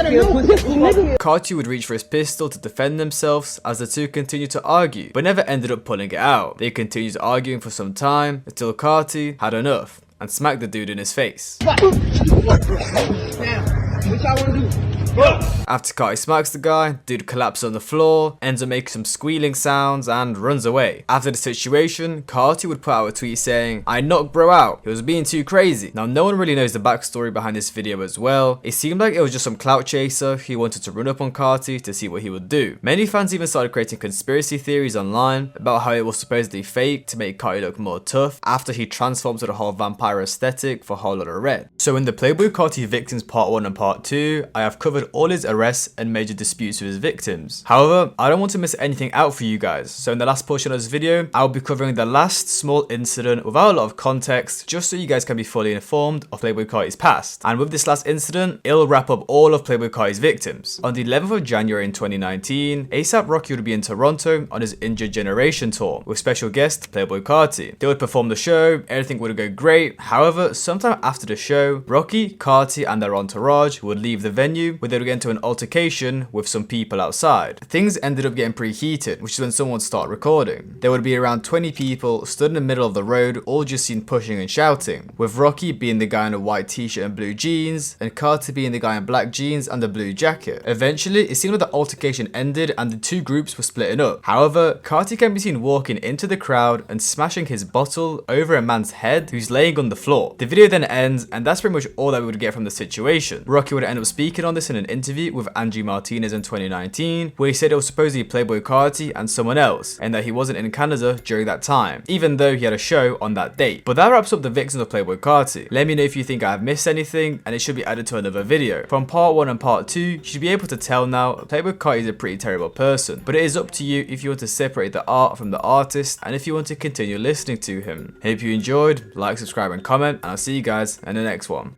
of no pistol, nigga. Carti would reach for his pistol to defend themselves as the two continued to argue, but never ended up pulling it out. They continued arguing for some time until Carti had enough and smacked the dude in his face. After Carti smacks the guy, dude collapses on the floor, ends up making some squealing sounds and runs away. After the situation, Carti would put out a tweet saying, "I knocked bro out, he was being too crazy." Now no one really knows the backstory behind this video as well. It seemed like it was just some clout chaser who wanted to run up on Carti to see what he would do. Many fans even started creating conspiracy theories online about how it was supposedly fake to make Carti look more tough after he transformed to the whole vampire aesthetic for Lotta Red. So in the Playboi Carti Victims Part 1 and Part 2, I have covered all his arrests and major disputes with his victims. However, I don't want to miss anything out for you guys, so in the last portion of this video, I'll be covering the last small incident without a lot of context, just so you guys can be fully informed of Playboi Carti's past. And with this last incident, it'll wrap up all of Playboi Carti's victims. On the 11th of January in 2019, ASAP Rocky would be in Toronto on his Injured Generation tour with special guest Playboi Carti. They would perform the show, everything would go great. However, sometime after the show, Rocky, Carti and their entourage would leave the venue where they would get into an altercation with some people outside. Things ended up getting pretty heated, which is when someone would start recording. There would be around 20 people stood in the middle of the road, all just seen pushing and shouting, with Rocky being the guy in a white t-shirt and blue jeans, and Carti being the guy in black jeans and a blue jacket. Eventually, it seemed like the altercation ended and the two groups were splitting up. However, Carti can be seen walking into the crowd and smashing his bottle over a man's head who's laying on the floor. The video then ends, and that's pretty much all that we would get from the situation. Rocky would end up speaking on this in an interview with Angie Martinez in 2019, where he said it was supposedly Playboi Carti and someone else, and that he wasn't in Canada during that time, even though he had a show on that date. But that wraps up the victims of Playboi Carti. Let me know if you think I've missed anything, and it should be added to another video. From part 1 and part 2, you should be able to tell now Playboi Carti is a pretty terrible person, but it is up to you if you want to separate the art from the artist, and if you want to continue listening to him. Hope you enjoyed, like, subscribe and comment, and I'll see you guys in the next one.